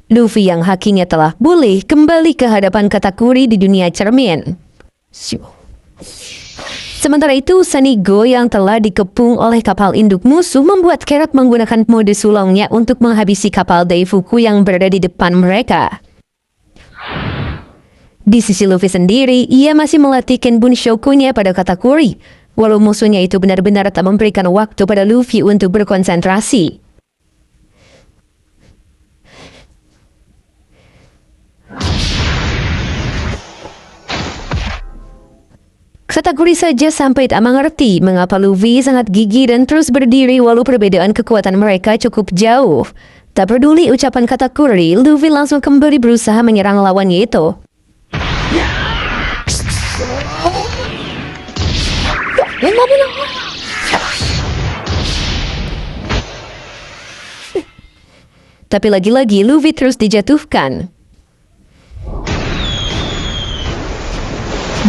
Luffy yang hakinya telah boleh kembali ke hadapan Katakuri di dunia cermin. Sementara itu, Sanigo yang telah dikepung oleh kapal induk musuh membuat Carrot menggunakan mode sulongnya untuk menghabisi kapal Daifuku yang berada di depan mereka. Di sisi Luffy sendiri, ia masih melatih Kenbun Shoku-nya pada Katakuri, walau musuhnya itu benar-benar tak memberikan waktu pada Luffy untuk berkonsentrasi. Katakuri saja sampai tak mengerti mengapa Luffy sangat gigih dan terus berdiri walau perbedaan kekuatan mereka cukup jauh. Tak peduli ucapan Katakuri, Luffy langsung kembali berusaha menyerang lawannya itu. Tapi lagi-lagi Luffy terus dijatuhkan.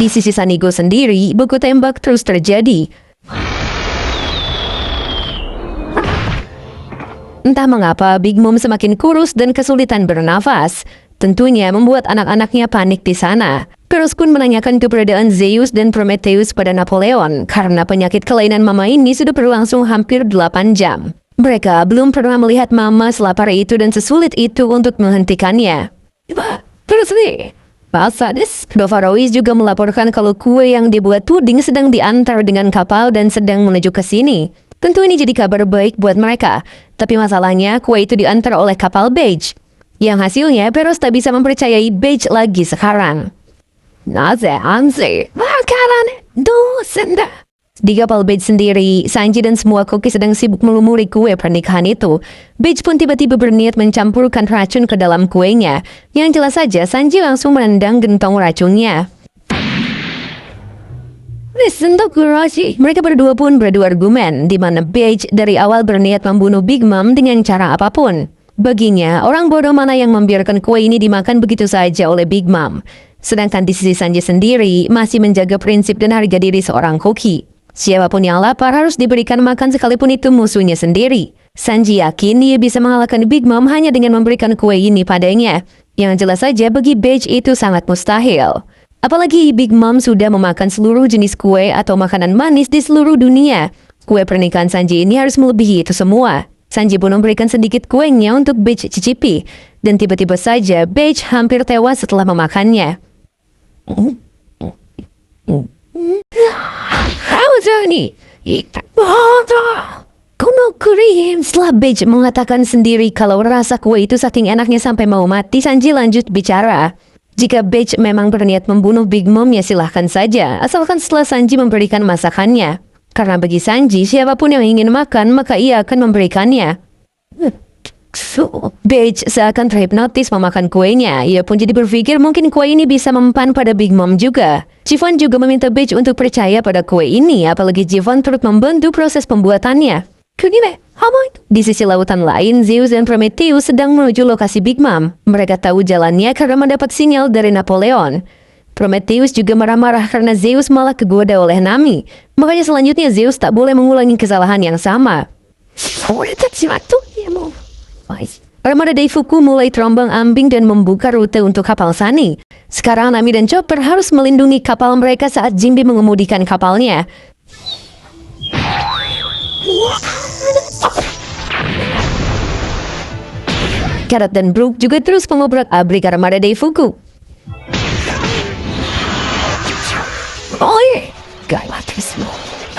Di sisi Sanigo sendiri, baku tembak terus terjadi. Entah mengapa, Big Mom semakin kurus dan kesulitan bernafas. Tentunya membuat anak-anaknya panik di sana. Peroskun menanyakan keberadaan Zeus dan Prometheus pada Napoleon karena penyakit kelainan Mama ini sudah berlangsung hampir 8 jam. Mereka belum pernah melihat Mama selapar itu dan sesulit itu untuk menghentikannya. Terus nih. Sadis. Dovarois juga melaporkan kalau kue yang dibuat puding sedang diantar dengan kapal dan sedang menuju ke sini. Tentu ini jadi kabar baik buat mereka. Tapi masalahnya kue itu diantar oleh kapal Beige. Yang hasilnya Peros tak bisa mempercayai Beige lagi sekarang. Bakaran dosenda. Di kapal Beige sendiri, Sanji dan semua koki sedang sibuk melumuri kue pernikahan itu. Beige pun tiba-tiba berniat mencampurkan racun ke dalam kuenya. Yang jelas saja, Sanji langsung menendang gentong racunnya. Mereka berdua pun beradu argumen, di mana Beige dari awal berniat membunuh Big Mom dengan cara apapun. Baginya, orang bodoh mana yang membiarkan kue ini dimakan begitu saja oleh Big Mom. Sedangkan di sisi Sanji sendiri, masih menjaga prinsip dan harga diri seorang koki. Siapapun yang lapar harus diberikan makan sekalipun itu musuhnya sendiri. Sanji yakin dia bisa mengalahkan Big Mom hanya dengan memberikan kue ini padanya. Yang jelas saja bagi Beige itu sangat mustahil. Apalagi Big Mom sudah memakan seluruh jenis kue atau makanan manis di seluruh dunia. Kue pernikahan Sanji ini harus melebihi itu semua. Sanji pun memberikan sedikit kuenya untuk Beige cicipi. Dan tiba-tiba saja Beige hampir tewas setelah memakannya. Setelah Beige mengatakan sendiri kalau rasa kue itu saking enaknya sampai mau mati, Sanji lanjut bicara. Jika Beige memang berniat membunuh Big Mom ya silahkan saja, asalkan setelah Sanji memberikan masakannya. Karena bagi Sanji, siapapun yang ingin makan maka ia akan memberikannya. Beige seakan terhipnotis memakan kuenya. Ia pun jadi berpikir mungkin kue ini bisa mempan pada Big Mom juga. Jivan juga meminta Beige untuk percaya pada kue ini, apalagi Jivan turut membantu proses pembuatannya. Di sisi lautan lain, Zeus dan Prometheus sedang menuju lokasi Big Mom. Mereka tahu jalannya karena mendapat sinyal dari Napoleon. Prometheus juga marah-marah karena Zeus malah kegoda oleh Nami. Makanya selanjutnya Zeus tak boleh mengulangi kesalahan yang sama. Armada Daifuku mulai terombang-ambing dan membuka rute untuk kapal Sunny. Sekarang Nami dan Chopper harus melindungi kapal mereka saat Jinbe mengemudikan kapalnya. Carrot dan Brook juga terus mengobrak-abrik armada Daifuku.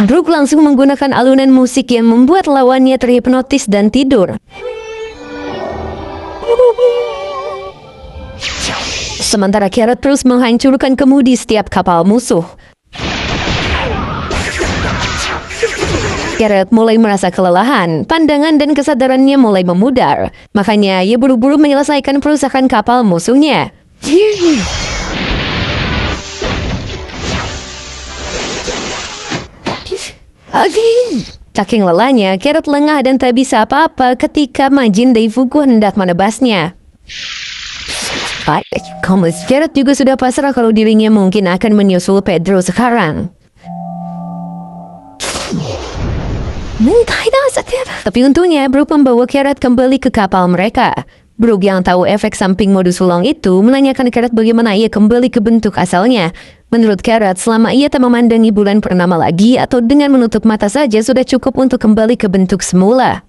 Brook langsung menggunakan alunan musik yang membuat lawannya terhipnotis dan tidur. Sementara Carrot terus menghancurkan kemudi setiap kapal musuh. Carrot mulai merasa kelelahan, pandangan dan kesadarannya mulai memudar. Makanya ia buru-buru menyelesaikan perusakan kapal musuhnya. Saking lelahnya, Carrot lengah dan tak bisa apa-apa ketika Majin Daifuku hendak menebasnya. Carrot juga sudah pasrah kalau dirinya mungkin akan menyusul Pedro sekarang. Tapi untungnya Brook membawa Carrot kembali ke kapal mereka. Brooke yang tahu efek samping modus ulang itu menanyakan Carrot bagaimana ia kembali ke bentuk asalnya. Menurut Carrot, selama ia tak memandangi bulan purnama lagi atau dengan menutup mata saja sudah cukup untuk kembali ke bentuk semula.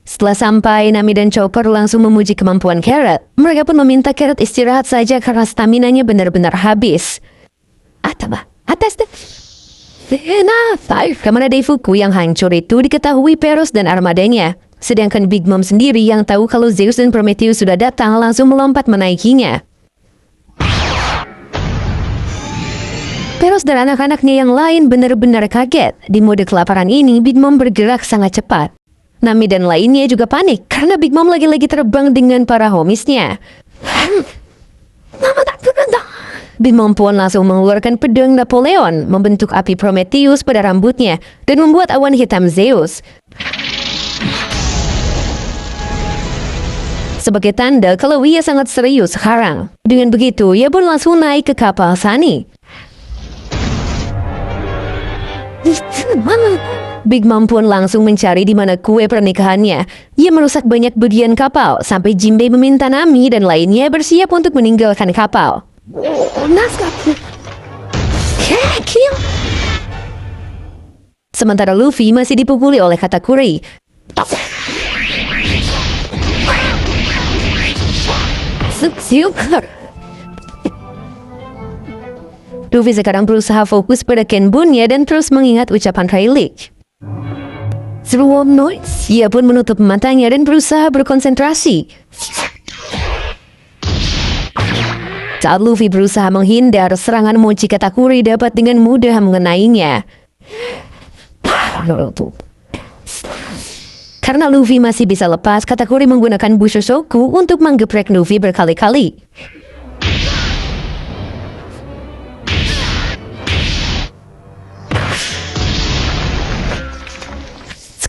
Setelah sampai, Nami dan Chopper langsung memuji kemampuan Carrot. Mereka pun meminta Carrot istirahat saja karena staminanya benar-benar habis. Atas deh. Kamar Daifuku yang hancur itu diketahui Peros dan armadanya. Sedangkan Big Mom sendiri yang tahu kalau Zeus dan Prometheus sudah datang langsung melompat menaikinya. Peros dan anak-anaknya yang lain benar-benar kaget. Di mode kelaparan ini, Big Mom bergerak sangat cepat. Nami dan lainnya juga panik karena Big Mom lagi-lagi terbang dengan para homisnya. Big Mom pun langsung mengeluarkan pedang Napoleon, membentuk api Prometheus pada rambutnya, dan membuat awan hitam Zeus. Sebagai tanda kalau ia sangat serius sekarang. Dengan begitu, ia pun langsung naik ke kapal Sunny. Big Mom pun langsung mencari di mana kue pernikahannya. Ia merusak banyak bagian kapal, sampai Jinbei meminta Nami dan lainnya bersiap untuk meninggalkan kapal. Sementara Luffy masih dipukuli oleh Katakuri. Luffy sekarang berusaha fokus pada Kenbunnya dan terus mengingat ucapan Rayleigh. Ia pun menutup matanya dan berusaha berkonsentrasi. Saat Luffy berusaha menghindar, serangan Mochi Katakuri dapat dengan mudah mengenainya. Karena Luffy masih bisa lepas, Katakuri menggunakan Bushosoku untuk menggeprek Luffy berkali-kali.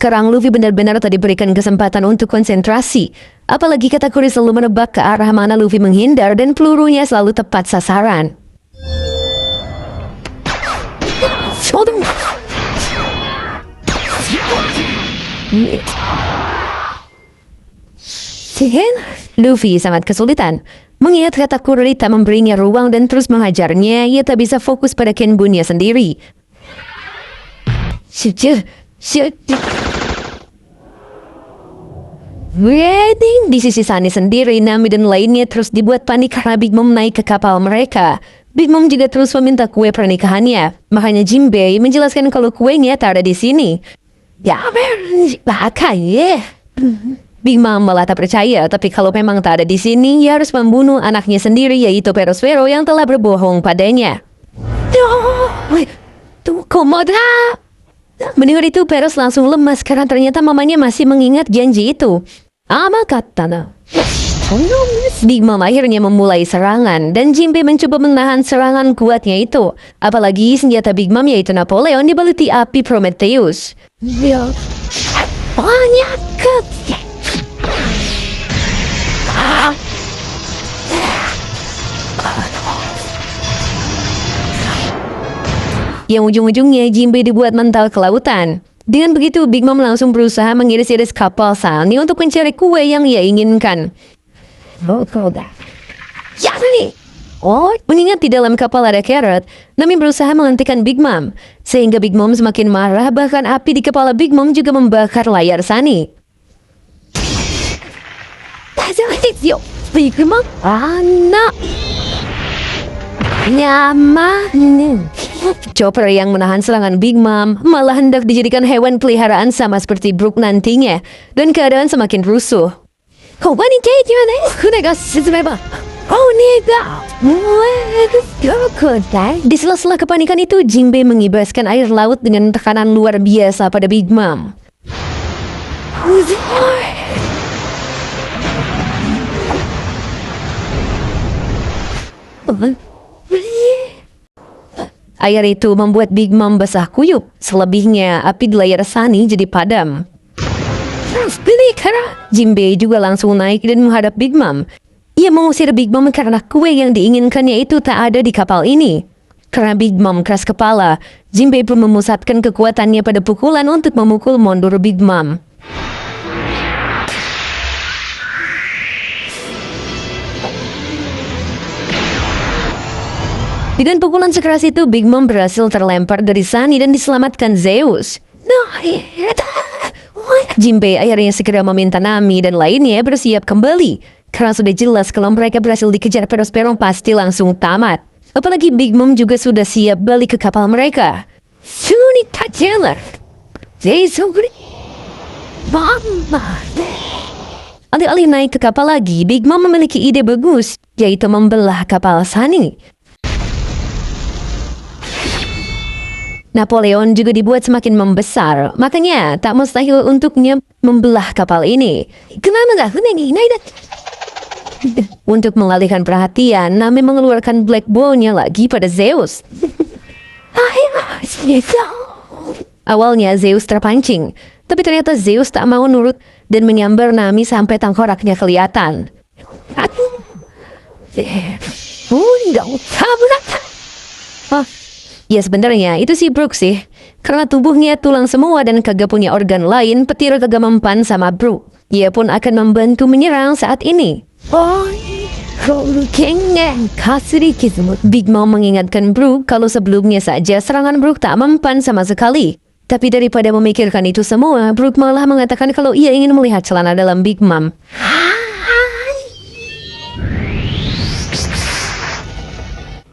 Sekarang Luffy benar-benar tak diberikan kesempatan untuk konsentrasi. Apalagi Katakuri selalu menebak ke arah mana Luffy menghindar dan pelurunya selalu tepat sasaran. Luffy sangat kesulitan. Mengingat Katakuri tak memberinya ruang dan terus menghajarnya, ia tak bisa fokus pada Kenbunnya sendiri. Di sisi Sunny sendiri, Nami dan lainnya terus dibuat panik karena Big Mom naik ke kapal mereka. Big Mom juga terus meminta kue pernikahannya. Makanya Jinbei menjelaskan kalau kuenya tak ada di sini. Big Mom malah tak percaya, tapi kalau memang tak ada di sini, ia harus membunuh anaknya sendiri, yaitu Perospero yang telah berbohong padanya. Mendengar itu, Peros langsung lemas karena ternyata mamanya masih mengingat janji itu. Big Mom akhirnya memulai serangan, dan Jinbei mencoba menahan serangan kuatnya itu. Apalagi senjata Big Mom yaitu Napoleon dibaluti api Prometheus. Yang ujung-ujungnya Jinbei dibuat mental ke lautan. Dengan begitu, Big Mom langsung berusaha mengiris-iris kapal Sunny untuk mencari kue yang ia inginkan. Mengingat di dalam kapal ada Carrot, Nami berusaha menghentikan Big Mom. Sehingga Big Mom semakin marah, bahkan api di kepala Big Mom juga membakar layar Sunny. Big Mom? Chopper yang menahan serangan Big Mom malah hendak dijadikan hewan peliharaan sama seperti Brooke nantinya, dan keadaan semakin rusuh. Di sela-sela kepanikan itu, Jinbei mengibaskan air laut dengan tekanan luar biasa pada Big Mom. Air itu membuat Big Mom basah kuyup. Selebihnya, api di layar Sunny jadi padam. Jinbei juga langsung naik dan menghadap Big Mom. Ia mengusir Big Mom karena kue yang diinginkannya itu tak ada di kapal ini. Karena Big Mom keras kepala, Jinbei pun memusatkan kekuatannya pada pukulan untuk memukul mundur Big Mom. Dengan pukulan sekeras itu, Big Mom berhasil terlempar dari Sunny dan diselamatkan Zeus. Jinbei akhirnya segera meminta Nami dan lainnya bersiap kembali. Karena sudah jelas kalau mereka berhasil dikejar Perospero pasti langsung tamat. Apalagi Big Mom juga sudah siap balik ke kapal mereka. Sunny Tajeler. Zeus. Alih-alih naik ke kapal lagi, Big Mom memiliki ide bagus, yaitu membelah kapal Sunny. Napoleon juga dibuat semakin membesar, makanya tak mustahil untuknya membelah kapal ini. Untuk mengalihkan perhatian, Nami mengeluarkan Black Bow-nya lagi pada Zeus. Awalnya Zeus terpancing, tapi ternyata Zeus tak mau nurut dan menyambar Nami sampai tengkoraknya kelihatan. Ya sebenarnya itu si Brook sih. Karena tubuhnya tulang semua dan kagak punya organ lain, petir kagak mempan sama Brook. Ia pun akan membantu menyerang saat ini. Big Mom mengingatkan Brook kalau sebelumnya saja serangan Brook tak mempan sama sekali. Tapi daripada memikirkan itu semua, Brook malah mengatakan kalau ia ingin melihat celana dalam Big Mom.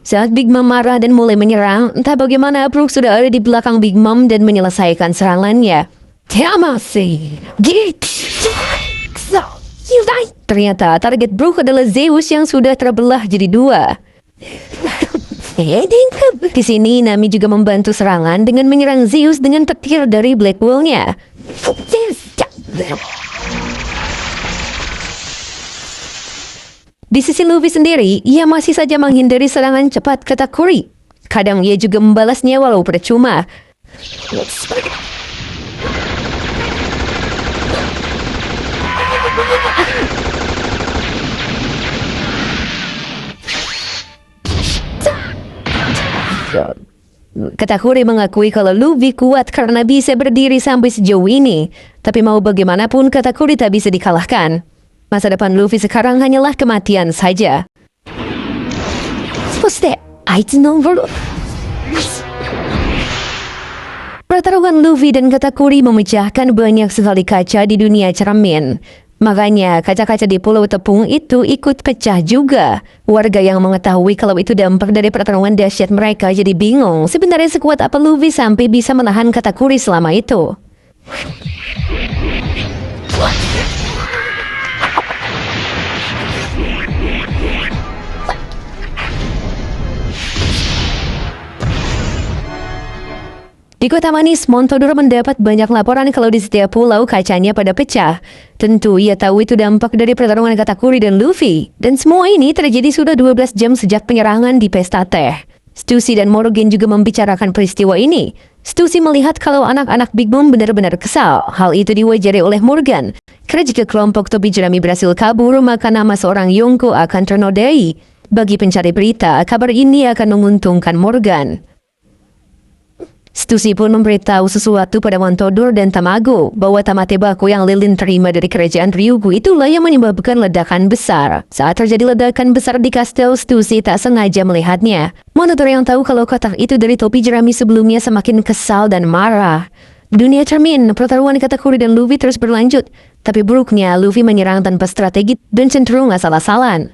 Saat Big Mom marah dan mulai menyerang, entah bagaimana Brook sudah ada di belakang Big Mom dan menyelesaikan serangannya. Ternyata target Brook adalah Zeus yang sudah terbelah jadi dua. Di sini Nami juga membantu serangan dengan menyerang Zeus dengan petir dari Black Bow-nya. Di sisi Luffy sendiri, ia masih saja menghindari serangan cepat Katakuri. Kadang ia juga membalasnya walau percuma. Katakuri mengakui kalau Luffy kuat karena bisa berdiri sampai sejauh ini. Tapi mau bagaimanapun Katakuri tak bisa dikalahkan. Masa depan Luffy sekarang hanyalah kematian saja. Pertarungan Luffy dan Katakuri memecahkan banyak sekali kaca di dunia cermin. Makanya kaca-kaca di Pulau Tepung itu ikut pecah juga. Warga yang mengetahui kalau itu dampak dari pertarungan dahsyat mereka jadi bingung. Sebenarnya sekuat apa Luffy sampai bisa menahan Katakuri selama itu. Di kota manis, Montodor mendapat banyak laporan kalau di setiap pulau kacanya pada pecah. Tentu ia tahu itu dampak dari pertarungan Katakuri dan Luffy. Dan semua ini terjadi sudah 12 jam sejak penyerangan di pesta teh. Stussy dan Morgan juga membicarakan peristiwa ini. Stussy melihat kalau anak-anak Big Mom benar-benar kesal. Hal itu diwajari oleh Morgan. Karena jika kelompok topi jerami berhasil kabur, maka nama seorang Yonko akan ternodai. Bagi pencari berita, kabar ini akan menguntungkan Morgan. Stussy pun memberitahu sesuatu pada Montodor dan Tamago bahwa Tamatebako yang Lilin terima dari kerajaan Ryugu itulah yang menyebabkan ledakan besar. Saat terjadi ledakan besar di kastel, Stussy tak sengaja melihatnya. Montodor yang tahu kalau kotak itu dari topi jerami sebelumnya semakin kesal dan marah. Dunia cermin, pertarungan Katakuri dan Luffy terus berlanjut. Tapi buruknya Luffy menyerang tanpa strategi dan cenderung asal-asalan.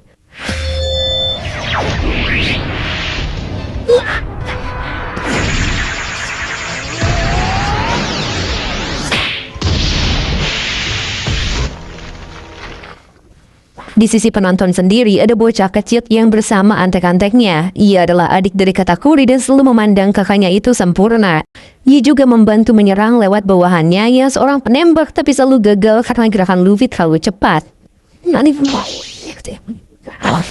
Di sisi penonton sendiri ada bocah kecil yang bersama antek-anteknya. Ia adalah adik dari Katakuri dan selalu memandang kakaknya itu sempurna. Ia juga membantu menyerang lewat bawahannya yang seorang penembak tapi selalu gagal karena gerakan Luffy terlalu cepat.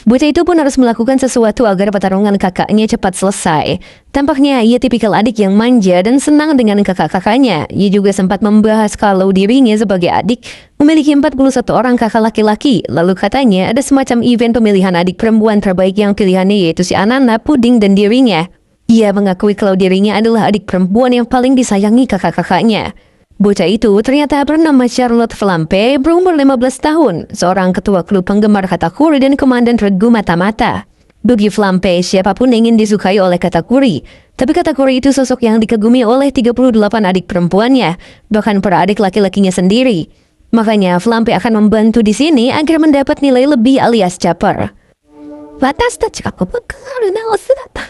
Bocah itu pun harus melakukan sesuatu agar pertarungan kakaknya cepat selesai. Tampaknya ia tipikal adik yang manja dan senang dengan kakak-kakaknya. Ia juga sempat membahas kalau dirinya sebagai adik memiliki 41 orang kakak laki-laki. Lalu katanya ada semacam event pemilihan adik perempuan terbaik yang pilihannya yaitu si Anana, Puding, dan dirinya. Ia mengakui kalau dirinya adalah adik perempuan yang paling disayangi kakak-kakaknya. Bocah itu ternyata bernama Charlotte Flampe, berumur 15 tahun, seorang ketua klub penggemar Katakuri dan komandan regu mata-mata. Bagi Flampe, siapapun ingin disukai oleh Katakuri. Tapi Katakuri itu sosok yang dikagumi oleh 38 adik perempuannya, bahkan para adik laki-lakinya sendiri. Makanya Flampe akan membantu di sini agar mendapat nilai lebih alias caper.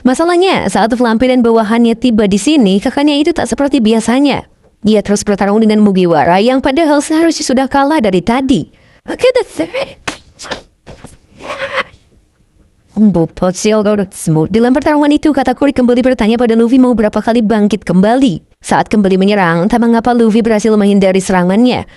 Masalahnya, saat Flampe dan bawahannya tiba di sini, kakaknya itu tak seperti biasanya. Dia terus bertarung dengan Mugiwara yang padahal seharusnya sudah kalah dari tadi. Dalam pertarungan itu, Katakuri kembali bertanya pada Luffy mau berapa kali bangkit kembali. Saat kembali menyerang, tak mengapa Luffy berhasil menghindari serangannya.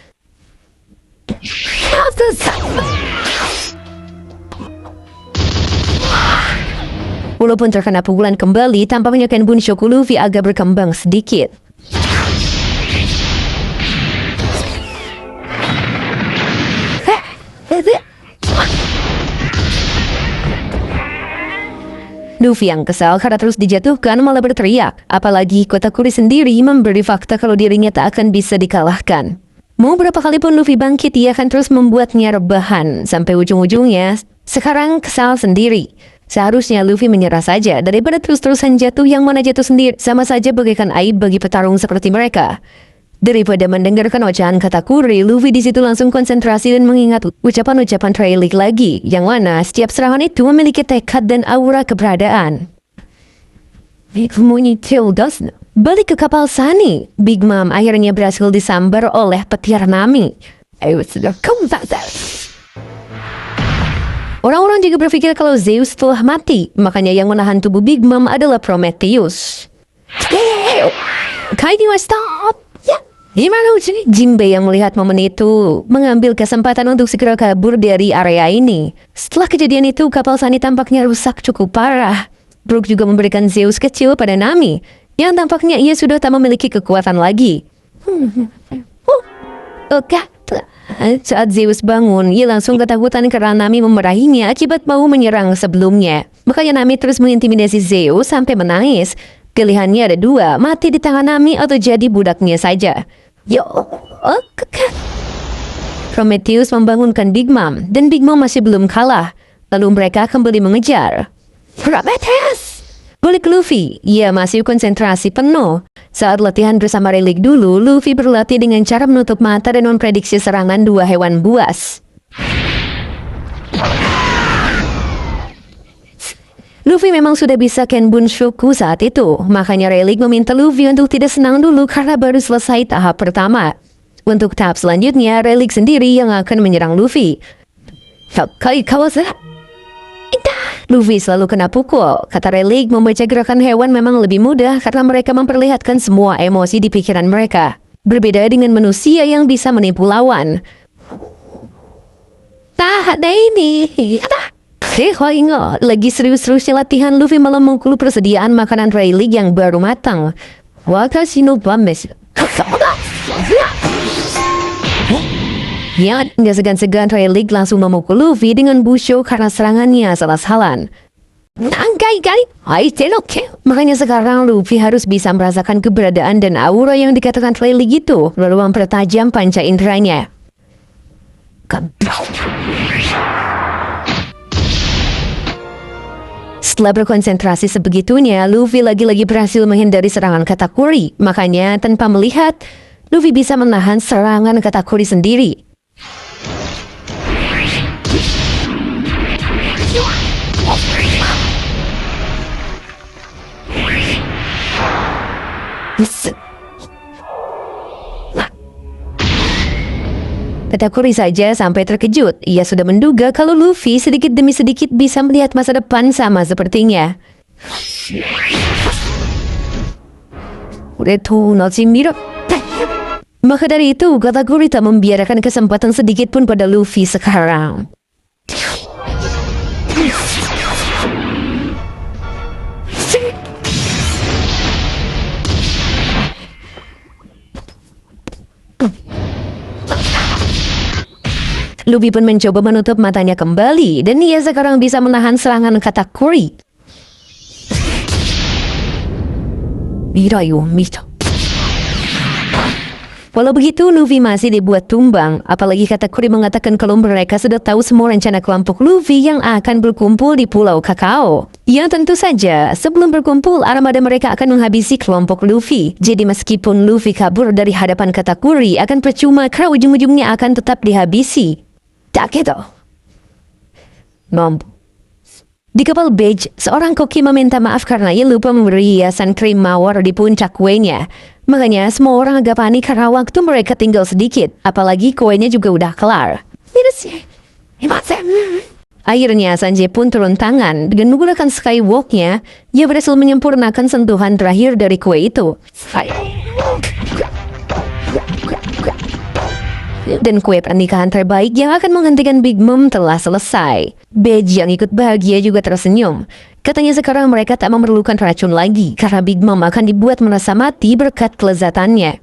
Walaupun terkena pukulan kembali, tampaknya Ken Bunshoku Luffy agak berkembang sedikit. Luffy yang kesal karena terus dijatuhkan malah berteriak. Apalagi Katakuri sendiri memberi fakta kalau dirinya tak akan bisa dikalahkan. Mau berapa kali pun Luffy bangkit, ia akan terus membuatnya rebahan. Sampai ujung-ujungnya, sekarang kesal sendiri. Seharusnya Luffy menyerah saja daripada terus-terusan jatuh yang mana jatuh sendiri. Sama saja bagaikan aib bagi petarung seperti mereka. Daripada mendengarkan ocehan Katakuri, Luffy di situ langsung konsentrasi dan mengingat ucapan-ucapan Rayleigh lagi, yang mana setiap serangan itu memiliki tekad dan aura keberadaan. Balik ke kapal Sunny, Big Mom akhirnya berhasil disambar oleh petir Nami. Orang-orang juga berpikir kalau Zeus telah mati, makanya yang menahan tubuh Big Mom adalah Prometheus. Stop! Jinbei yang melihat momen itu mengambil kesempatan untuk segera kabur dari area ini. Setelah kejadian itu, kapal Sunny tampaknya rusak cukup parah. Brook juga memberikan Zeus kecil pada Nami, yang tampaknya ia sudah tak memiliki kekuatan lagi. Saat Zeus bangun, ia langsung ketakutan karena Nami memarahinya akibat mau menyerang sebelumnya. Makanya Nami terus mengintimidasi Zeus sampai menangis. Pilihannya ada dua, mati di tangan Nami atau jadi budaknya saja. Prometheus membangunkan Big Mom, dan Big Mom masih belum kalah. Lalu mereka kembali mengejar. Prometheus! Balik Luffy, ia masih konsentrasi penuh. Saat latihan bersama Rayleigh dulu, Luffy berlatih dengan cara menutup mata dan memprediksi serangan dua hewan buas. Luffy memang sudah bisa Ken Bunshoku saat itu, makanya Rayleigh meminta Luffy untuk tidak senang dulu karena baru selesai tahap pertama. Untuk tahap selanjutnya, Rayleigh sendiri yang akan menyerang Luffy. Luffy selalu kena pukul. Kata Rayleigh, membaca gerakan hewan memang lebih mudah karena mereka memperlihatkan semua emosi di pikiran mereka. Berbeda dengan manusia yang bisa menipu lawan. Lagi serius-seriusnya latihan, Luffy malah mengukul persediaan makanan Rayleigh yang baru matang. Ya, nggak segan-segan Rayleigh langsung memukul Luffy dengan busho karena serangannya salah-salan. Makanya sekarang Luffy harus bisa merasakan keberadaan dan aura yang dikatakan Rayleigh itu, lalu mempertajam panca inderanya. Setelah berkonsentrasi sebegitunya, Luffy lagi-lagi berhasil menghindari serangan Katakuri. Makanya, tanpa melihat, Luffy bisa menahan serangan Katakuri sendiri. Katakuri saja sampai terkejut. Ia sudah menduga kalau Luffy sedikit demi sedikit bisa melihat masa depan sama sepertinya. Maka dari itu, Katakuri tak membiarkan kesempatan sedikit pun pada Luffy sekarang. Luffy pun mencoba menutup matanya kembali, dan ia sekarang bisa menahan serangan Katakuri. Walau begitu, Luffy masih dibuat tumbang. Apalagi Katakuri mengatakan kalau mereka sudah tahu semua rencana kelompok Luffy yang akan berkumpul di Pulau Kakao. Ya tentu saja, sebelum berkumpul, armada mereka akan menghabisi kelompok Luffy. Jadi meskipun Luffy kabur dari hadapan Katakuri, akan percuma karena ujung-ujungnya akan tetap dihabisi. Tak gitu. Di kapal Beige, seorang koki meminta maaf karena ia lupa memberi hiasan krim mawar di puncak kuenya. Makanya semua orang agak panik karena waktu mereka tinggal sedikit. Apalagi kuenya juga udah kelar. Akhirnya Sanji pun turun tangan. Dengan menggunakan skywalk-nya, ia berhasil menyempurnakan sentuhan terakhir dari kue itu. Dan kue pernikahan terbaik yang akan menghentikan Big Mom telah selesai. Beige yang ikut bahagia juga tersenyum. Katanya sekarang mereka tak memerlukan racun lagi karena Big Mom akan dibuat merasa mati berkat kelezatannya.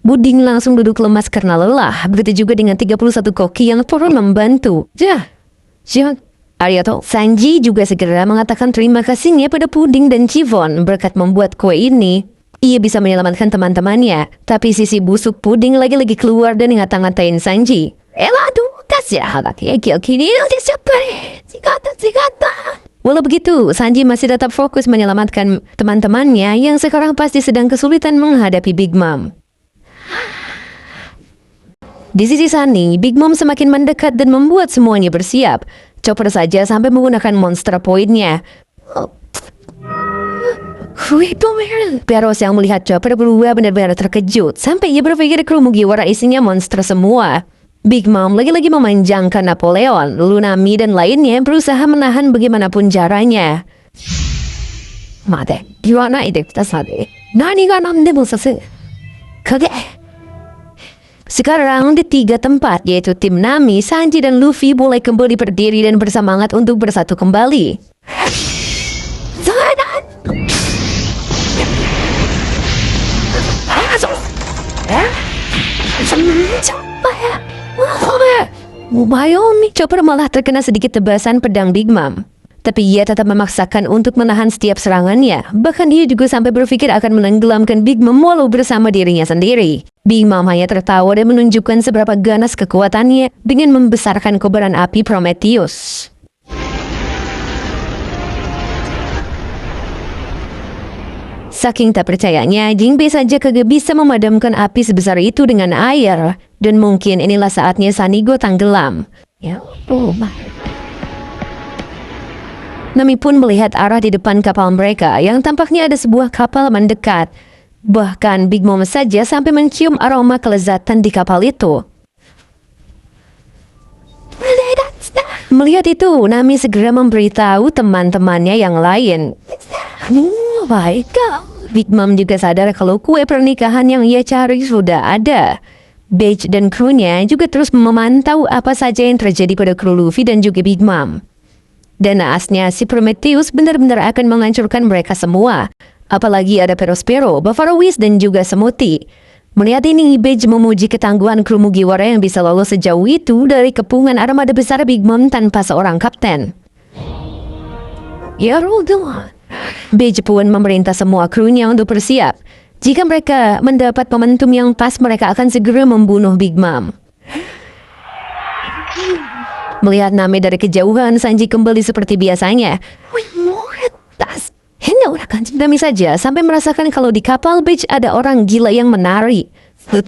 Buding langsung duduk lemas karena lelah. Begitu juga dengan 31 koki yang turun membantu. Arigato. Sanji juga segera mengatakan terima kasihnya pada Puding dan Chivon berkat membuat kue ini. Ia bisa menyelamatkan teman-temannya, tapi sisi busuk Puding lagi-lagi keluar dan ngata-ngatain Sanji. Walau begitu, Sanji masih tetap fokus menyelamatkan teman-temannya yang sekarang pasti sedang kesulitan menghadapi Big Mom. Di sisi Sunny, Big Mom semakin mendekat dan membuat semuanya bersiap. Chopper saja sampai menggunakan monster point-nya. Peros yang melihat Chopper berubah benar-benar terkejut sampai ia berpikir kru Mugiwara isinya monster semua. Big Mom lagi-lagi memanjangkan Napoleon, Lunami dan lainnya berusaha menahan bagaimanapun caranya. Sekarang di 3 tempat, yaitu tim Nami, Sanji dan Luffy boleh kembali berdiri dan bersemangat untuk bersatu kembali. Chopper malah terkena sedikit tebasan pedang Big Mom. Tapi ia tetap memaksakan untuk menahan setiap serangannya. Bahkan dia juga sampai berpikir akan menenggelamkan Big Mom walau bersama dirinya sendiri. Big Mom hanya tertawa dan menunjukkan seberapa ganas kekuatannya dengan membesarkan kobaran api Prometheus. Saking tak percayanya, Jinbei saja kagak bisa memadamkan api sebesar itu dengan air. Dan mungkin inilah saatnya Sanigo tenggelam. Nami pun melihat arah di depan kapal mereka yang tampaknya ada sebuah kapal mendekat. Bahkan Big Mom saja sampai mencium aroma kelezatan di kapal itu. Melihat itu, Nami segera memberitahu teman-temannya yang lain. Big Mom juga sadar kalau kue pernikahan yang ia cari sudah ada. Beige dan krunya juga terus memantau apa saja yang terjadi pada kru Luffy dan juga Big Mom. Dan naasnya si Prometheus benar-benar akan menghancurkan mereka semua. Apalagi ada Perospero, Bavarois dan juga Smoothie. Melihat ini, Beige memuji ketangguhan kru Mugiwara yang bisa lolos sejauh itu dari kepungan armada besar Big Mom tanpa seorang kapten. Beige pun memerintah semua krunya untuk bersiap. Jika mereka mendapat momentum yang pas, mereka akan segera membunuh Big Mom. Melihat Nami dari kejauhan, Sanji kembali seperti biasanya. Nami saja sampai merasakan kalau di kapal Beige ada orang gila yang menari. Di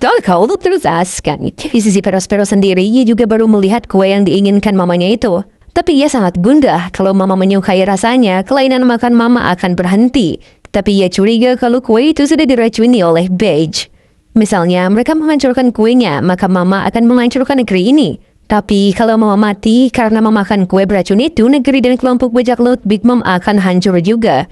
sisi Perospero sendiri, ia juga baru melihat kue yang diinginkan mamanya itu. Tapi ia sangat gundah kalau mama menyukai rasanya, kelainan makan mama akan berhenti. Tapi ia curiga kalau kue itu sudah diracuni oleh Beige. Misalnya mereka menghancurkan kuenya, maka mama akan menghancurkan negeri ini. Tapi kalau mama mati karena memakan kue beracun itu, negeri dan kelompok bajak laut Big Mom akan hancur juga.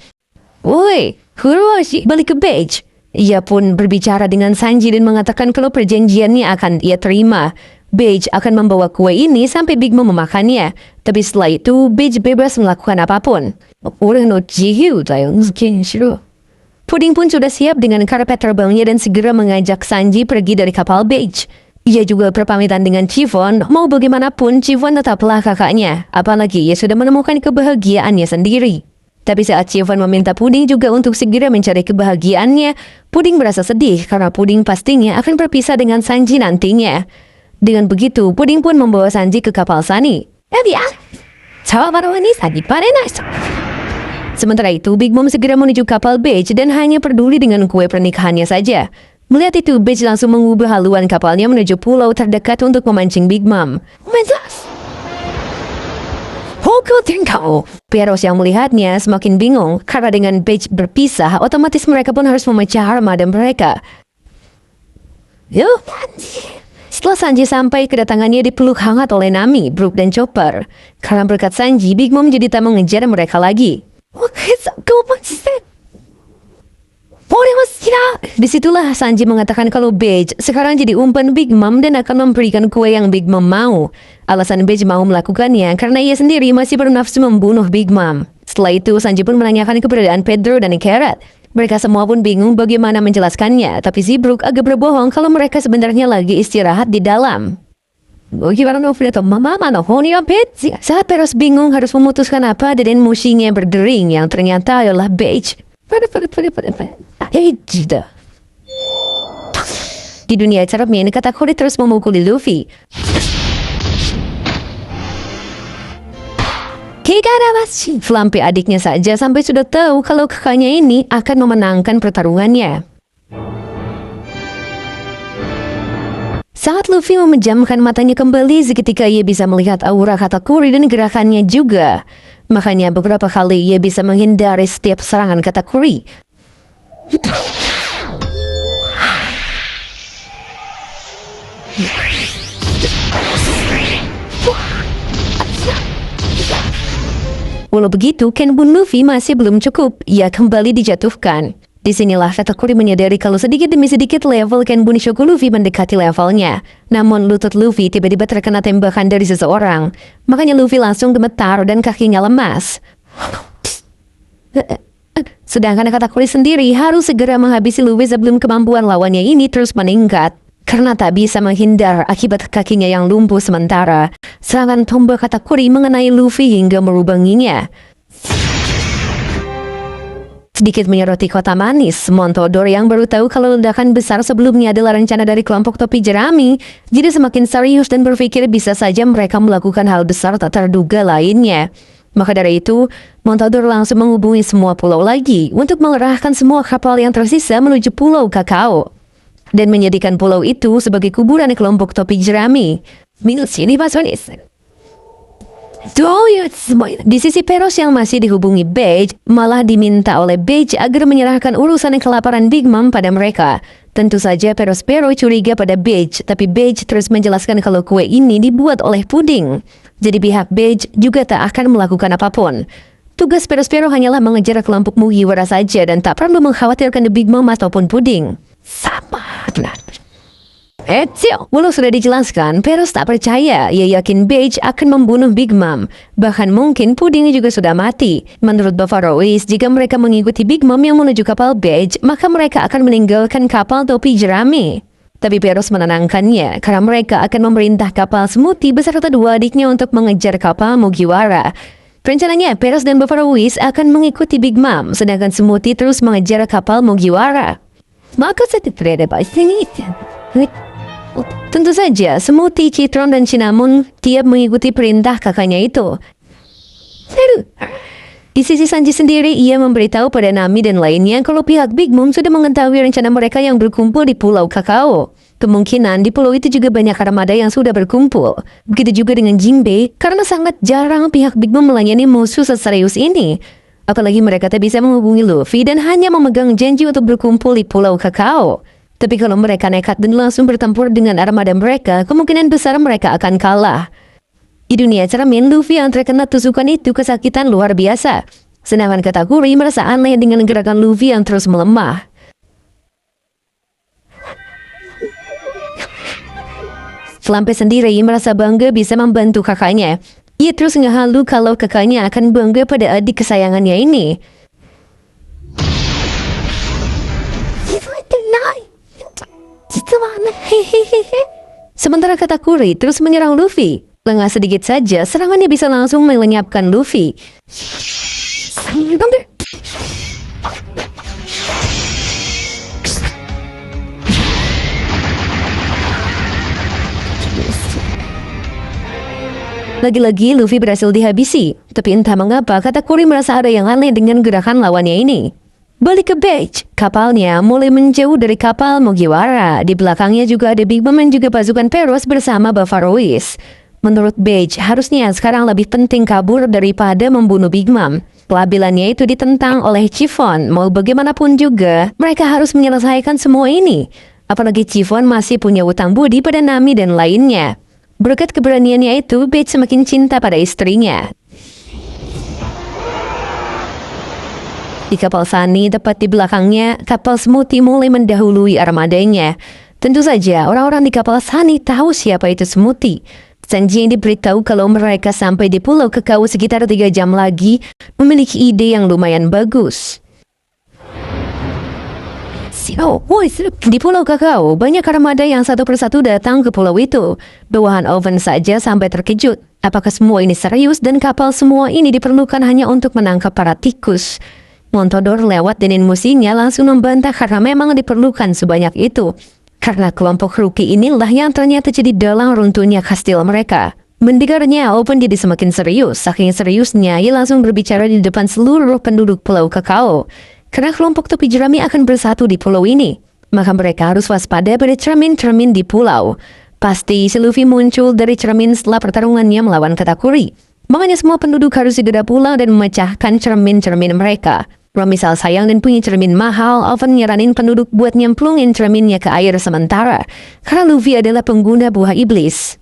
Woi, Kuroshi, balik ke Beige. Ia pun berbicara dengan Sanji dan mengatakan kalau perjanjiannya akan ia terima. Beige akan membawa kue ini sampai Big Mom memakannya. Tapi setelah itu, Beige bebas melakukan apapun. Puding pun sudah siap dengan karpet terbangnya dan segera mengajak Sanji pergi dari kapal Beige. Ia juga berpamitan dengan Chivon, mau bagaimanapun Chivon tetaplah kakaknya. Apalagi ia sudah menemukan kebahagiaannya sendiri. Tapi saat Chievan meminta puding juga untuk segera mencari kebahagiaannya, puding merasa sedih karena puding pastinya akan berpisah dengan Sanji nantinya. Dengan begitu, puding pun membawa Sanji ke kapal Sunny. Sementara itu, Big Mom segera menuju kapal Beige dan hanya peduli dengan kue pernikahannya saja. Melihat itu, Beige langsung mengubah haluan kapalnya menuju pulau terdekat untuk memancing Big Mom. Peros yang melihatnya semakin bingung karena dengan Beige berpisah, otomatis mereka pun harus memecah armada mereka. Setelah Sanji sampai, kedatangannya dipeluk hangat oleh Nami, Brook, dan Chopper. Karena berkat Sanji, Big Mom jadi tak mengejar mereka lagi. Disitulah Sanji mengatakan kalau Beige sekarang jadi umpan Big Mom dan akan memberikan kue yang Big Mom mau. Alasan Beige mau melakukannya karena ia sendiri masih bernafsu membunuh Big Mom. Setelah itu Sanji pun menanyakan keberadaan Pedro dan Carrot. Mereka semua pun bingung bagaimana menjelaskannya, tapi si Brook agak berbohong kalau mereka sebenarnya lagi istirahat di dalam. Saat Peros bingung harus memutuskan apa, dan musinya berdering yang ternyata adalah Beige. Di dunia cermin, Katakuri terus memukuli Luffy. Flumpy adiknya saja sampai sudah tahu kalau kakaknya ini akan memenangkan pertarungannya. Saat Luffy memejamkan matanya kembali, seketika ia bisa melihat aura Katakuri dan gerakannya juga. Makanya beberapa kali ia bisa menghindari setiap serangan Katakuri. Walau begitu, Kenbun Luffy masih belum cukup. Ia kembali dijatuhkan. Disinilah Katakuri menyadari kalau sedikit demi sedikit level Kenbun Shoku Luffy mendekati levelnya. Namun lutut Luffy tiba-tiba terkena tembakan dari seseorang. Makanya Luffy langsung gemetar dan kakinya lemas. Sedangkan Katakuri sendiri harus segera menghabisi Luffy sebelum kemampuan lawannya ini terus meningkat. Karena tak bisa menghindar akibat kakinya yang lumpuh sementara, serangan tombak Katakuri mengenai Luffy hingga merubanginya. Sedikit menyoroti kota manis, Montodor yang baru tahu kalau ledakan besar sebelumnya adalah rencana dari kelompok topi jerami, jadi semakin serius dan berpikir bisa saja mereka melakukan hal besar tak terduga lainnya. Maka dari itu, Montodor langsung menghubungi semua pulau lagi untuk mengerahkan semua kapal yang tersisa menuju Pulau Kakao. Dan menjadikan pulau itu sebagai kuburan kelompok topi jerami. Di sisi Peros yang masih dihubungi Beige, malah diminta oleh Beige agar menyerahkan urusan kelaparan Big Mom pada mereka. Tentu saja Perospero curiga pada Beige, tapi Beige terus menjelaskan kalau kue ini dibuat oleh puding. Jadi pihak Beige juga tak akan melakukan apapun. Tugas Perospero hanyalah mengejar kelompok Mugiwara saja dan tak perlu mengkhawatirkan The Big Mom ataupun puding. Sama benar. Walau sudah dijelaskan, Peros tak percaya. Ia yakin Beige akan membunuh Big Mom. Bahkan mungkin pudingnya juga sudah mati. Menurut Bavarois, jika mereka mengikuti Big Mom yang menuju kapal Beige, maka mereka akan meninggalkan kapal topi jerami. Tapi Peros menenangkannya, karena mereka akan memerintah kapal Smoothie beserta dua adiknya untuk mengejar kapal Mugiwara. Rencananya, Peros dan Bavarois akan mengikuti Big Mom, sedangkan Smoothie terus mengejar kapal Mugiwara. Tentu saja, Smoothie, Citron, dan Cinnamon tiap mengikuti perintah kakaknya itu. Di sisi Sanji sendiri, ia memberitahu pada Nami dan lainnya kalau pihak Big Mom sudah mengetahui rencana mereka yang berkumpul di Pulau Kakao. Kemungkinan di pulau itu juga banyak armada yang sudah berkumpul. Begitu juga dengan Jinbei, karena sangat jarang pihak Big Mom melayani musuh seserius ini. Apalagi mereka tak bisa menghubungi Luffy dan hanya memegang janji untuk berkumpul di Pulau Kakao. Tapi kalau mereka nekat dan langsung bertempur dengan armada mereka, kemungkinan besar mereka akan kalah. Di dunia cermin, Luffy yang terkena tusukan itu kesakitan luar biasa. Sedangkan Katakuri merasa aneh dengan gerakan Luffy yang terus melemah. Flumpy sendiri merasa bangga bisa membantu kakaknya. Ia terus ngehalu kalau kakaknya akan bangga pada adik kesayangannya ini. Sementara Katakuri terus menyerang Luffy. Lengah sedikit saja, serangannya bisa langsung melenyapkan Luffy. Lagi-lagi Luffy berhasil dihabisi, tapi entah mengapa Katakuri merasa ada yang aneh dengan gerakan lawannya ini. Balik ke beach, kapalnya mulai menjauh dari kapal Mugiwara. Di belakangnya juga ada Big Mom dan juga pasukan Peros bersama Bavarois. Menurut Beige, harusnya sekarang lebih penting kabur daripada membunuh Big Mom. Pelabelannya itu ditentang oleh Chiffon. Mau bagaimanapun juga, mereka harus menyelesaikan semua ini. Apalagi Chiffon masih punya utang budi pada Nami dan lainnya. Berkat keberaniannya itu, Beige semakin cinta pada istrinya. Di kapal Sunny, tepat di belakangnya, kapal Smoothie mulai mendahului armadanya. Tentu saja, orang-orang di kapal Sunny tahu siapa itu Smoothie. Sanji yang diberitahu kalau mereka sampai di Pulau Kakao sekitar 3 jam lagi, memiliki ide yang lumayan bagus. Di Pulau Kakao, banyak armada yang satu persatu datang ke pulau itu. Bawahan Oven saja sampai terkejut. Apakah semua ini serius dan kapal semua ini diperlukan hanya untuk menangkap para tikus? Montodor lewat dan emosinya langsung membantah karena memang diperlukan sebanyak itu. Karena kelompok Rookie inilah yang ternyata jadi dalang runtuhnya kastil mereka. Mendengarnya, Oven jadi semakin serius. Saking seriusnya, ia langsung berbicara di depan seluruh penduduk Pulau Kakao. Karena kelompok topi jerami akan bersatu di pulau ini, maka mereka harus waspada pada cermin-cermin di pulau. Pasti si Luffy muncul dari cermin setelah pertarungannya melawan Katakuri. Makanya semua penduduk harus segera pulang dan memecahkan cermin-cermin mereka. Kalau misal sayang dan punya cermin mahal, Oven nyaranin penduduk buat nyemplungin cerminnya ke air sementara. Karena Luffy adalah pengguna buah iblis.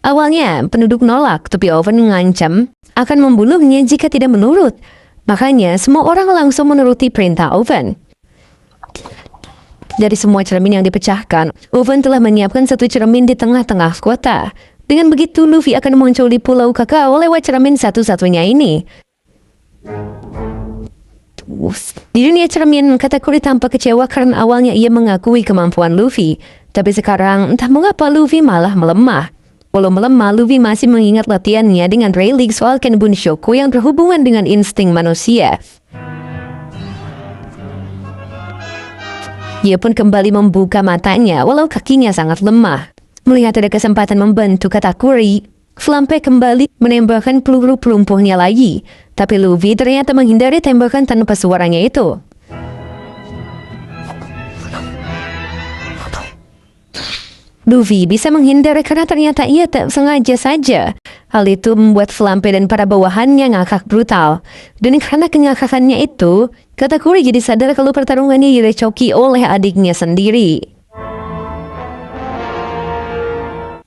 Awalnya, penduduk nolak, tapi Oven mengancam akan membunuhnya jika tidak menurut. Makanya, semua orang langsung menuruti perintah Oven. Dari semua cermin yang dipecahkan, Oven telah menyiapkan satu cermin di tengah-tengah kota. Dengan begitu, Luffy akan muncul di Pulau Kakao lewat cermin satu-satunya ini. Di dunia cermin, Katakuri tampak kecewa karena awalnya ia mengakui kemampuan Luffy. Tapi sekarang, entah mengapa Luffy malah melemah. Walau melemah, Luffy masih mengingat latihannya dengan Rayleigh soal Ken Bunshoku yang berhubungan dengan insting manusia. Ia pun kembali membuka matanya walau kakinya sangat lemah. Melihat ada kesempatan membantu Katakuri, Flampe kembali menembakkan peluru pelumpuhnya lagi. Tapi Luffy ternyata menghindari tembakan tanpa suaranya itu. Luffy bisa menghindar karena ternyata ia tak sengaja saja. Hal itu membuat Flampe dan para bawahannya ngakak brutal. Dan karena kengakakannya itu, Katakuri jadi sadar kalau pertarungannya direcoki oleh adiknya sendiri.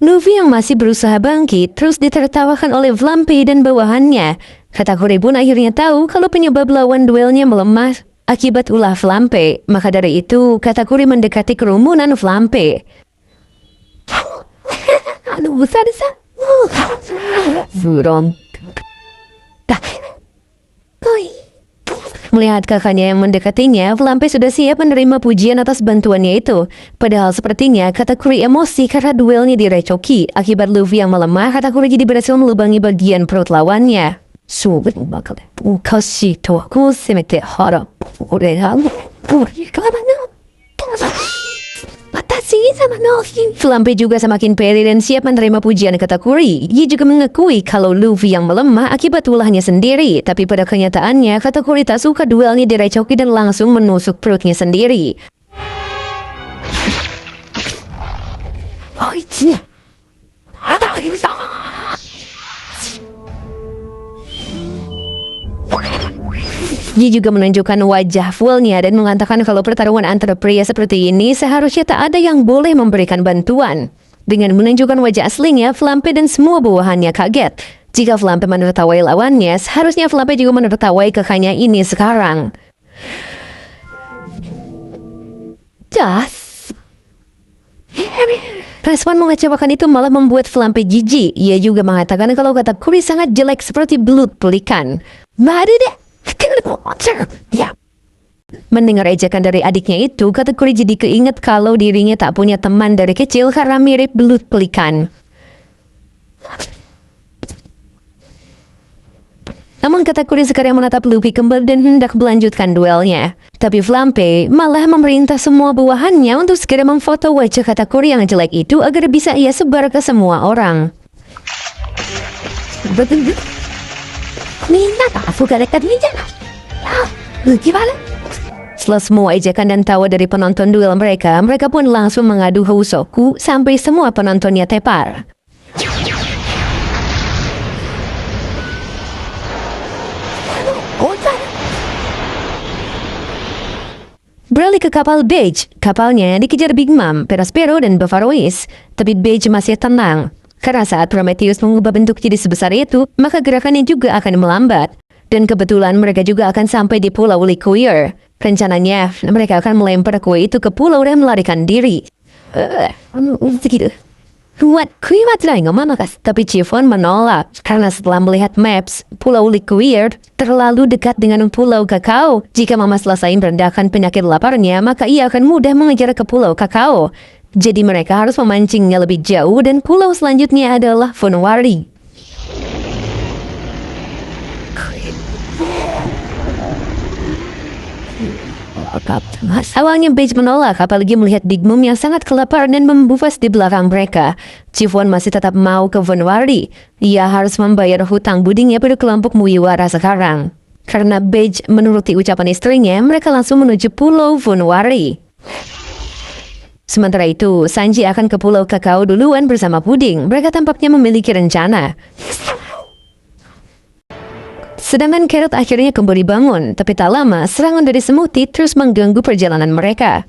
Luffy yang masih berusaha bangkit terus ditertawakan oleh Flampe dan bawahannya. Katakuri pun akhirnya tahu kalau penyebab lawan duelnya melemah akibat ulah Flampe. Maka dari itu, Katakuri mendekati kerumunan Flampe. Melihat kakaknya yang mendekatinya, Flampe sudah siap menerima pujian atas bantuannya itu. Padahal sepertinya Katakuri emosi karena duelnya direcoki. Akibat Luffy yang melemah, Katakuri jadi berhasil melubangi bagian perut lawannya. Flampe juga semakin pede dan siap menerima pujian Katakuri. Ia juga mengakui kalau Luffy yang melemah akibat ulahnya sendiri. Tapi pada kenyataannya, Katakuri tak suka duelnya direcoki dan langsung menusuk perutnya sendiri. Dia juga menunjukkan wajah fullnya dan mengatakan kalau pertarungan antara pria seperti ini seharusnya tak ada yang boleh memberikan bantuan. Dengan menunjukkan wajah aslinya, Flampe dan semua bawahannya kaget. Jika Flampe menertawai lawannya, seharusnya Flampe juga menertawai kakaknya ini sekarang. Respon mengecewakan itu malah membuat Flampe jijik. Ia juga mengatakan kalau Katakuri sangat jelek seperti belut pelikan. Mendengar ejekan dari adiknya itu, Katakuri jadi keinget kalau dirinya tak punya teman dari kecil karena mirip belut pelikan. Namun Katakuri sekarang menatap Luffy kembali dan hendak melanjutkan duelnya. Tapi Flampe malah memerintah semua bawahannya untuk segera memfoto wajah Katakuri yang jelek itu agar bisa ia sebar ke semua orang. Gimana? Setelah semua ejekan dan tawa dari penonton duel mereka pun langsung mengadu Hosoku sampai semua penontonnya tepar. Beralih ke kapal Beige. Kapalnya dikejar Big Mom, Perospero, dan Bavarois. Tapi Beige masih tenang. Karena saat Prometheus mengubah bentuk jadi sebesar itu, maka gerakannya juga akan melambat. Dan kebetulan mereka juga akan sampai di Pulau Liqueur. Rencananya, mereka akan melempar kue itu ke pulau dan melarikan diri. Tapi Chiffon menolak karena setelah melihat maps, Pulau Liqueur terlalu dekat dengan Pulau Kakao. Jika Mama selesai merendahkan penyakit laparnya, maka ia akan mudah mengejar ke Pulau Kakao. Jadi mereka harus memancingnya lebih jauh dan pulau selanjutnya adalah Funwari. Awalnya Beige menolak, apalagi melihat Big Mom yang sangat kelaparan dan membufas di belakang mereka. Chiffon masih tetap mau ke Funwari. Ia harus membayar hutang budinya pada kelompok Mugiwara sekarang. Karena Beige menuruti ucapan istrinya, mereka langsung menuju Pulau Funwari. Sementara itu, Sanji akan ke Pulau Kakao duluan bersama Puding. Mereka tampaknya memiliki rencana. Sedangkan Carrot akhirnya kembali bangun, tapi tak lama serangan dari Smoothie terus mengganggu perjalanan mereka.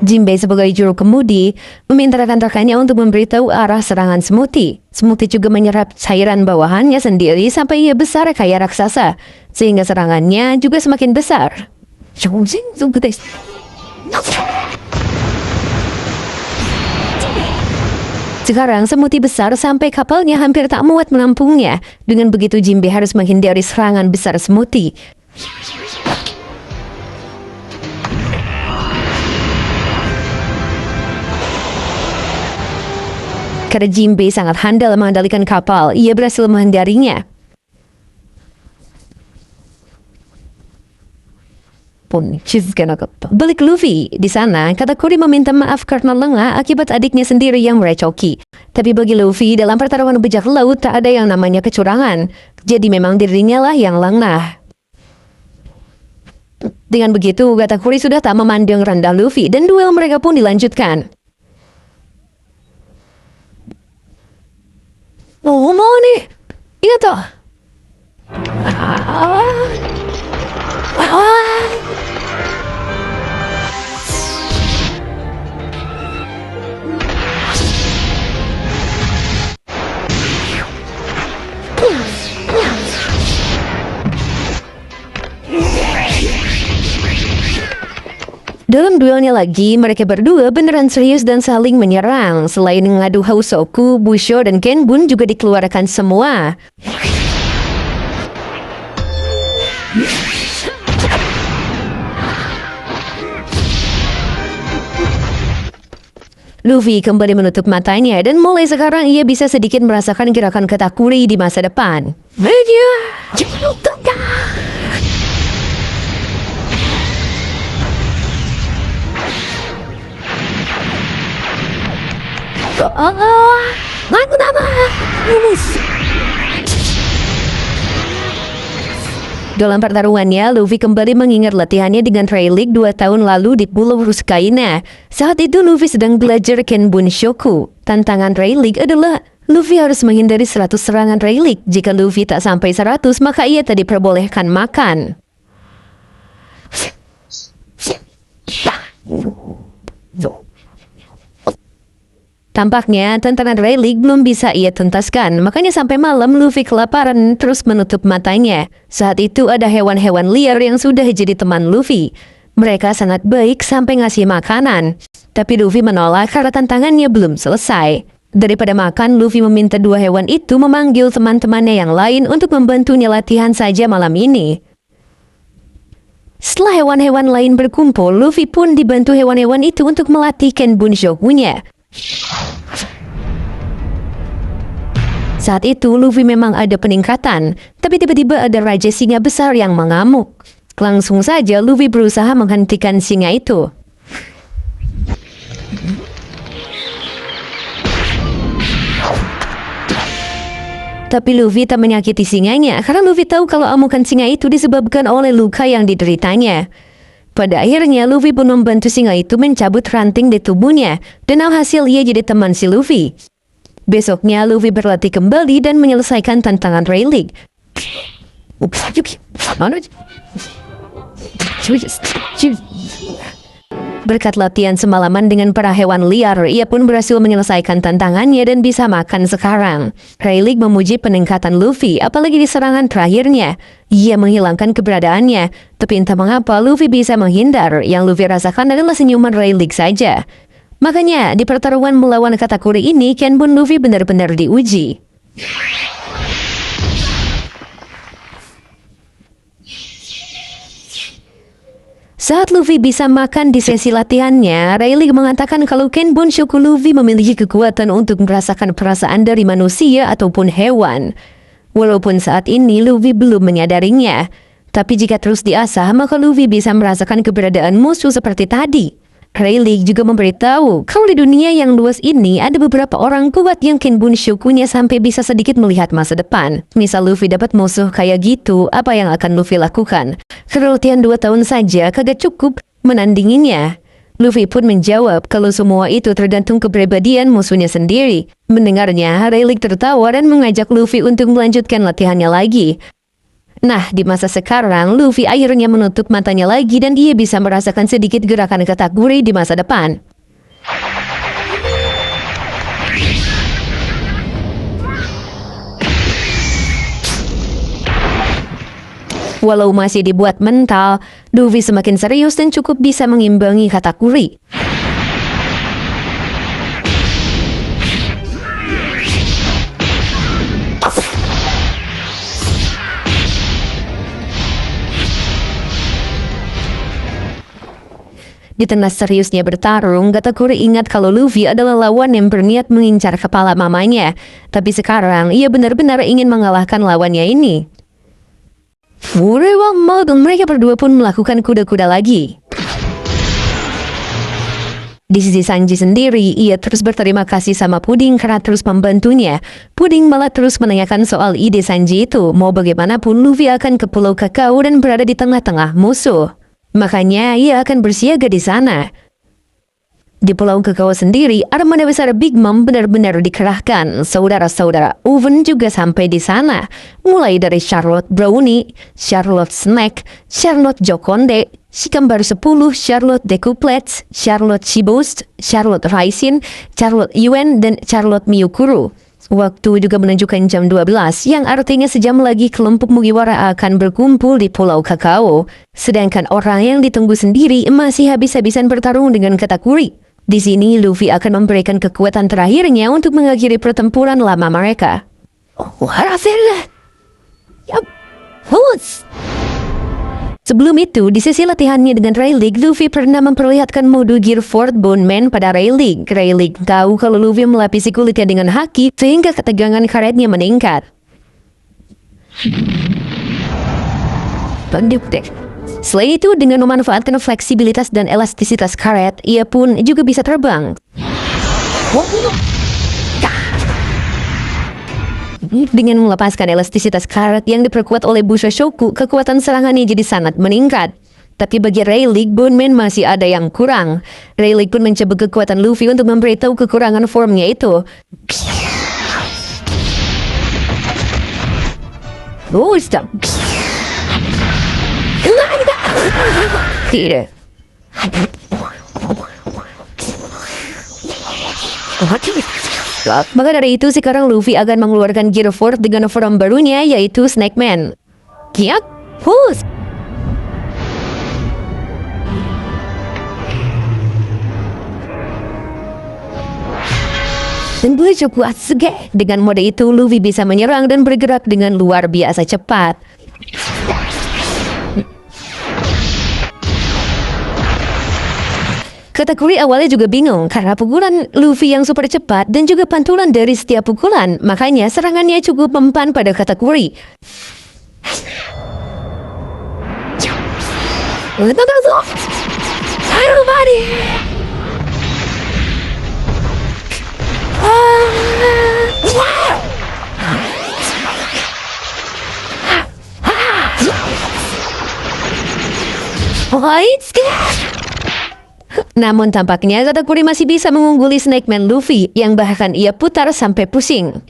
Jinbei sebagai juru kemudi meminta rekan-rekannya untuk memberitahu arah serangan Smoothie. Smoothie juga menyerap cairan bawahannya sendiri sampai ia besar kayak raksasa, sehingga serangannya juga semakin besar. Sekarang Smoothie besar sampai kapalnya hampir tak muat menampungnya. Dengan begitu Jinbei harus menghindari serangan besar Smoothie. Karena Jinbei sangat handal mengendalikan kapal, ia berhasil menghindarinya. Balik Luffy, di sana Katakuri meminta maaf karena lengah akibat adiknya sendiri yang merecoki. Tapi bagi Luffy, dalam pertarungan bajak laut tak ada yang namanya kecurangan. Jadi memang dirinya lah yang lengah. Dengan begitu, Katakuri sudah tak memandang rendah Luffy dan duel mereka pun dilanjutkan. Oh, mau nih. Ingat toh. Dalam duelnya lagi, mereka berdua beneran serius dan saling menyerang. Selain mengadu Hosoku, Busho, dan Kenbun juga dikeluarkan semua. Luffy kembali menutup matanya dan mulai sekarang ia bisa sedikit merasakan gerakan Katakuri di masa depan. Dalam pertarungannya, Luffy kembali mengingat latihannya dengan Rayleigh 2 tahun lalu di Pulau Ruskaina. Saat itu Luffy sedang belajar Kenbun Shoku. Tantangan Rayleigh adalah Luffy harus menghindari 100 serangan Rayleigh. Jika Luffy tak sampai 100, maka ia tak diperbolehkan makan. Tampaknya tantangan Rayleigh belum bisa ia tuntaskan, makanya sampai malam Luffy kelaparan terus menutup matanya. Saat itu ada hewan-hewan liar yang sudah jadi teman Luffy. Mereka sangat baik sampai ngasih makanan. Tapi Luffy menolak karena tantangannya belum selesai. Daripada makan, Luffy meminta 2 hewan itu memanggil teman-temannya yang lain untuk membantunya latihan saja malam ini. Setelah hewan-hewan lain berkumpul, Luffy pun dibantu hewan-hewan itu untuk melatih Kenbun Shoku-nya. Saat itu Luffy memang ada peningkatan, tapi tiba-tiba ada Raja Singa besar yang mengamuk. Langsung saja Luffy berusaha menghentikan singa itu. Tapi Luffy tak menyakiti singanya karena Luffy tahu kalau amukan singa itu disebabkan oleh luka yang dideritanya. Pada akhirnya Luffy pun membantu singa itu mencabut ranting di tubuhnya dan alhasil ia jadi teman si Luffy. Besoknya Luffy berlatih kembali dan menyelesaikan tantangan Rayleigh. Berkat latihan semalaman dengan para hewan liar, ia pun berhasil menyelesaikan tantangannya dan bisa makan sekarang. Rayleigh memuji peningkatan Luffy, apalagi di serangan terakhirnya. Ia menghilangkan keberadaannya, tapi entah mengapa Luffy bisa menghindar. Yang Luffy rasakan adalah senyuman Rayleigh saja. Makanya, di pertarungan melawan Katakuri ini, Kenbun Luffy benar-benar diuji. Saat Luffy bisa makan di sesi latihannya, Rayleigh mengatakan kalau Kenbun Shoku Luffy memiliki kekuatan untuk merasakan perasaan dari manusia ataupun hewan. Walaupun saat ini Luffy belum menyadarinya, tapi jika terus diasah, maka Luffy bisa merasakan keberadaan musuh seperti tadi. Rayleigh juga memberitahu kalau di dunia yang luas ini ada beberapa orang kuat yang Kenbun Shokunya sampai bisa sedikit melihat masa depan. Misal Luffy dapat musuh kayak gitu, apa yang akan Luffy lakukan? Kelutihan 2 tahun saja kagak cukup menandinginya. Luffy pun menjawab kalau semua itu tergantung kepribadian musuhnya sendiri. Mendengarnya, Rayleigh tertawa dan mengajak Luffy untuk melanjutkan latihannya lagi. Nah, di masa sekarang, Luffy akhirnya menutup matanya lagi dan dia bisa merasakan sedikit gerakan Katakuri di masa depan. Walau masih dibuat mental, Luffy semakin serius dan cukup bisa mengimbangi Katakuri. Di tengah seriusnya bertarung, Katakuri ingat kalau Luffy adalah lawan yang berniat mengincar kepala mamanya. Tapi sekarang, ia benar-benar ingin mengalahkan lawannya ini. Furewang Mode, mereka berdua pun melakukan kuda-kuda lagi. Di sisi Sanji sendiri, ia terus berterima kasih sama Puding karena terus membantunya. Puding malah terus menanyakan soal ide Sanji itu. Mau bagaimanapun, Luffy akan ke Pulau Kakao dan berada di tengah-tengah musuh. Makanya ia akan bersiaga di sana. Di Pulau Kakao sendiri, armada besar Big Mom benar-benar dikerahkan. Saudara-saudara Oven juga sampai di sana. Mulai dari Charlotte Brownie, Charlotte Snack, Charlotte Jokonde, si kembar 10, Charlotte Decouplets, Charlotte Shiboost, Charlotte Raisin, Charlotte Yuen, dan Charlotte Miyukuru. Waktu juga menunjukkan jam 12, yang artinya sejam lagi kelompok Mugiwara akan berkumpul di Pulau Kakao. Sedangkan orang yang ditunggu sendiri masih habis-habisan bertarung dengan Katakuri. Di sini Luffy akan memberikan kekuatan terakhirnya untuk mengakhiri pertempuran lama mereka. Sebelum itu, di sesi latihannya dengan Rayleigh, Luffy pernah memperlihatkan mode Gear 4 Bone Man pada Rayleigh. Rayleigh tahu kalau Luffy melapisi kulitnya dengan haki, sehingga ketegangan karetnya meningkat. Selain itu, dengan memanfaatkan fleksibilitas dan elastisitas karet, ia pun juga bisa terbang. Dengan melepaskan elastisitas karet yang diperkuat oleh Busha Shoku, kekuatan serangannya jadi sangat meningkat. Tapi bagi Rayleigh, Bone Man masih ada yang kurang. Rayleigh pun mencoba kekuatan Luffy untuk memberitahu kekurangan formnya itu. Oh, stop. Tidak. Maka dari itu sekarang Luffy akan mengeluarkan Gear 4 dengan form barunya, yaitu Snake Man. Kiak, push! Dan begitu kuat sege. Dengan mode itu Luffy bisa menyerang dan bergerak dengan luar biasa cepat. Katakuri awalnya juga bingung karena pukulan Luffy yang super cepat dan juga pantulan dari setiap pukulan. Makanya serangannya cukup mempan pada Katakuri. Namun tampaknya Katakuri masih bisa mengungguli Snake Man Luffy yang bahkan ia putar sampai pusing.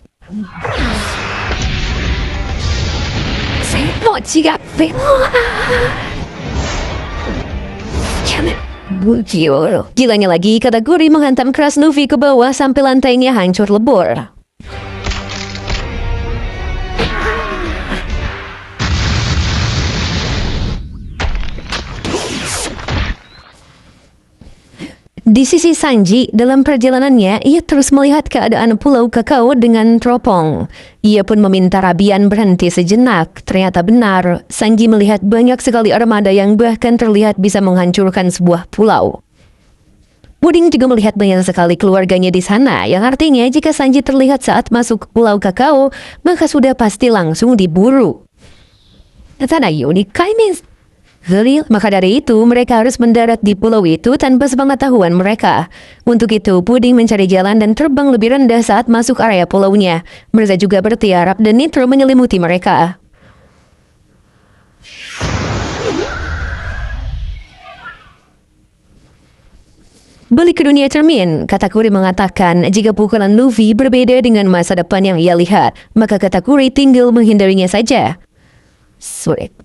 Gilanya lagi, Katakuri menghantam keras Luffy ke bawah sampai lantainya hancur lebur. Di sisi Sanji, dalam perjalanannya, ia terus melihat keadaan Pulau Kakao dengan teropong. Ia pun meminta Rabian berhenti sejenak. Ternyata benar, Sanji melihat banyak sekali armada yang bahkan terlihat bisa menghancurkan sebuah pulau. Puding juga melihat banyak sekali keluarganya di sana, yang artinya jika Sanji terlihat saat masuk Pulau Kakao, maka sudah pasti langsung diburu. Maka dari itu, mereka harus mendarat di pulau itu tanpa sepengetahuan mereka. Untuk itu, Puding mencari jalan dan terbang lebih rendah saat masuk area pulaunya. Mereka juga bertiarap dan Nitro menyelimuti mereka. Balik ke dunia cermin, Katakuri mengatakan jika pukulan Luffy berbeda dengan masa depan yang ia lihat, maka Katakuri tinggal menghindarinya saja. Sulit.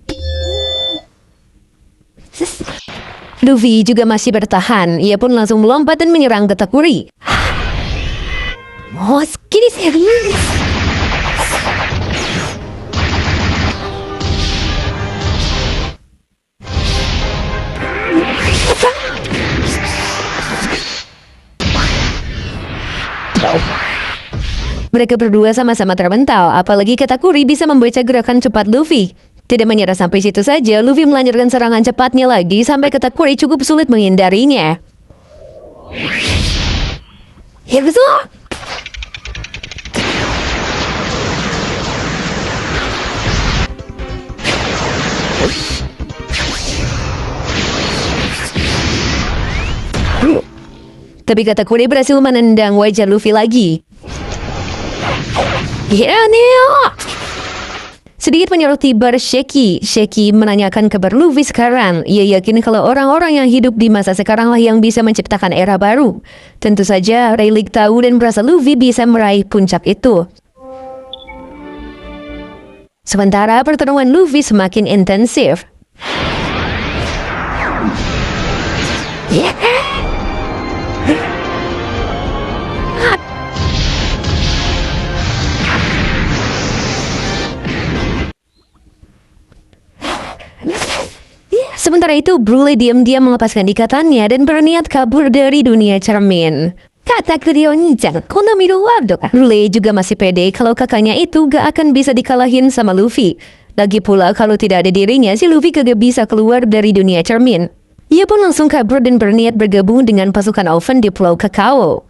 Luffy juga masih bertahan. Ia pun langsung melompat dan menyerang Katakuri. Mereka berdua sama-sama terbental, apalagi Katakuri bisa membaca gerakan cepat Luffy. Tidak menyerah sampai situ saja, Luffy melanjutkan serangan cepatnya lagi sampai Katakuri cukup sulit menghindarinya. Tapi Katakuri berhasil menendang wajah Luffy lagi. Sedikit menyoroti bar Sheki. Sheki menanyakan kabar Luffy sekarang. Ia yakin kalau orang-orang yang hidup di masa sekaranglah yang bisa menciptakan era baru. Tentu saja Rayleigh tahu dan merasa Luffy bisa meraih puncak itu. Sementara pertarungan Luffy semakin intensif. Sementara itu, Brule diam-diam melepaskan ikatannya dan berniat kabur dari dunia cermin. Katakuri Oni-chan, kono miru wa doka. Brule juga masih pede kalau kakaknya itu gak akan bisa dikalahin sama Luffy. Lagi pula kalau tidak ada dirinya, si Luffy kagak bisa keluar dari dunia cermin. Ia pun langsung kabur dan berniat bergabung dengan pasukan Oven di Pulau Kakao.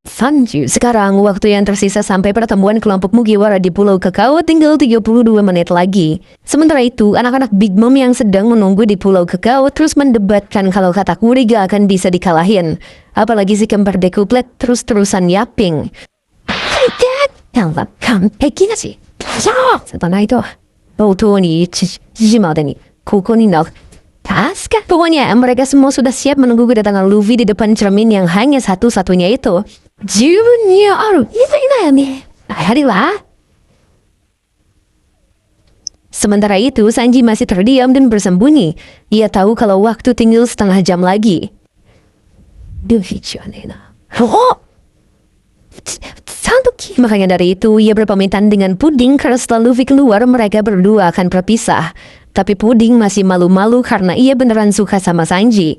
Sanji. Sekarang waktu yang tersisa sampai pertemuan kelompok Mugiwara di Pulau Kakao tinggal 32 menit lagi. Sementara itu, anak-anak Big Mom yang sedang menunggu di Pulau Kakao terus mendebatkan kalau Katakuri gak akan bisa dikalahin. Apalagi si kembar dekuplet terus-terusan yaping. Setelah itu, pokoknya mereka semua sudah siap menunggu kedatangan Luffy di depan cermin yang hanya satu-satunya itu. Sementara itu, Sanji masih terdiam dan bersembunyi. Ia tahu kalau waktu tinggal setengah jam lagi. Makanya dari itu, ia berpamitan dengan Puding karena setelah Luffy keluar, mereka berdua akan berpisah. Tapi Puding masih malu-malu karena ia beneran suka sama Sanji.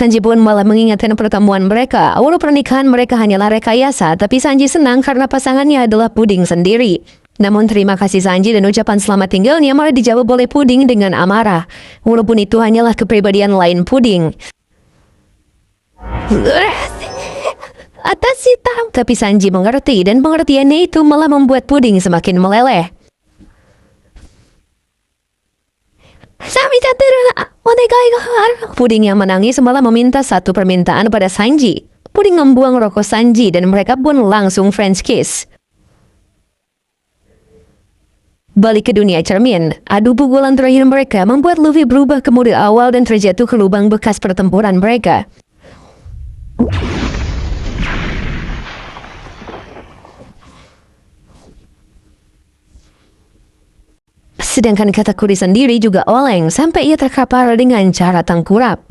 Sanji pun malah mengingatkan pertemuan mereka. Walau pernikahan mereka hanyalah rekayasa, tapi Sanji senang karena pasangannya adalah Puding sendiri. Namun terima kasih Sanji dan ucapan selamat tinggalnya malah dijawab oleh Puding dengan amarah. Walaupun itu hanyalah kepribadian lain Puding. Atas hitam. Tapi Sanji mengerti dan pengertiannya itu malah membuat Puding semakin meleleh. Puding yang menangis malah meminta satu permintaan pada Sanji. Puding membuang rokok Sanji dan mereka pun langsung French kiss. Balik ke dunia cermin, adu pukulan terakhir mereka membuat Luffy berubah ke mode awal dan terjatuh ke lubang bekas pertempuran mereka. Sedangkan Katakuri sendiri juga oleng sampai ia terkapar dengan cara tengkurap.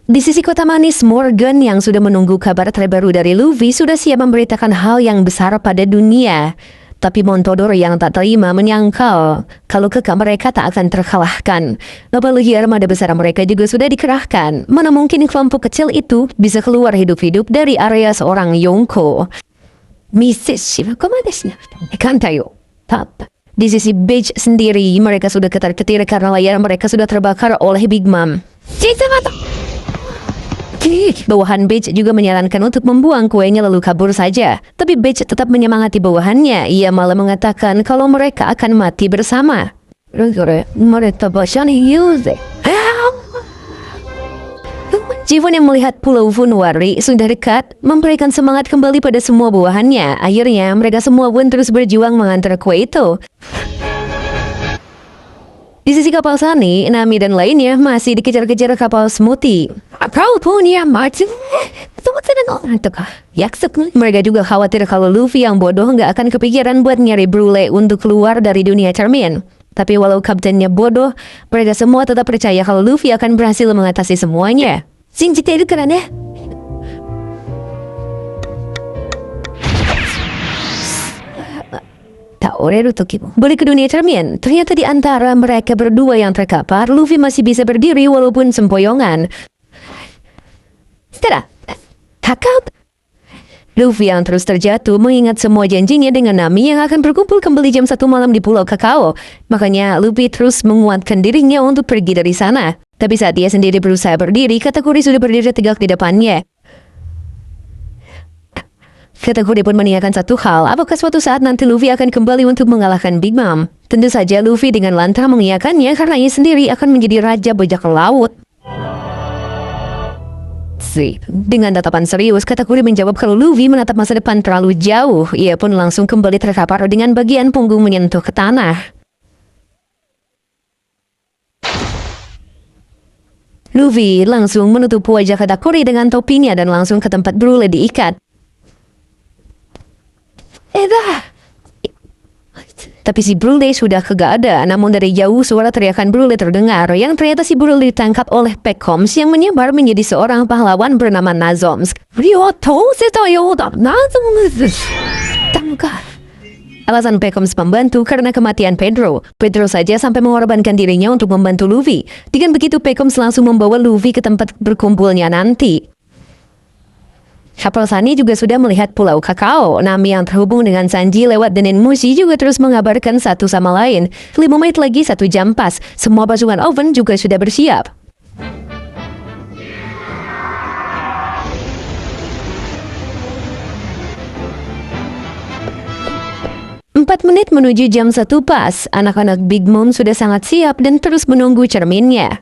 Di sisi kota manis, Morgan yang sudah menunggu kabar terbaru dari Luffy sudah siap memberitakan hal yang besar pada dunia. Tapi Montodoro yang tak terima menyangkal kalau kekal mereka tak akan terkalahkan. Apalagi armada besar mereka juga sudah dikerahkan. Mana mungkin kelompok kecil itu bisa keluar hidup-hidup dari area seorang Yonko. Di sisi beach sendiri, mereka sudah ketar-ketir karena layar mereka sudah terbakar oleh Big Mom. Bawahan Beach juga menyarankan untuk membuang kuenya lalu kabur saja. Tapi Beach tetap menyemangati bawahannya. Ia malah mengatakan kalau mereka akan mati bersama. Jivon yang melihat Pulau Funwari sudah dekat, memberikan semangat kembali pada semua bawahannya. Akhirnya mereka semua pun terus berjuang mengantar kue itu. Di sisi kapal Sunny, Nami dan lainnya masih dikejar-kejar kapal Smoothie. Mereka juga khawatir kalau Luffy yang bodoh nggak akan kepikiran buat nyari Brule untuk keluar dari dunia cermin. Tapi walau kaptennya bodoh, mereka semua tetap percaya kalau Luffy akan berhasil mengatasi semuanya. Balik ke dunia cermin, ternyata di antara mereka berdua yang terkapar, Luffy masih bisa berdiri walaupun sempoyongan. Luffy yang terus terjatuh mengingat semua janjinya dengan Nami yang akan berkumpul kembali jam 1 malam di Pulau Kakao. Makanya Luffy terus menguatkan dirinya untuk pergi dari sana. Tapi saat dia sendiri berusaha berdiri, Katakuri sudah berdiri tegak di depannya. Katakuri pun menanyakan satu hal, apakah suatu saat nanti Luffy akan kembali untuk mengalahkan Big Mom? Tentu saja Luffy dengan lantang mengiyakannya karena ia sendiri akan menjadi raja bajak laut. Dengan tatapan serius, Katakuri menjawab kalau Luffy menatap masa depan terlalu jauh. Ia pun langsung kembali terkapar dengan bagian punggung menyentuh ke tanah. Luffy langsung menutup wajah Katakuri dengan topinya dan langsung ke tempat Brule diikat. Tapi si Brule sudah kagak ada. Namun dari jauh suara teriakan Brule terdengar, yang ternyata si Brule ditangkap oleh Pekoms yang menyebar menjadi seorang pahlawan bernama Nazoms. Alasan Pekoms membantu karena kematian Pedro. Pedro saja sampai mengorbankan dirinya untuk membantu Luffy. Dengan begitu Pekoms langsung membawa Luffy ke tempat berkumpulnya nanti. Kapal Sunny juga sudah melihat Pulau Kakao. Nami yang terhubung dengan Sanji lewat Denin Mushi juga terus mengabarkan satu sama lain. 5 menit lagi 1 jam pas. Semua pasukan Oven juga sudah bersiap. Empat menit menuju jam 1 pas. Anak-anak Big Mom sudah sangat siap dan terus menunggu cerminnya.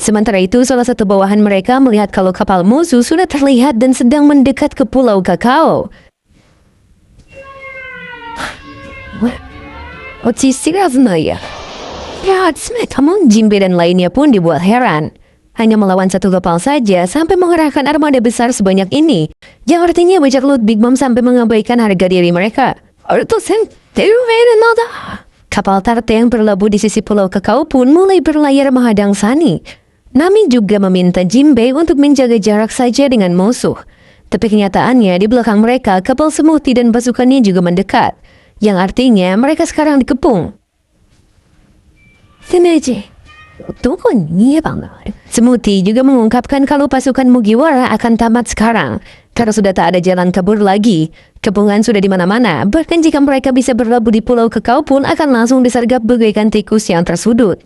Sementara itu, salah satu bawahan mereka melihat kalau kapal musuh sudah terlihat dan sedang mendekat ke Pulau Kakao. Jinbe dan lainnya pun dibuat heran. Hanya melawan satu kapal saja sampai mengerahkan armada besar sebanyak ini. Yang artinya bajak laut Big Mom sampai mengabaikan harga diri mereka. Kapal Tarte yang berlabuh di sisi Pulau Kakao pun mulai berlayar menghadang Sunny. Nami juga meminta Jinbe untuk menjaga jarak saja dengan musuh. Tapi kenyataannya di belakang mereka kapal Smoothie dan pasukannya juga mendekat, yang artinya mereka sekarang dikepung. Smoothie juga mengungkapkan kalau pasukan Mugiwara akan tamat sekarang karena sudah tak ada jalan kabur lagi. Kepungan sudah di mana-mana, bahkan jika mereka bisa berlabuh di Pulau Kakao pun akan langsung disergap bagaikan tikus yang tersudut.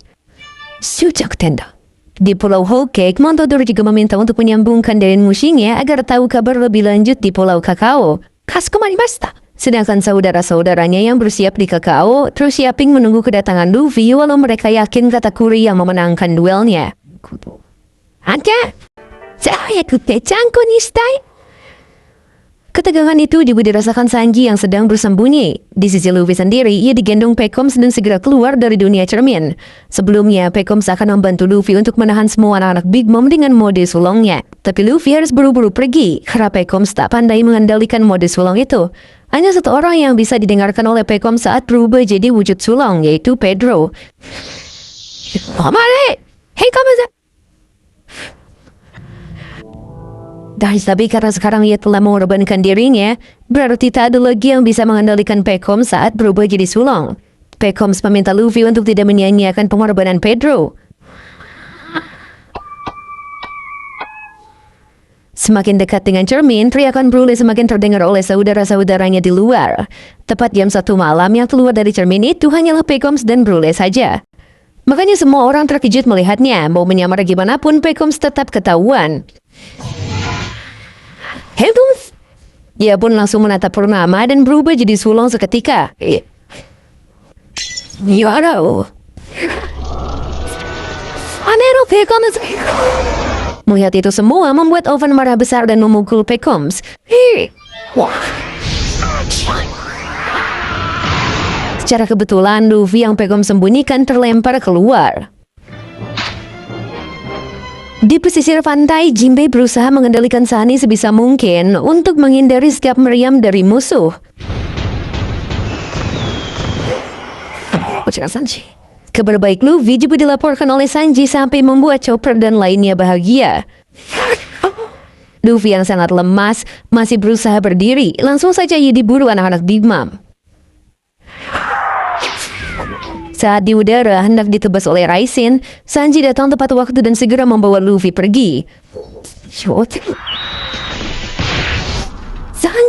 Sujak tenda. Di Pulau Whole Cake, Montador juga meminta untuk menyambungkan dari Mushinya agar tahu kabar lebih lanjut di Pulau Kakao. Kasumarimashita. Sedangkan saudara-saudaranya yang bersiap di Kakao terus siaping menunggu kedatangan Luffy walau mereka yakin Katakuri yang memenangkan duelnya. Anta, saya kutecangku nistai. Ketegangan itu juga dirasakan Sanji yang sedang bersembunyi. Di sisi Luffy sendiri, ia digendong Pekoms dan segera keluar dari dunia cermin. Sebelumnya, Pekoms akan membantu Luffy untuk menahan semua anak-anak Big Mom dengan mode sulongnya. Tapi Luffy harus buru-buru pergi, karena Pekoms tak pandai mengendalikan mode sulong itu. Hanya satu orang yang bisa didengarkan oleh Pekoms saat berubah jadi wujud sulong, yaitu Pedro. Omare! Hei kamu! Tapi karena sekarang ia telah mengorbankan dirinya, berarti tak ada lagi yang bisa mengendalikan Pekoms saat berubah jadi sulong. Pekoms meminta Luffy untuk tidak menyanyiakan pengorbanan Pedro. Semakin dekat dengan cermin, teriakan Brule semakin terdengar oleh saudara-saudaranya di luar. Tepat jam 1 malam yang keluar dari cermin itu hanyalah Pekoms dan Brule saja. Makanya semua orang terkejut melihatnya, mau menyamar gimana pun Pekoms tetap ketahuan. Pekoms! Ia pun langsung menatap Purnama dan berubah jadi sulong seketika. Yarao. Amero Pekoms. Melihat itu semua membuat Oven marah besar dan memukul Pekoms. Secara kebetulan Luffy yang Pekoms sembunyikan terlempar keluar. Di pesisir pantai, Jinbei berusaha mengendalikan Sunny sebisa mungkin untuk menghindari sikap meriam dari musuh. Kabar baik Luffy juga dilaporkan oleh Sanji sampai membuat Chopper dan lainnya bahagia. Luffy yang sangat lemas masih berusaha berdiri, langsung saja ia diburu anak-anak Big Mom. Saat di udara hendak ditebas oleh Raisin, Sanji datang tepat waktu dan segera membawa Luffy pergi.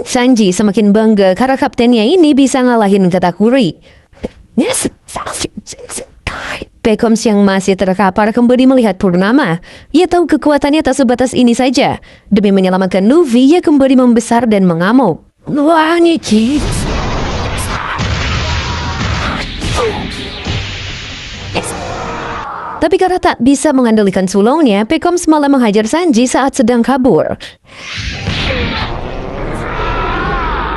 Sanji semakin bangga karena kaptennya ini bisa ngalahin Katakuri. Pekoms yang masih terkapar kembali melihat Purnama. Ia tahu kekuatannya tak sebatas ini saja. Demi menyelamatkan Luffy, ia kembali membesar dan mengamuk. Wah, Niki. Tapi karena tak bisa mengendalikan sulongnya, Pekoms malah menghajar Sanji saat sedang kabur.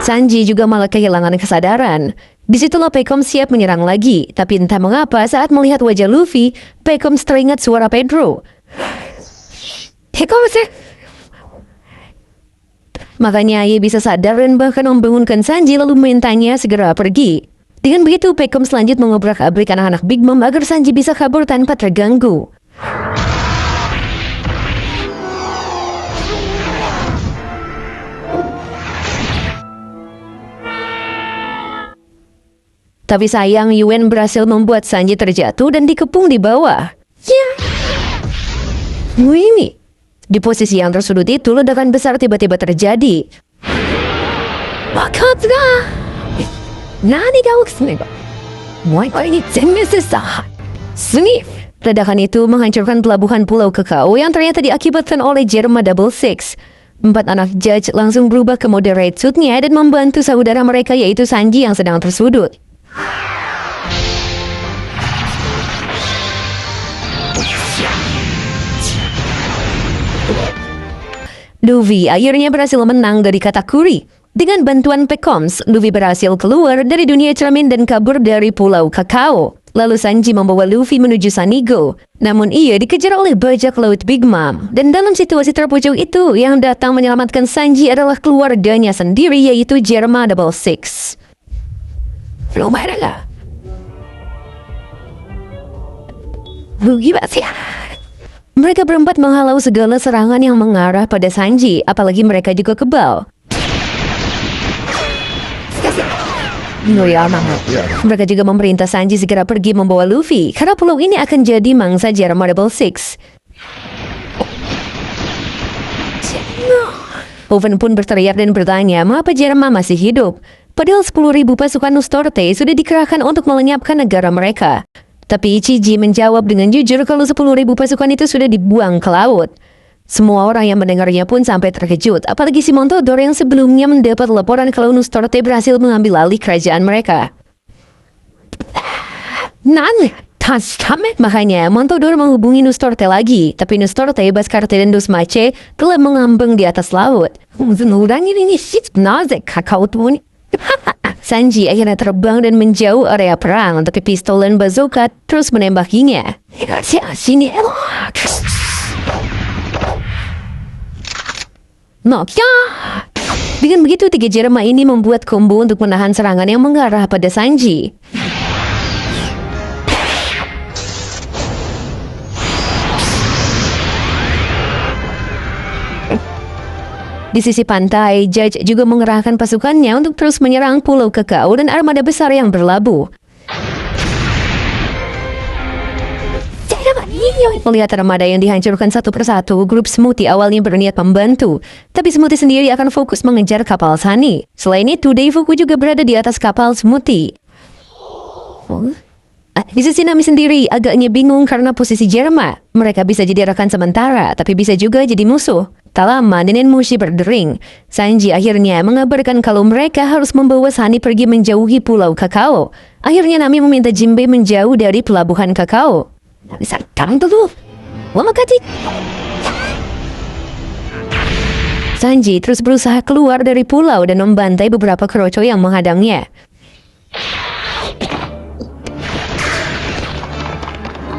Sanji juga malah kehilangan kesadaran. Disitulah Pekoms siap menyerang lagi, tapi entah mengapa saat melihat wajah Luffy, Pekoms teringat suara Pedro. Pekoms! Makanya ia bisa sadar dan bahkan membangunkan Sanji lalu memintanya segera pergi. Dengan begitu, Pekoms lanjut mengobrak-abrik anak-anak Big Mom agar Sanji bisa kabur tanpa terganggu. Tapi sayang, Yuen berhasil membuat Sanji terjatuh dan dikepung di bawah. Ya. Ini. Di posisi yang tersudut itu, ledakan besar tiba-tiba terjadi. Wakatga! Nani ga okutsu ga? Moikai ni zenmetsu sa. Sniff. Ledakan itu menghancurkan pelabuhan Pulau Kakao yang ternyata diakibatkan oleh Germa Double Six. 4 anak judge langsung berubah ke mode red suit-nya dan membantu saudara mereka yaitu Sanji yang sedang tersudut. Luffy akhirnya berhasil menang dari Katakuri. Dengan bantuan Pekoms, Luffy berhasil keluar dari dunia cermin dan kabur dari Pulau Kakao. Lalu Sanji membawa Luffy menuju Sanigo. Namun ia dikejar oleh bajak laut Big Mom. Dan dalam situasi terpojok itu, yang datang menyelamatkan Sanji adalah keluarganya sendiri yaitu Germa Double Six. Lumayan lah. Mereka berempat menghalau segala serangan yang mengarah pada Sanji, apalagi mereka juga kebal. Mereka juga memerintah Sanji segera pergi membawa Luffy, karena pulau ini akan jadi mangsa Jerama Double Six. Oven pun berteriak dan bertanya mengapa Jerama masih hidup. Padahal 10.000 pasukan Ustorte sudah dikerahkan untuk melenyapkan negara mereka. Tapi Ichiji menjawab dengan jujur kalau 10.000 pasukan itu sudah dibuang ke laut. Semua orang yang mendengarnya pun sampai terkejut, apalagi si Montodor yang sebelumnya mendapat laporan kalau Ustorte berhasil mengambil alih kerajaan mereka. Makanya Montodor menghubungi Ustorte lagi, tapi Ustorte, Baskarte, dan Dusmace telah mengambang di atas laut. Sanji akhirnya terbang dan menjauh area perang, tapi pistol dan bazooka terus menembakinya. Dengan begitu, 3 Jerama ini membuat combo untuk menahan serangan yang mengarah pada Sanji. Di sisi pantai, Judge juga mengerahkan pasukannya untuk terus menyerang Pulau Kakao dan armada besar yang berlabuh. Melihat armada yang dihancurkan satu persatu, grup Smoothie awalnya berniat membantu, tapi Smoothie sendiri akan fokus mengejar kapal Sunny. Selain itu, Daifuku juga berada di atas kapal Smoothie. Di sisi Nami sendiri agaknya bingung karena posisi Jerama. Mereka bisa jadi rekan sementara, tapi bisa juga jadi musuh. Tak lama, Nen Mushi berdering. Sanji akhirnya mengabarkan kalau mereka harus membawa Sunny pergi menjauhi Pulau Kakao. Akhirnya Nami meminta Jinbei menjauh dari pelabuhan Kakao. Sanji terus berusaha keluar dari pulau dan membantai beberapa keroco yang menghadangnya.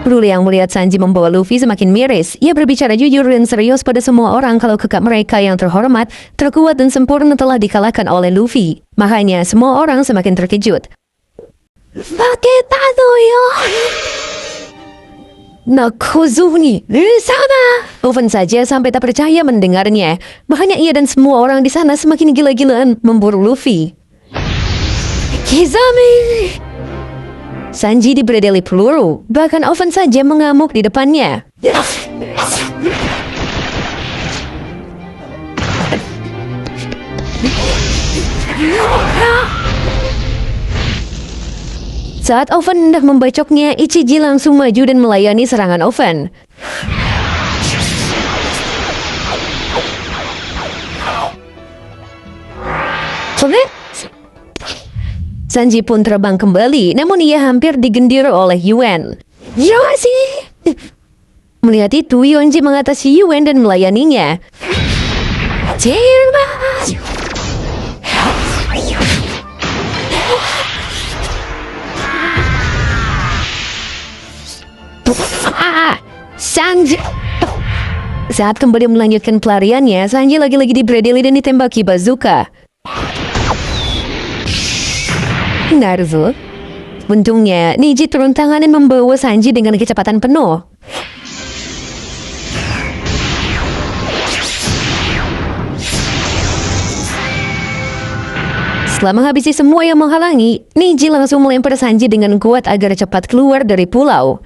Ruli yang melihat Sanji membawa Luffy semakin miris. Ia berbicara jujur dan serius pada semua orang kalau kakak mereka yang terhormat, terkuat dan sempurna telah dikalahkan oleh Luffy. Makanya semua orang semakin terkejut. Nakozuni sama. Oven saja sampai tak percaya mendengarnya. Makanya ia dan semua orang di sana semakin gila-gilaan memburu Luffy. Kizami. Sanji diberdeli peluru, bahkan Oven saja mengamuk di depannya. Saat Oven hendak membacoknya, Ichiji langsung maju dan melayani serangan Oven. Sanji pun terbang kembali, namun ia hampir digendir oleh Yuen. Melihat itu, Yonji mengatasi Yuen dan melayaninya. Sanji. Saat kembali melanjutkan pelariannya, Sanji lagi-lagi dibredeli dan ditembaki bazooka. Naruto. Untungnya, Niji turun tangan dan membawa Sanji dengan kecepatan penuh. Setelah menghabisi semua yang menghalangi, Niji langsung melempar Sanji dengan kuat agar cepat keluar dari pulau.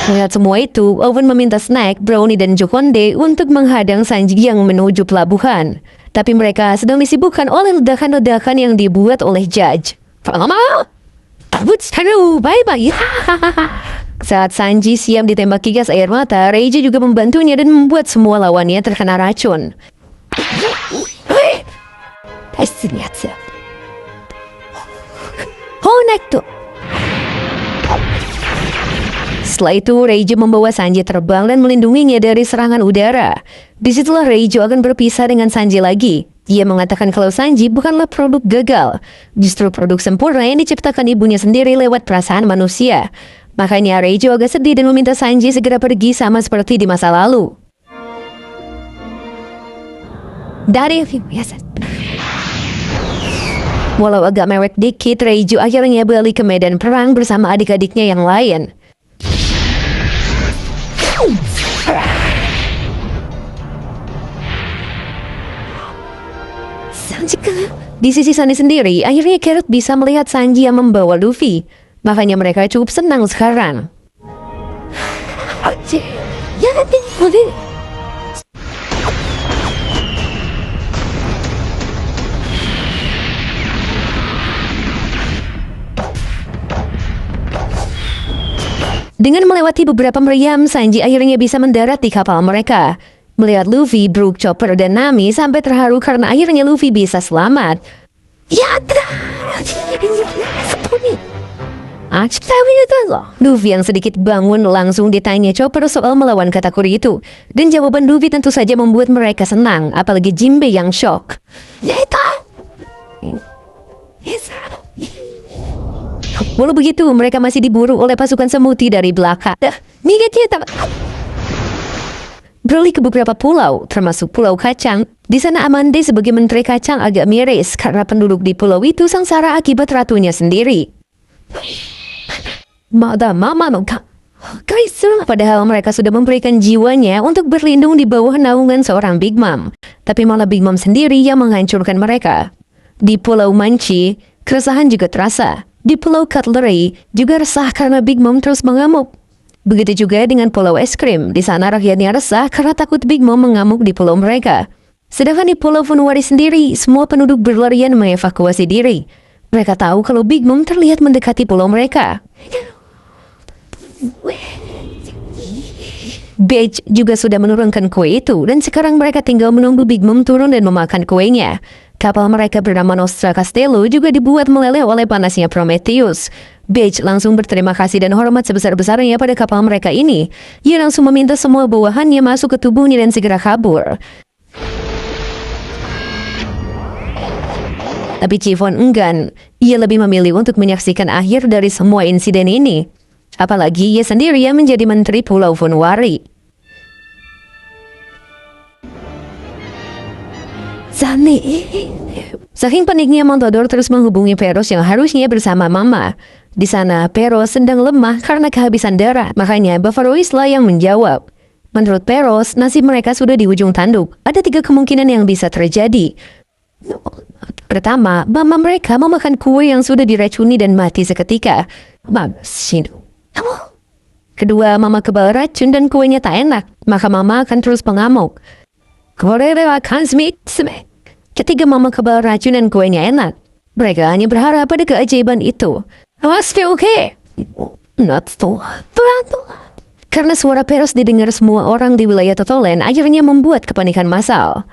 Melihat semua itu, Oven meminta Snack, Brownie, dan Jokonde untuk menghadang Sanji yang menuju pelabuhan. Tapi mereka sedang disibukkan oleh ledakan-ledakan yang dibuat oleh Judge. Bye-bye. Saat Sanji siap ditembaki gas air mata, Reiji juga membantunya dan membuat semua lawannya terkena racun. Setelah itu, Reijo membawa Sanji terbang dan melindunginya dari serangan udara. Disitulah Reijo akan berpisah dengan Sanji lagi. Dia mengatakan kalau Sanji bukanlah produk gagal, justru produk sempurna yang diciptakan ibunya sendiri lewat perasaan manusia. Makanya Reijo agak sedih dan meminta Sanji segera pergi sama seperti di masa lalu. Walau agak mewek dikit, Reijo akhirnya balik ke medan perang bersama adik-adiknya yang lain. Di sisi Sunny sendiri, akhirnya Carrot bisa melihat Sanji yang membawa Luffy. Makanya mereka cukup senang sekarang. Dengan melewati beberapa meriam, Sanji akhirnya bisa mendarat di kapal mereka. Melihat Luffy, Brook, Chopper, dan Nami sampai terharu karena akhirnya Luffy bisa selamat. Luffy yang sedikit bangun langsung ditanya Chopper soal melawan Katakuri itu. Dan jawaban Luffy tentu saja membuat mereka senang, apalagi Jinbe yang shock. Walau begitu, mereka masih diburu oleh pasukan Smoothie dari belakang. Beralih ke beberapa pulau, termasuk Pulau Kacang. Di sana Amande sebagai Menteri Kacang agak miris karena penduduk di pulau itu sengsara akibat ratunya sendiri. Padahal mereka sudah memberikan jiwanya untuk berlindung di bawah naungan seorang Big Mom. Tapi malah Big Mom sendiri yang menghancurkan mereka. Di Pulau Manchi, keresahan juga terasa. Di Pulau Cutlery juga resah karena Big Mom terus mengamuk. Begitu juga dengan Pulau Es Krim. Di sana rakyatnya resah karena takut Big Mom mengamuk di pulau mereka. Sedangkan di Pulau Funuwari sendiri, semua penduduk berlarian mengevakuasi diri. Mereka tahu kalau Big Mom terlihat mendekati pulau mereka. Beach juga sudah menurunkan kue itu dan sekarang mereka tinggal menunggu Big Mom turun dan memakan kuenya. Kapal mereka bernama Nostra Castello juga dibuat meleleh oleh panasnya Prometheus. Beach langsung berterima kasih dan hormat sebesar-besarnya pada kapal mereka ini. Ia langsung meminta semua bawahannya masuk ke tubuhnya dan segera kabur. Tapi Chiffon enggan. Ia lebih memilih untuk menyaksikan akhir dari semua insiden ini. Apalagi ia sendiri yang menjadi menteri Pulau Funuwari. Saking paniknya Montador terus menghubungi Peros yang harusnya bersama Mama. Di sana Peros sedang lemah karena kehabisan darah. Makanya Bavarois lah yang menjawab. Menurut Peros, nasib mereka sudah di ujung tanduk. Ada 3 kemungkinan yang bisa terjadi. Pertama, mama mereka memakan kue yang sudah diracuni dan mati seketika. Kedua, mama kebal racun dan kuenya tak enak. Maka mama akan terus mengamuk. Ketiga, mama kebal racun dan kuenya enak. Mereka hanya berharap pada keajaiban itu. Karena suara Peros didengar semua orang di wilayah Totolen, akhirnya membuat kepanikan massal.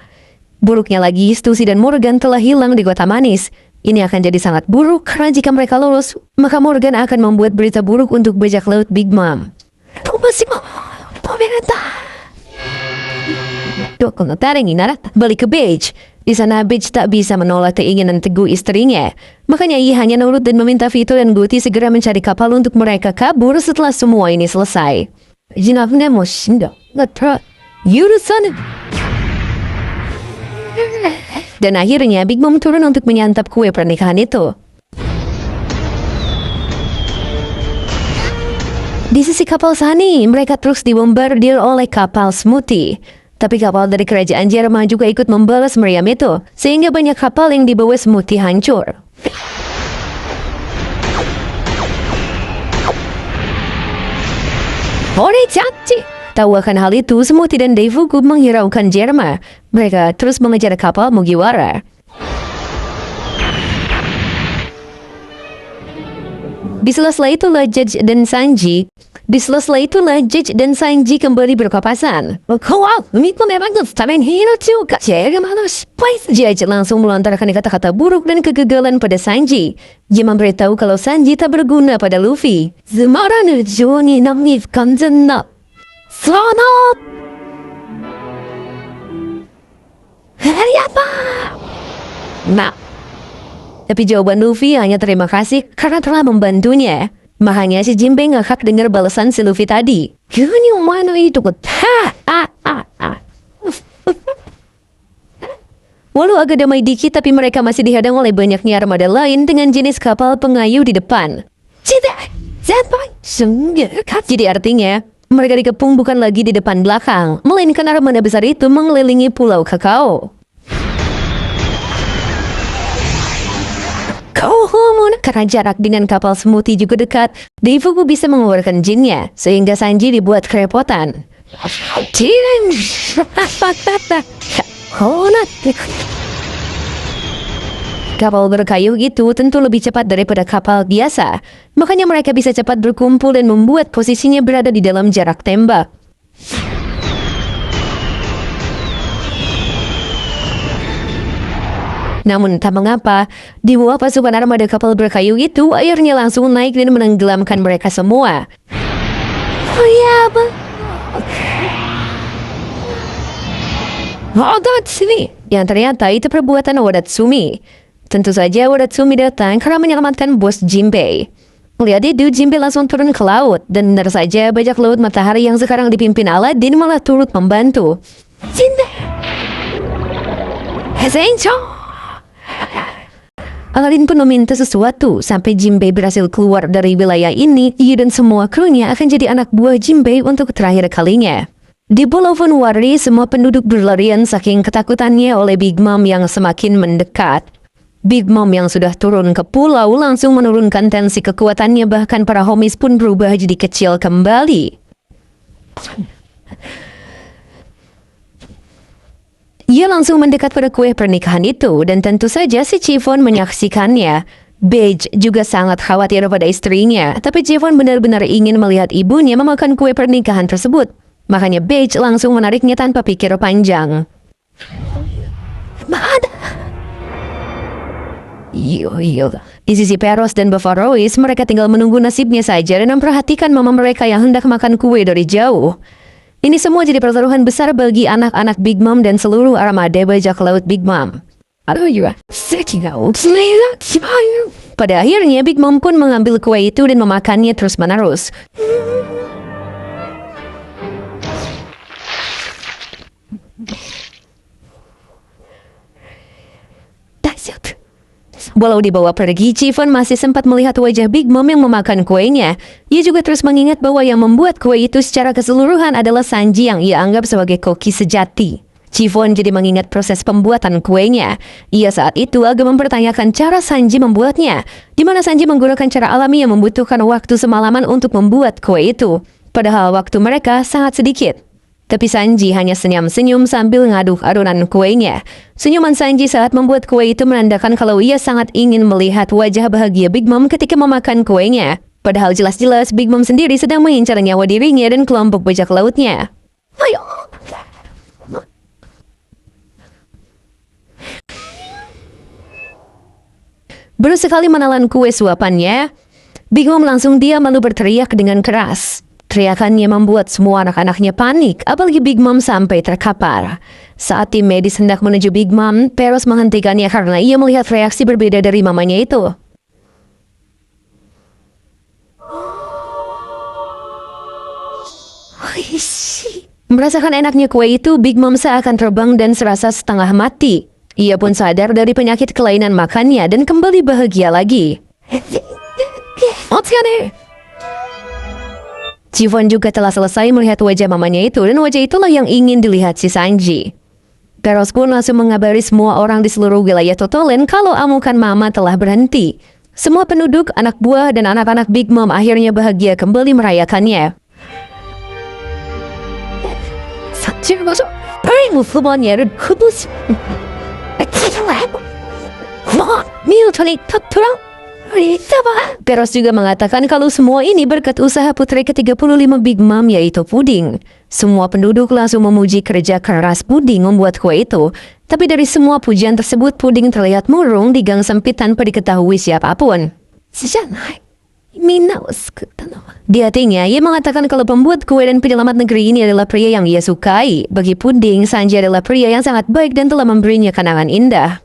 Buruknya lagi, Stussy dan Morgan telah hilang di Kota Manis. Ini akan jadi sangat buruk karena jika mereka lolos, maka Morgan akan membuat berita buruk untuk bajak laut Big Mom. Balik ke Beach. Di sana Beach tak bisa menolak keinginan teguh istrinya. Makanya ia hanya nurut dan meminta Vito dan Guti segera mencari kapal untuk mereka kabur setelah semua ini selesai. Dan akhirnya Big Mom turun untuk menyantap kue pernikahan itu. Di sisi kapal Sunny, mereka terus dibombardir oleh kapal Smoothie. Tapi kapal dari kerajaan Jerman juga ikut membalas meriam itu, sehingga banyak kapal yang dibawa Smoothie hancur. Tahu akan hal itu, Smoothie dan Daifuku menghiraukan Jerman. Mereka terus mengejar kapal Mugiwara. Di sela-sela itulah Judge dan Sanji kembali berpapasan. Judge langsung melontarkan kata-kata buruk dan kegagalan pada Sanji. Dia memberitahu kalau Sanji tak berguna pada Luffy. Tapi jawaban Luffy hanya terima kasih karena telah membantunya. Makanya si Jinbe ngakak dengar balasan si Luffy tadi. Walau agak damai dikit, tapi mereka masih dihadang oleh banyaknya armada lain dengan jenis kapal pengayuh di depan. Jadi artinya, mereka dikepung bukan lagi di depan belakang, melainkan armada besar itu mengelilingi Pulau Kakao. karena jarak dengan kapal Smoothie juga dekat, Daifuku bisa mengeluarkan jinnya, sehingga Sanji dibuat kerepotan. Kapal berkayu itu tentu lebih cepat daripada kapal biasa, makanya mereka bisa cepat berkumpul dan membuat posisinya berada di dalam jarak tembak. Namun tak mengapa, di bawah pasukan armada kapal berkayu itu, airnya langsung naik dan menenggelamkan mereka semua. Oh ya, Wadatsumi, yang ternyata itu perbuatan Wadatsumi. Tentu saja Wadatsumi datang karena menyelamatkan bos Jinbei. Melihat itu, Jinbei langsung turun ke laut, dan benar saja bajak laut matahari yang sekarang dipimpin Aladdin malah turut membantu. Jinbei! Aladdin pun meminta sesuatu sampai Jinbei berhasil keluar dari wilayah ini. Ia dan semua krunya akan jadi anak buah Jinbei untuk terakhir kalinya. Di Pulau Funwari, semua penduduk berlarian saking ketakutannya oleh Big Mom yang semakin mendekat. Big Mom yang sudah turun ke pulau langsung menurunkan tensi kekuatannya, bahkan para homies pun berubah jadi kecil kembali. Ia langsung mendekat pada kue pernikahan itu, dan tentu saja si Chiffon menyaksikannya. Beige juga sangat khawatir pada istrinya, tapi Chiffon benar-benar ingin melihat ibunya memakan kue pernikahan tersebut. Makanya Beige langsung menariknya tanpa pikir panjang. Di sisi Peros dan Bafarois, mereka tinggal menunggu nasibnya saja dan memperhatikan mama mereka yang hendak makan kue dari jauh. Ini semua jadi pertaruhan besar bagi anak-anak Big Mom dan seluruh armada bajak laut Big Mom. Pada akhirnya Big Mom pun mengambil kue itu dan memakannya terus-menerus. Walau dibawa pergi, Chiffon masih sempat melihat wajah Big Mom yang memakan kuenya. Ia juga terus mengingat bahwa yang membuat kue itu secara keseluruhan adalah Sanji yang ia anggap sebagai koki sejati. Chiffon jadi mengingat proses pembuatan kuenya. Ia saat itu agak mempertanyakan cara Sanji membuatnya, di mana Sanji menggunakan cara alami yang membutuhkan waktu semalaman untuk membuat kue itu. Padahal waktu mereka sangat sedikit. Tapi Sanji hanya senyum-senyum sambil ngaduk adonan kuenya. Senyuman Sanji saat membuat kue itu menandakan kalau ia sangat ingin melihat wajah bahagia Big Mom ketika memakan kuenya. Padahal jelas-jelas Big Mom sendiri sedang mengincar nyawa dirinya dan kelompok bajak lautnya. Baru sekali menelan kue suapannya, Big Mom langsung diam lalu berteriak dengan keras. Teriakannya membuat semua anak-anaknya panik, apalagi Big Mom sampai terkapar. Saat tim medis hendak menuju Big Mom, Peros menghentikannya karena ia melihat reaksi berbeda dari mamanya itu. Merasakan enaknya kue itu, Big Mom seakan terbang dan serasa setengah mati. Ia pun sadar dari penyakit kelainan makannya dan kembali bahagia lagi. Chiffon juga telah selesai melihat wajah mamanya itu, dan wajah itulah yang ingin dilihat si Sanji. Peros pun langsung mengabari semua orang di seluruh wilayah Totolen kalau amukan mama telah berhenti. Semua penduduk, anak buah, dan anak-anak Big Mom akhirnya bahagia kembali merayakannya. Peros juga mengatakan kalau semua ini berkat usaha putri ke-35 Big Mom, yaitu Puding. Semua penduduk langsung memuji kerja keras Puding membuat kue itu. Tapi dari semua pujian tersebut, Puding terlihat murung di gang sempit tanpa diketahui siapapun. Di hatinya, ia mengatakan kalau pembuat kue dan penyelamat negeri ini adalah pria yang ia sukai. Bagi Puding, Sanji adalah pria yang sangat baik dan telah memberinya kenangan indah.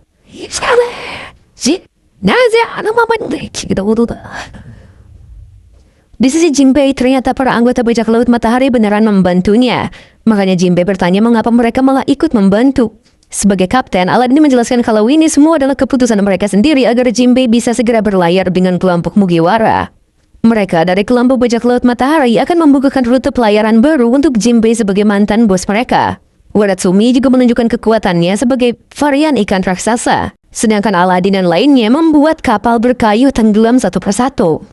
Di sisi Jinbei, ternyata para anggota bajak laut matahari beneran membantunya. Makanya Jinbei bertanya mengapa mereka malah ikut membantu. Sebagai kapten, Aladdin menjelaskan kalau ini semua adalah keputusan mereka sendiri agar Jinbei bisa segera berlayar dengan kelompok Mugiwara. Mereka dari kelompok bajak laut matahari akan membukakan rute pelayaran baru untuk Jinbei sebagai mantan bos mereka. Wadatsumi juga menunjukkan kekuatannya sebagai varian ikan raksasa. Sedangkan Aladin dan lainnya membuat kapal berkayu tenggelam satu persatu.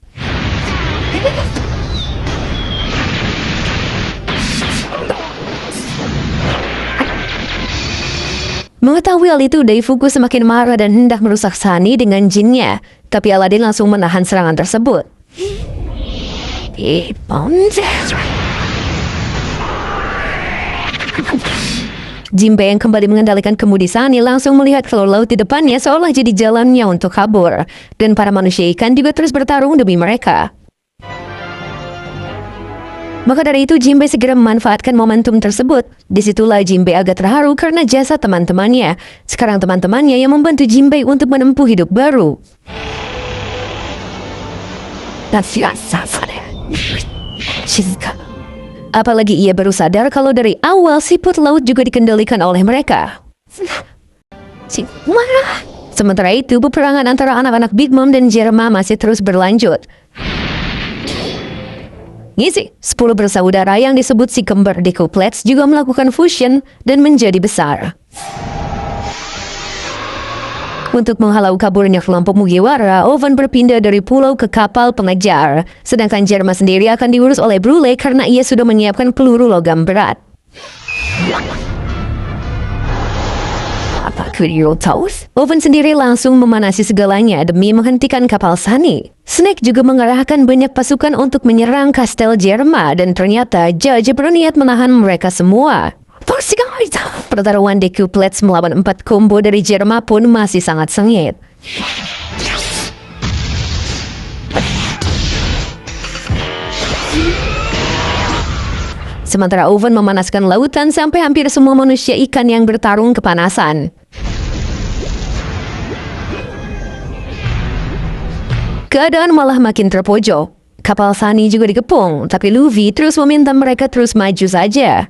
Mengetahui hal itu, Daifuku semakin marah dan hendak merusak Sunny dengan jinnya. Tapi Aladin langsung menahan serangan tersebut. Jinbei yang kembali mengendalikan kemudi Sunny langsung melihat kalau laut di depannya seolah jadi jalannya untuk kabur. Dan para manusia ikan juga terus bertarung demi mereka. Maka dari itu Jinbei segera memanfaatkan momentum tersebut. Disitulah Jinbei agak terharu karena jasa teman-temannya. Sekarang teman-temannya yang membantu Jinbei untuk menempuh hidup baru. Apalagi ia baru sadar kalau dari awal siput laut juga dikendalikan oleh mereka. Sementara itu, peperangan antara anak-anak Big Mom dan Jerma masih terus berlanjut. Ngisi, 10 bersaudara yang disebut si kembar Decuplets juga melakukan fusion dan menjadi besar. Untuk menghalau kaburnya kelompok Mugiwara, Oven berpindah dari pulau ke kapal pengejar. Sedangkan Jerma sendiri akan diurus oleh Brule karena ia sudah menyiapkan peluru logam berat. Oven sendiri langsung memanasi segalanya demi menghentikan kapal Sunny. Snake juga mengerahkan banyak pasukan untuk menyerang kastel Jerma dan ternyata Judge berniat menahan mereka semua. Pertarungan Decuplets melawan 4 combo dari Jerma pun masih sangat sengit. Sementara Oven memanaskan lautan sampai hampir semua manusia ikan yang bertarung kepanasan. Keadaan malah makin terpojok. Kapal Sunny juga dikepung, tapi Luffy terus meminta mereka terus maju saja.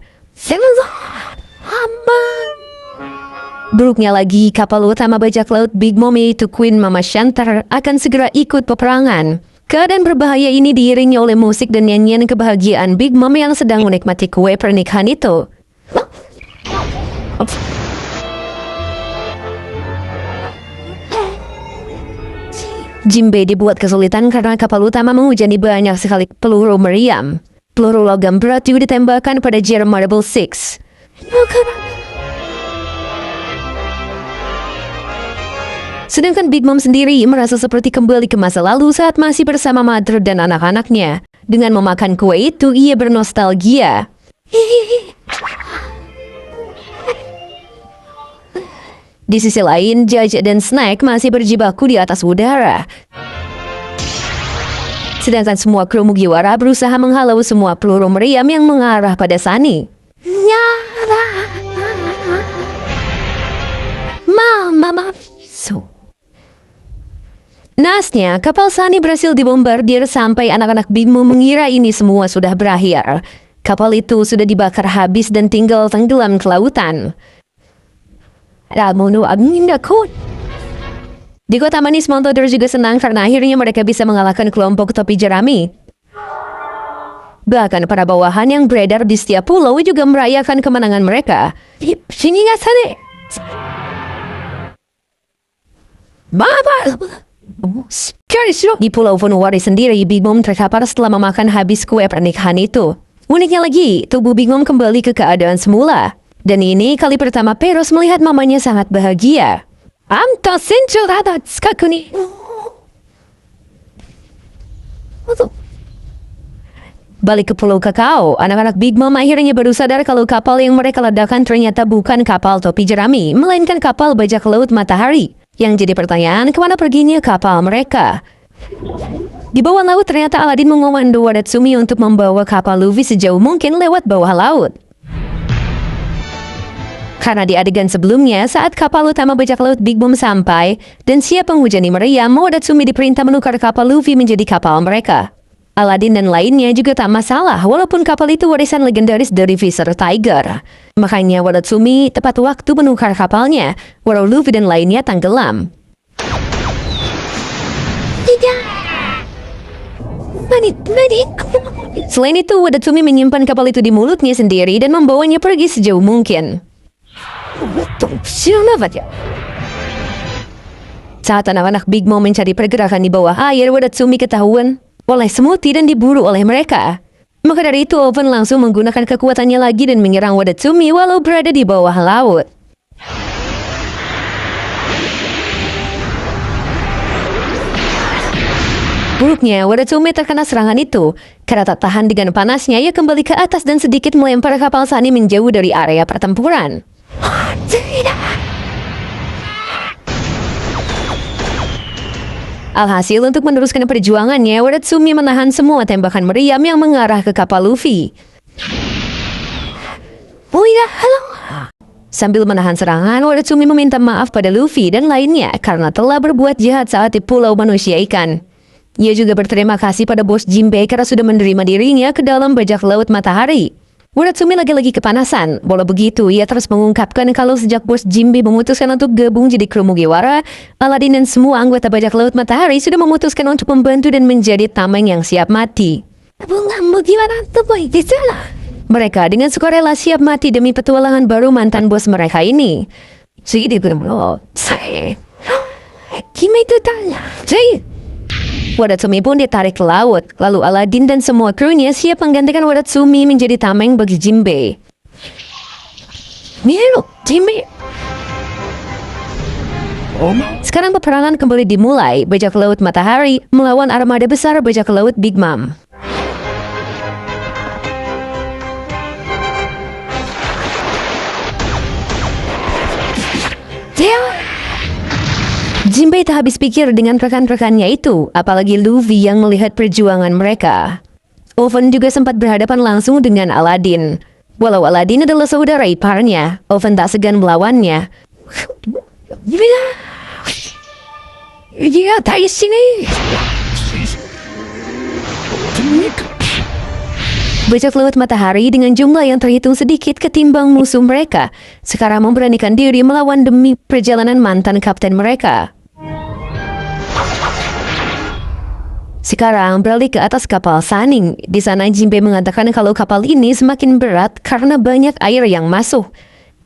Buruknya lagi, kapal utama bajak laut Big Mom yaitu Queen Mama Shantar akan segera ikut peperangan. Keadaan berbahaya ini diiringi oleh musik dan nyanyian kebahagiaan Big Mom yang sedang menikmati kue pernikahan itu. Jinbei dibuat kesulitan karena kapal utama menghujani banyak sekali peluru meriam. Peluru logam berat juga ditembakkan pada Jerma Double Six. Sedangkan Big Mom sendiri merasa seperti kembali ke masa lalu saat masih bersama Mother dan anak-anaknya. Dengan memakan kue itu, ia bernostalgia. Di sisi lain, Judge dan Snake masih berjibaku di atas udara. Sedangkan semua kru Mugiwara berusaha menghalau semua peluru meriam yang mengarah pada Sunny. Naasnya, kapal Sunny berhasil dibombardir sampai anak-anak Big Mom mengira ini semua sudah berakhir. Kapal itu sudah dibakar habis dan tinggal tenggelam ke lautan. Di kota manis, Montodor juga senang karena akhirnya mereka bisa mengalahkan kelompok topi jerami. Bahkan para bawahan yang beredar di setiap pulau juga merayakan kemenangan mereka. Di Pulau Funuwari sendiri, Big Mom terkapar setelah memakan habis kue pernikahan itu. Uniknya lagi, tubuh Big Mom kembali ke keadaan semula. Dan ini kali pertama Peros melihat mamanya sangat bahagia. Balik ke Pulau Kakao, anak-anak Big Mom akhirnya baru sadar kalau kapal yang mereka ledakan ternyata bukan kapal topi jerami, melainkan kapal bajak laut matahari. Yang jadi pertanyaan, kemana perginya kapal mereka? Di bawah laut ternyata Aladin mengomando Wadatsumi untuk membawa kapal Luffy sejauh mungkin lewat bawah laut. Karena di adegan sebelumnya, saat kapal utama bajak laut Big Mom sampai dan siap menghujani meriam, Wadatsumi diperintah menukar kapal Luffy menjadi kapal mereka. Aladin dan lainnya juga tak masalah, walaupun kapal itu warisan legendaris dari Visor Tiger. Makanya Wadatsumi tepat waktu menukar kapalnya, walau Luffy dan lainnya tenggelam. Selain itu, Wadatsumi menyimpan kapal itu di mulutnya sendiri dan membawanya pergi sejauh mungkin. Saat anak-anak Big Mom mencari pergerakan di bawah air, Wadatsumi ketahuan oleh Smoothie dan diburu oleh mereka. Maka dari itu Oven langsung menggunakan kekuatannya lagi dan menyerang Wadatsumi walau berada di bawah laut. Buruknya, Wadatsumi terkena serangan itu. Karena tak tahan dengan panasnya, ia kembali ke atas dan sedikit melempar kapal Sunny menjauh dari area pertempuran. Alhasil, untuk meneruskan perjuangannya, Wadatsumi menahan semua tembakan meriam yang mengarah ke kapal Luffy. Oh ya, halo. Sambil menahan serangan, Wadatsumi meminta maaf pada Luffy dan lainnya karena telah berbuat jahat saat di Pulau Manusia Ikan. Ia juga berterima kasih pada bos Jinbei karena sudah menerima dirinya ke dalam bajak laut matahari. Wadatsumi lagi-lagi kepanasan. Walau begitu, ia terus mengungkapkan kalau sejak bos Jinbei memutuskan untuk gabung jadi kru Mugiwara, Aladdin dan semua anggota bajak laut matahari sudah memutuskan untuk membantu dan menjadi tameng yang siap mati. Mereka dengan sukarela siap mati demi petualangan baru mantan bos mereka ini. Wadatsumi pun ditarik ke laut, lalu Aladdin dan semua krunya siap menggantikan Wadatsumi menjadi tameng bagi Jinbei. Jinbei. Sekarang peperangan kembali dimulai, bajak laut matahari melawan armada besar bajak laut Big Mom. Jinbei tak habis pikir dengan rekan-rekannya itu, apalagi Luffy yang melihat perjuangan mereka. Oven juga sempat berhadapan langsung dengan Aladdin. Walau Aladdin adalah saudara iparnya, Oven tak segan melawannya. Bajak laut matahari dengan jumlah yang terhitung sedikit ketimbang musuh mereka, sekarang memberanikan diri melawan demi perjalanan mantan kapten mereka. Sekarang beralih ke atas kapal Sunny. Di sana Jinbei mengatakan kalau kapal ini semakin berat karena banyak air yang masuk.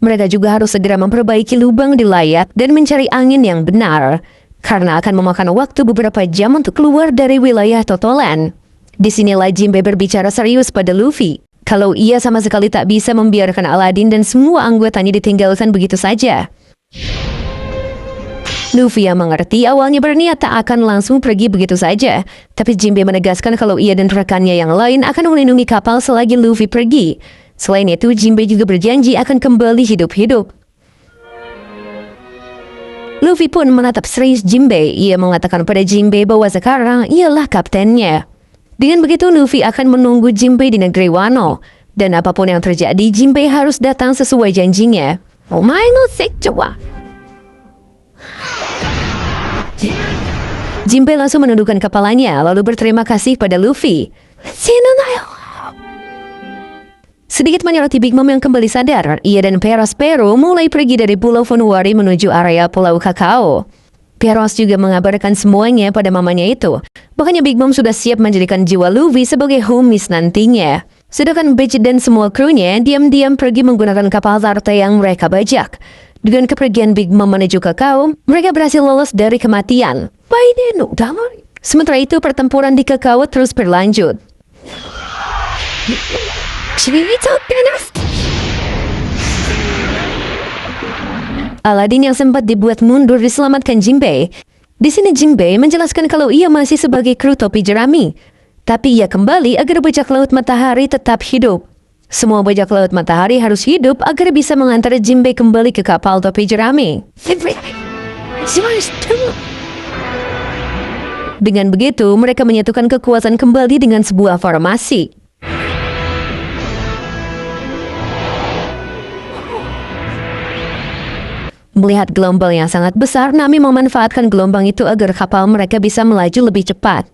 Mereka juga harus segera memperbaiki lubang di layar dan mencari angin yang benar, karena akan memakan waktu beberapa jam untuk keluar dari wilayah Totolan. Disinilah Jinbei berbicara serius pada Luffy, kalau ia sama sekali tak bisa membiarkan Aladdin dan semua anggotanya ditinggalkan begitu saja. Luffy yang mengerti awalnya berniat tak akan langsung pergi begitu saja, tapi Jinbei menegaskan kalau ia dan rekannya yang lain akan melindungi kapal selagi Luffy pergi. Selain itu, Jinbei juga berjanji akan kembali hidup-hidup. Luffy pun menatap serius Jinbei. Ia mengatakan pada Jinbei bahwa sekarang ialah kaptennya. Dengan begitu, Luffy akan menunggu Jinbei di negeri Wano. Dan apapun yang terjadi, Jinbei harus datang sesuai janjinya. Jinbei langsung menundukkan kepalanya, lalu berterima kasih pada Luffy. Sedikit menyoroti Big Mom yang kembali sadar, ia dan Perospero mulai pergi dari Pulau Funuwari menuju area Pulau Kakao. Peros juga mengabarkan semuanya pada mamanya itu. Bahkan Big Mom sudah siap menjadikan jiwa Luffy sebagai homies nantinya. Sedangkan Beach dan semua krunya diam-diam pergi menggunakan kapal Tarte yang mereka bajak. Dengan kepergian Big Mom menuju Kakao, mereka berhasil lolos dari kematian. Sementara itu, pertempuran di Kakao terus berlanjut. Aladdin yang sempat dibuat mundur diselamatkan Jinbei. Di sini Jinbei menjelaskan kalau ia masih sebagai kru topi jerami, tapi ia kembali agar bajak laut matahari tetap hidup. Semua bajak laut matahari harus hidup agar bisa mengantar Jinbei kembali ke kapal topi jerami. Dengan begitu, mereka menyatukan kekuatan kembali dengan sebuah formasi. Melihat gelombang yang sangat besar, Nami memanfaatkan gelombang itu agar kapal mereka bisa melaju lebih cepat.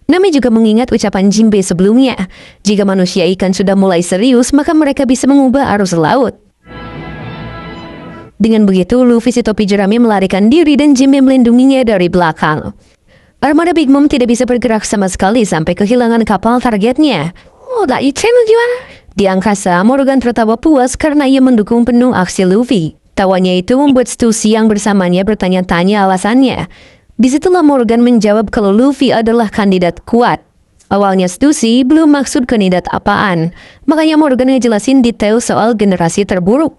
Nami juga mengingat ucapan Jinbei sebelumnya, jika manusia ikan sudah mulai serius, maka mereka bisa mengubah arus laut. Dengan begitu, Luffy si topi jerami melarikan diri dan Jinbei melindunginya dari belakang. Armada Big Mom tidak bisa bergerak sama sekali sampai kehilangan kapal targetnya. Di angkasa, Morgan tertawa puas karena ia mendukung penuh aksi Luffy. Tawanya itu membuat Stussy yang bersamanya bertanya-tanya alasannya. Disitulah Morgan menjawab kalau Luffy adalah kandidat kuat. Awalnya Stussy belum maksud kandidat apaan, makanya Morgan ngejelasin detail soal generasi terburuk.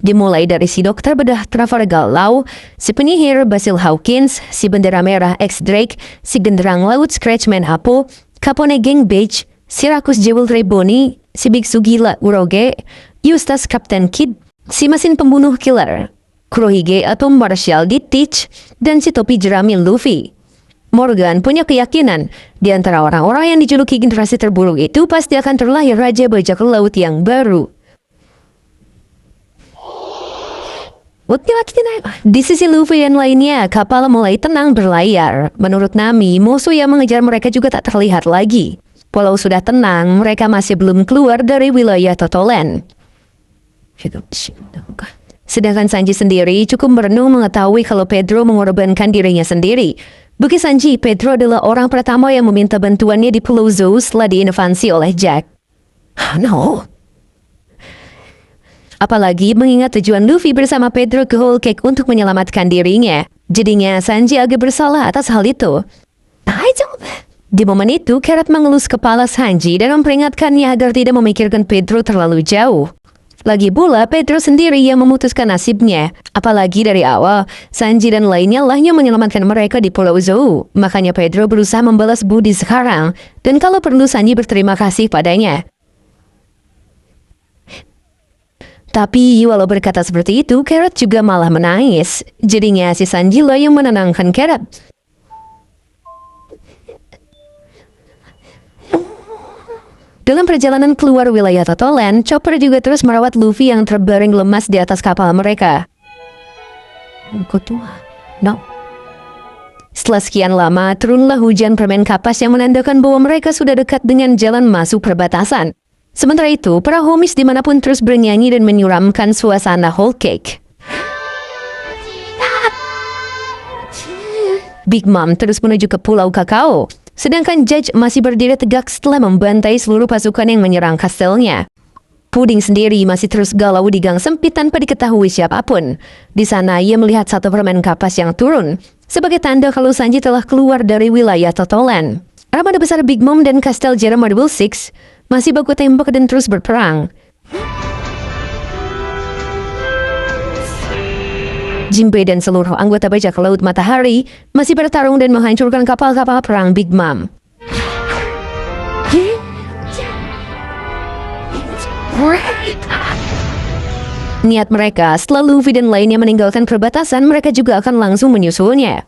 Dimulai dari si dokter bedah Trafalgar Law, si penyihir Basil Hawkins, si bendera merah X-Drake, si genderang laut Scratchman Apo, Capone Gang Beach, si rakus Jewelry Bonnie, si biksu gila Uroge, Eustace Captain Kidd, si mesin pembunuh killer Kurohige atau Marshall D. Teach, dan si topi jerami Luffy. Morgan punya keyakinan di antara orang-orang yang dijuluki generasi terburuk itu pasti akan terlahir raja bajak laut yang baru. Di sisi Luffy yang lainnya, kapal mulai tenang berlayar. Menurut Nami, musuh yang mengejar mereka juga tak terlihat lagi. Walau sudah tenang, mereka masih belum keluar dari wilayah Totoland. Sedangkan Sanji sendiri cukup merenung mengetahui kalau Pedro mengorbankan dirinya sendiri. Bagi Sanji, Pedro adalah orang pertama yang meminta bantuannya di Pulau Zou setelah diinvasi oleh Jack. No. Apalagi mengingat tujuan Luffy bersama Pedro ke Whole Cake untuk menyelamatkan dirinya. Jadinya Sanji agak bersalah atas hal itu. Di momen itu, Carrot mengelus kepala Sanji dan memperingatkannya agar tidak memikirkan Pedro terlalu jauh. Lagi pula, Pedro sendiri yang memutuskan nasibnya. Apalagi dari awal, Sanji dan lainnya lah yang menyelamatkan mereka di Pulau Zou. Makanya Pedro berusaha membalas budi sekarang. Dan kalau perlu, Sanji berterima kasih padanya. Tapi walau berkata seperti itu, Carrot juga malah menangis. Jadinya si Sanji lah yang menenangkan Carrot. Dalam perjalanan keluar wilayah Totoland, Chopper juga terus merawat Luffy yang terbaring lemas di atas kapal mereka. No. Setelah sekian lama, turunlah hujan permen kapas yang menandakan bahwa mereka sudah dekat dengan jalan masuk perbatasan. Sementara itu, para homies dimanapun terus bernyanyi dan menyuramkan suasana Whole Cake. Big Mom terus menuju ke Pulau Kakao. Sedangkan Judge masih berdiri tegak setelah membantai seluruh pasukan yang menyerang kastelnya. Pudding sendiri masih terus galau di gang sempit tanpa diketahui siapapun. Di sana ia melihat satu permen kapas yang turun, sebagai tanda kalau Sanji telah keluar dari wilayah Totoland. Armada besar Big Mom dan kastel Jeremiah Six masih baku tembak dan terus berperang. Jinbei dan seluruh anggota bajak laut Matahari masih bertarung dan menghancurkan kapal-kapal perang Big Mom. Niat mereka, setelah Luffy dan lainnya meninggalkan perbatasan, mereka juga akan langsung menyusulnya.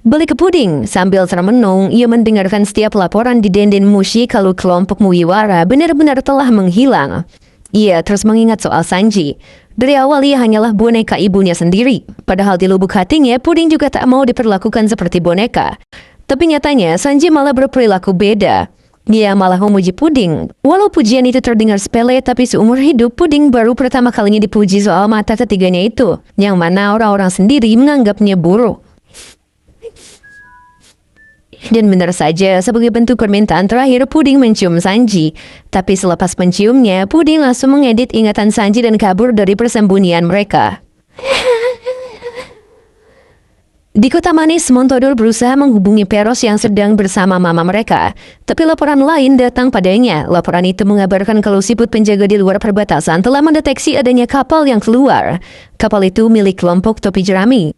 Balik ke Pudding, sambil termenung, ia mendengarkan setiap laporan di Denden Mushi kalau kelompok Mugiwara benar-benar telah menghilang. Ia terus mengingat soal Sanji. Dari awal ia hanyalah boneka ibunya sendiri. Padahal di lubuk hatinya, Pudding juga tak mau diperlakukan seperti boneka. Tapi nyatanya, Sanji malah berperilaku beda. Ia malah memuji Pudding. Walau pujian itu terdengar sepele, tapi seumur hidup, Pudding baru pertama kalinya dipuji soal mata ketiganya itu. Yang mana orang-orang sendiri menganggapnya buruk. Dan benar saja, sebagai bentuk permintaan terakhir, Pudding mencium Sanji. Tapi selepas menciumnya, Pudding langsung mengedit ingatan Sanji dan kabur dari persembunyian mereka. Di kota manis, Montodor berusaha menghubungi Peros yang sedang bersama mama mereka. Tapi laporan lain datang padanya. Laporan itu mengabarkan kalau siput penjaga di luar perbatasan telah mendeteksi adanya kapal yang keluar. Kapal itu milik kelompok topi jerami.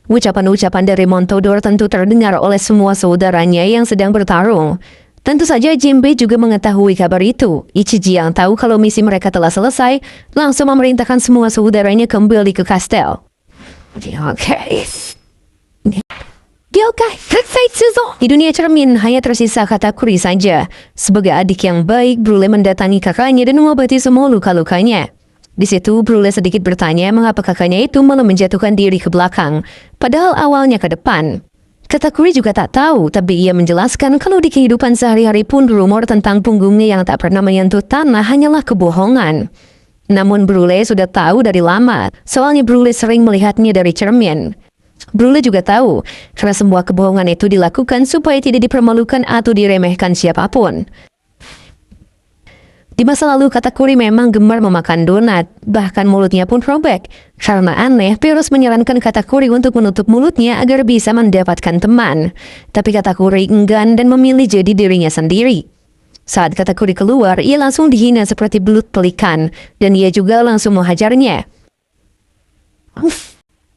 Ucapan-ucapan dari Montodor tentu terdengar oleh semua saudaranya yang sedang bertarung. Tentu saja Jinbei juga mengetahui kabar itu. Ichiji yang tahu kalau misi mereka telah selesai, langsung memerintahkan semua saudaranya kembali ke kastel. Di dunia cermin, hanya tersisa Katakuri saja. Sebagai adik yang baik, Brule mendatangi kakaknya dan mengobati semua luka-lukanya. Di situ, Brule sedikit bertanya mengapa kakaknya itu malah menjatuhkan diri ke belakang, padahal awalnya ke depan. Katakuri juga tak tahu, tapi ia menjelaskan kalau di kehidupan sehari-hari pun rumor tentang punggungnya yang tak pernah menyentuh tanah hanyalah kebohongan. Namun Brule sudah tahu dari lama, soalnya Brule sering melihatnya dari cermin. Brule juga tahu, karena semua kebohongan itu dilakukan supaya tidak dipermalukan atau diremehkan siapapun. Di masa lalu Katakuri memang gemar memakan donat, bahkan mulutnya pun robek. Karena aneh, Pierrot menyarankan Katakuri untuk menutup mulutnya agar bisa mendapatkan teman. Tapi Katakuri enggan dan memilih jadi dirinya sendiri. Saat Katakuri keluar, ia langsung dihina seperti belut pelikan, dan ia juga langsung menghajarnya.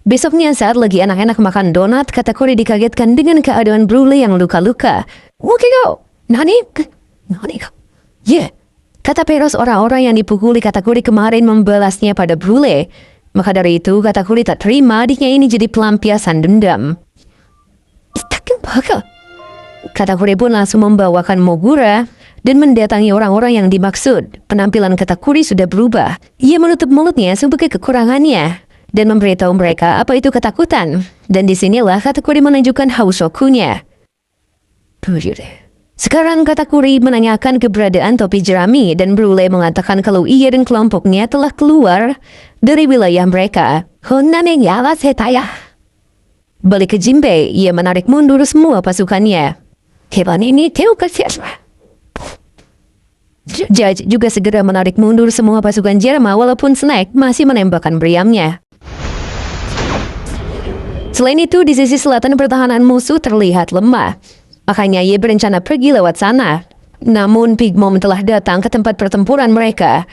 Besoknya saat lagi enak-enak makan donat, Katakuri dikagetkan dengan keadaan Brule yang luka-luka. Wakiko! Nani? Yeah. Kata Pierrot, orang-orang yang dipukuli Katakuri kemarin membalasnya pada Brule. Maka dari itu, Katakuri tak terima adiknya ini jadi pelampiasan dendam. Katakuri pun langsung membawakan Mogura dan mendatangi orang-orang yang dimaksud. Penampilan Katakuri sudah berubah. Ia menutup mulutnya sebagai kekurangannya dan memberitahu mereka apa itu ketakutan. Dan disinilah Katakuri menunjukkan Hausokunya. Sekarang Katakuri menanyakan keberadaan topi jerami dan Brule mengatakan kalau ia dan kelompoknya telah keluar dari wilayah mereka. Balik ke Jinbei, ia menarik mundur semua pasukannya. Judge juga segera menarik mundur semua pasukan Jerma walaupun Snake masih menembakkan meriamnya. Selain itu, di sisi selatan pertahanan musuh terlihat lemah. Makanya ia berencana pergi lewat sana. Namun Big Mom telah datang ke tempat pertempuran mereka.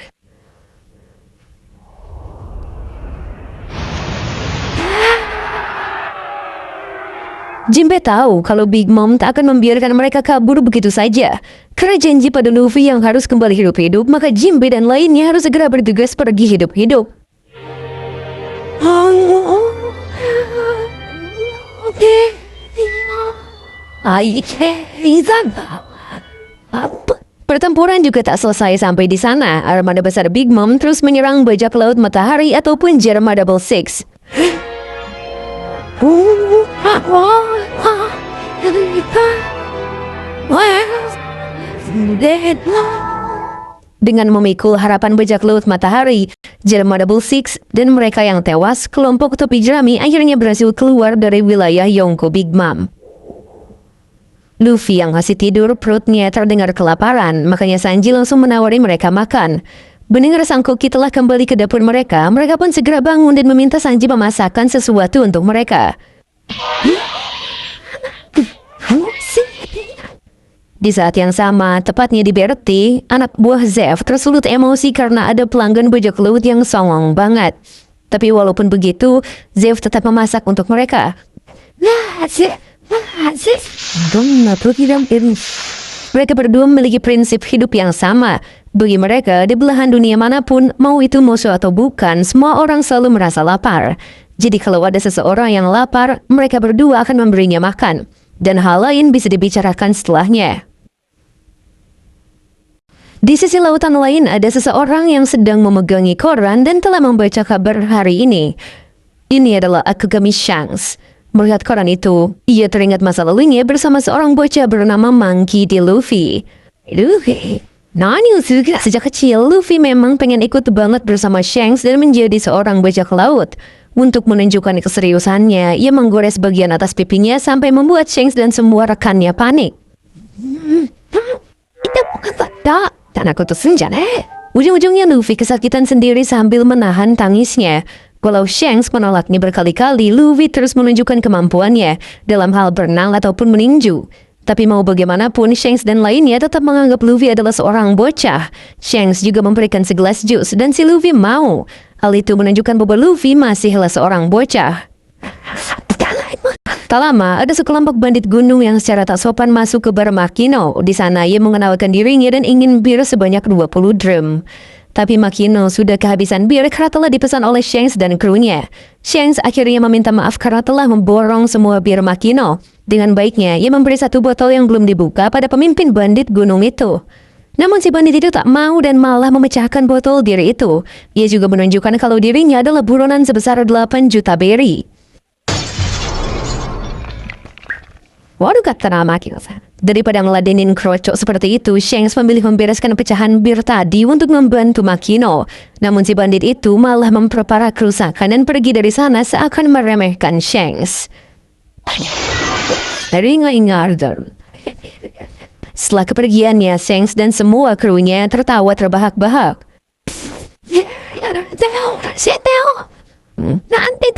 Jinbei tahu kalau Big Mom tak akan membiarkan mereka kabur begitu saja. Karena janji pada Luffy yang harus kembali hidup-hidup, maka Jinbei dan lainnya harus segera bertugas pergi hidup-hidup. Pertempuran juga tak selesai sampai di sana. Armada besar Big Mom terus menyerang bajak laut Matahari ataupun Jerma Double Six. Dengan memikul harapan bajak laut Matahari, Jerma Double Six dan mereka yang tewas, kelompok topi jerami akhirnya berhasil keluar dari wilayah Yonko Big Mom. Luffy yang masih tidur, perutnya terdengar kelaparan, makanya Sanji langsung menawari mereka makan. Mendengar sang koki telah kembali ke dapur mereka, mereka pun segera bangun dan meminta Sanji memasakkan sesuatu untuk mereka. Di saat yang sama, tepatnya di Berti, anak buah Zeff tersulut emosi karena ada pelanggan bajak laut yang songong banget. Tapi walaupun begitu, Zeff tetap memasak untuk mereka. Mereka berdua memiliki prinsip hidup yang sama. Bagi mereka, di belahan dunia manapun, mau itu musuh atau bukan, semua orang selalu merasa lapar. Jadi kalau ada seseorang yang lapar, mereka berdua akan memberinya makan. Dan hal lain bisa dibicarakan setelahnya. Di sisi lautan lain, ada seseorang yang sedang memegangi koran dan telah membaca kabar hari ini. Ini adalah Akugami Shanks. Melihat koran itu, ia teringat masa lalunya bersama seorang bocah bernama Monkey D. Luffy. Sejak kecil, Luffy memang pengen ikut banget bersama Shanks dan menjadi seorang bajak laut. Untuk menunjukkan keseriusannya, ia menggores bagian atas pipinya sampai membuat Shanks dan semua rekannya panik. Ujung-ujungnya Luffy kesakitan sendiri sambil menahan tangisnya. Walau Shanks menolaknya berkali-kali, Luffy terus menunjukkan kemampuannya dalam hal berenang ataupun meninju. Tapi mau bagaimanapun, Shanks dan lainnya tetap menganggap Luffy adalah seorang bocah. Shanks juga memberikan segelas jus dan si Luffy mau. Hal itu menunjukkan bahwa Luffy masihlah seorang bocah. Tak lama, ada sekelompok bandit gunung yang secara tak sopan masuk ke bar Makino. Di sana, ia mengenalkan dirinya dan ingin bir sebanyak 20 drum. Tapi Makino sudah kehabisan bir karena telah dipesan oleh Shanks dan krunya. Shanks akhirnya meminta maaf karena telah memborong semua bir Makino. Dengan baiknya, ia memberi satu botol yang belum dibuka pada pemimpin bandit gunung itu. Namun si bandit itu tak mau dan malah memecahkan botol diri itu. Ia juga menunjukkan kalau dirinya adalah buronan sebesar 8 juta berry. Waduh, kata Makino-san. Daripada ngeladenin krocok seperti itu, Shanks memilih membereskan pecahan bir tadi untuk membantu Makino. Namun si bandit itu malah memperparah kerusakan dan pergi dari sana seakan meremehkan Shanks. Setelah kepergiannya, Shanks dan semua krunya tertawa terbahak-bahak. Nanti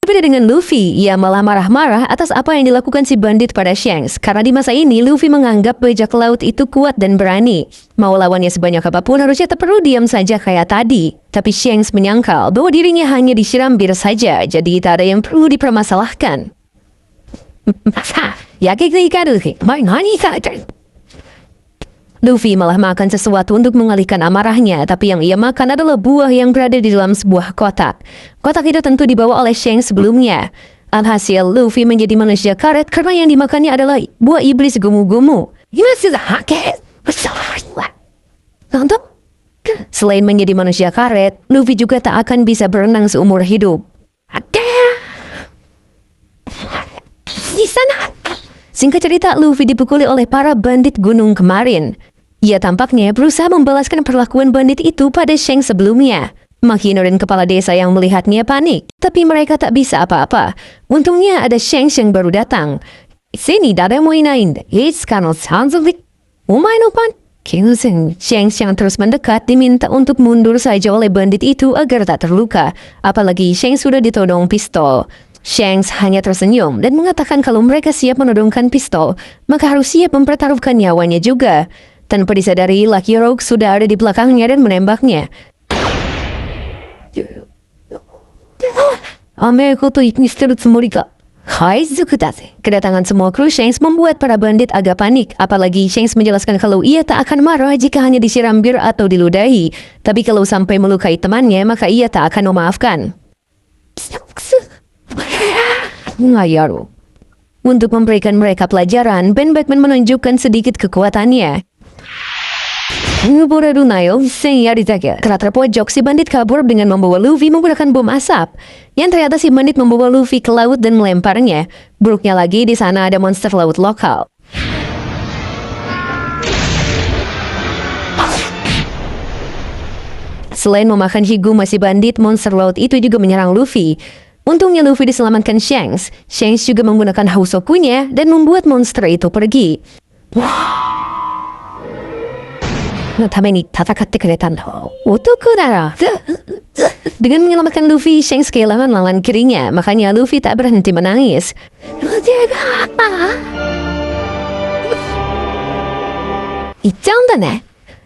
berbeda dengan Luffy, ia malah marah-marah atas apa yang dilakukan si bandit pada Shanks. Karena di masa ini, Luffy menganggap bajak laut itu kuat dan berani. Mau lawannya sebanyak apapun, harusnya tak perlu diam saja kayak tadi. Tapi Shanks menyangkal bahwa dirinya hanya disiram bir saja, jadi tak ada yang perlu dipermasalahkan. Luffy malah makan sesuatu untuk mengalihkan amarahnya, tapi yang ia makan adalah buah yang berada di dalam sebuah kotak. Kotak itu tentu dibawa oleh Shanks sebelumnya. Alhasil, Luffy menjadi manusia karet karena yang dimakannya adalah buah iblis gumu-gumu. Selain menjadi manusia karet, Luffy juga tak akan bisa berenang seumur hidup. Di sana. Singkat cerita, Luffy dipukuli oleh para bandit gunung kemarin. Ia tampaknya berusaha membalaskan perlakuan bandit itu pada Shanks sebelumnya. Makino dan kepala desa yang melihatnya panik, tapi mereka tak bisa apa-apa. Untungnya ada Shanks yang baru datang. Sini dada mo inain, sekarang sanzulik. Umay no pan. Shanks yang terus mendekat diminta untuk mundur saja oleh bandit itu agar tak terluka. Apalagi Shanks sudah ditodong pistol. Shanks hanya tersenyum dan mengatakan kalau mereka siap menodongkan pistol, maka harus siap mempertaruhkan nyawanya juga. Tanpa disadari, Lucky Rogue sudah ada di belakangnya dan menembaknya. Kedatangan semua kru Shanks membuat para bandit agak panik, apalagi Shanks menjelaskan kalau ia tak akan marah jika hanya disiram bir atau diludahi. Tapi kalau sampai melukai temannya, maka ia tak akan memaafkan. Untuk memberikan mereka pelajaran, Ben Beckman menunjukkan sedikit kekuatannya. Karena terpojok, si bandit kabur dengan membawa Luffy menggunakan bom asap. Yang ternyata si bandit membawa Luffy ke laut dan melemparnya. Buruknya lagi, di sana ada monster laut lokal. Selain memakan Higuma si bandit, monster laut itu juga menyerang Luffy. Untungnya Luffy diselamatkan Shanks. Shanks juga menggunakan Hausokunya dan membuat monster itu pergi. Dengan menyelamatkan Luffy, Shanks kehilangan lawan kirinya. Makanya Luffy tak berhenti menangis.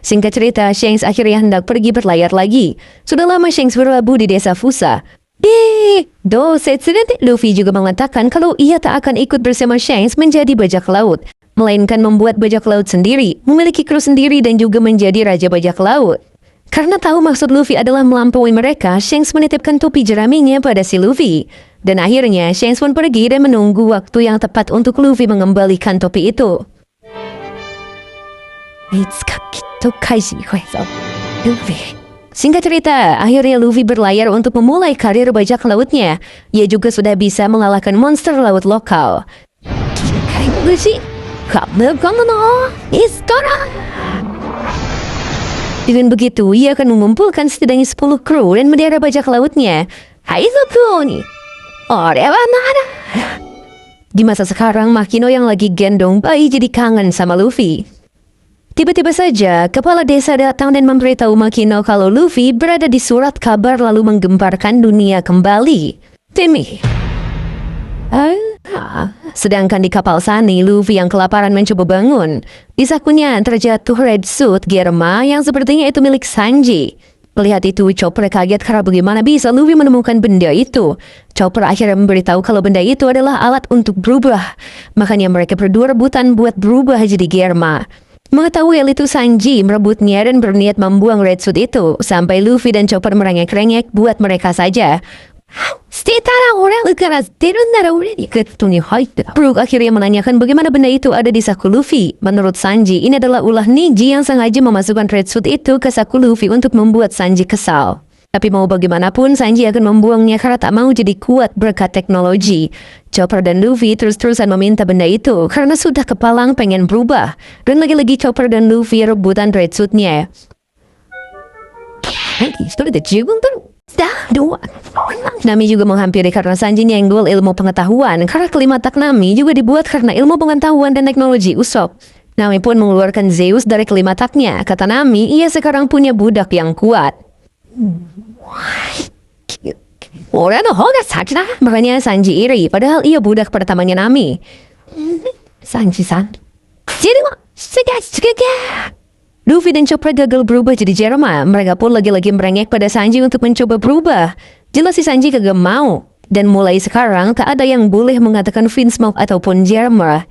Singkat cerita, Shanks akhirnya hendak pergi berlayar lagi. Sudah lama Shanks berlabuh di desa Fusa. Luffy juga mengatakan kalau ia tak akan ikut bersama Shanks menjadi bajak laut, melainkan membuat bajak laut sendiri, memiliki kru sendiri dan juga menjadi raja bajak laut. Karena tahu maksud Luffy adalah melampaui mereka, Shanks menitipkan topi jeraminya pada si Luffy. Dan akhirnya Shanks pun pergi dan menunggu waktu yang tepat untuk Luffy mengembalikan topi itu. Singkat cerita, akhirnya Luffy berlayar untuk memulai karir bajak lautnya. Ia juga sudah bisa mengalahkan monster laut lokal. Dengan begitu, ia akan mengumpulkan setidaknya 10 kru dan menderah bajak lautnya. Di masa sekarang, Makino yang lagi gendong bayi jadi kangen sama Luffy. Tiba-tiba saja, kepala desa datang dan memberitahu Makino kalau Luffy berada di surat kabar lalu menggemparkan dunia kembali. Timmy. Sedangkan di kapal Sunny, Luffy yang kelaparan mencoba bangun. Di sakunya terjatuh red suit Germa yang sepertinya itu milik Sanji. Melihat itu, Chopper kaget karena bagaimana bisa Luffy menemukan benda itu. Chopper akhirnya memberitahu kalau benda itu adalah alat untuk berubah. Makanya mereka berdua rebutan buat berubah jadi Germa. Mengetahui hal itu, Sanji merebutnya dan berniat membuang red suit itu. Sampai Luffy dan Chopper merengek-rengek buat mereka saja. Brook akhirnya menanyakan bagaimana benda itu ada di saku Luffy. Menurut Sanji, ini adalah ulah Niji yang sengaja memasukkan red suit itu ke saku Luffy untuk membuat Sanji kesal. Tapi mau bagaimanapun, Sanji akan membuangnya karena tak mau jadi kuat berkat teknologi. Chopper dan Luffy terus-terusan meminta benda itu karena sudah kepalang pengen berubah. Dan lagi-lagi Chopper dan Luffy rebutan red suitnya. Nami juga menghampiri karena Sanji nyenggol ilmu pengetahuan. Karena kelima tak Nami juga dibuat karena ilmu pengetahuan dan teknologi Usopp. Nami pun mengeluarkan Zeus dari kelima taknya. Kata Nami, ia sekarang punya budak yang kuat. Makanya Sanji iri, padahal ia budak pertamanya Nami. Sanji-san. Luffy dan Chopper gagal berubah jadi Jerma. Mereka pun lagi-lagi merengek pada Sanji untuk mencoba berubah. Jelas si Sanji kagak mau. Dan mulai sekarang tak ada yang boleh mengatakan Vinsmoke ataupun Jerma.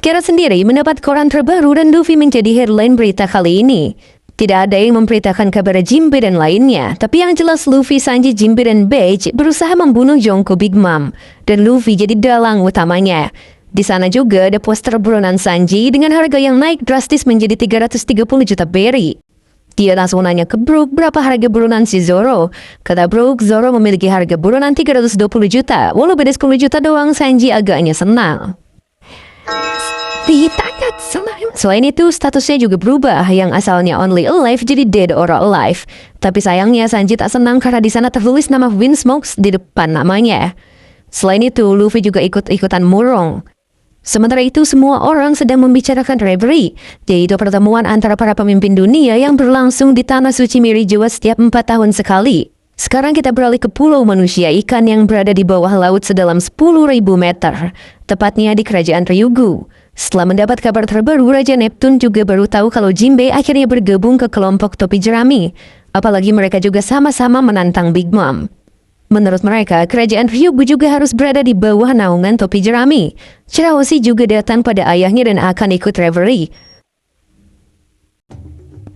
Kira sendiri mendapat koran terbaru dan Luffy menjadi headline berita kali ini. Tidak ada yang memberitakan kabar Jinbe dan lainnya. Tapi yang jelas Luffy, Sanji, Jinbe, dan Bege berusaha membunuh Yonko Big Mom. Dan Luffy jadi dalang utamanya. Di sana juga ada poster buronan Sanji dengan harga yang naik drastis menjadi 330 juta berry. Dia langsung nanya ke Brook berapa harga buronan si Zoro. Kata Brook, Zoro memiliki harga buronan 320 juta. Walau beda 10 juta doang, Sanji agaknya senang. Selain itu, statusnya juga berubah. Yang asalnya only alive jadi dead or alive. Tapi sayangnya Sanji tak senang karena di sana tertulis nama Vinsmoke di depan namanya. Selain itu, Luffy juga ikut-ikutan murung. Sementara itu, semua orang sedang membicarakan Reverie, yaitu pertemuan antara para pemimpin dunia yang berlangsung di Tanah Suci Mirijoa setiap 4 tahun sekali. Sekarang kita beralih ke pulau manusia ikan yang berada di bawah laut sedalam 10.000 meter, tepatnya di kerajaan Ryugu. Setelah mendapat kabar terbaru, Raja Neptune juga baru tahu kalau Jinbe akhirnya bergabung ke kelompok topi jerami. Apalagi mereka juga sama-sama menantang Big Mom. Menurut mereka, kerajaan Ryugu juga harus berada di bawah naungan topi jerami. Shirahoshi juga datang pada ayahnya dan akan ikut Reverie.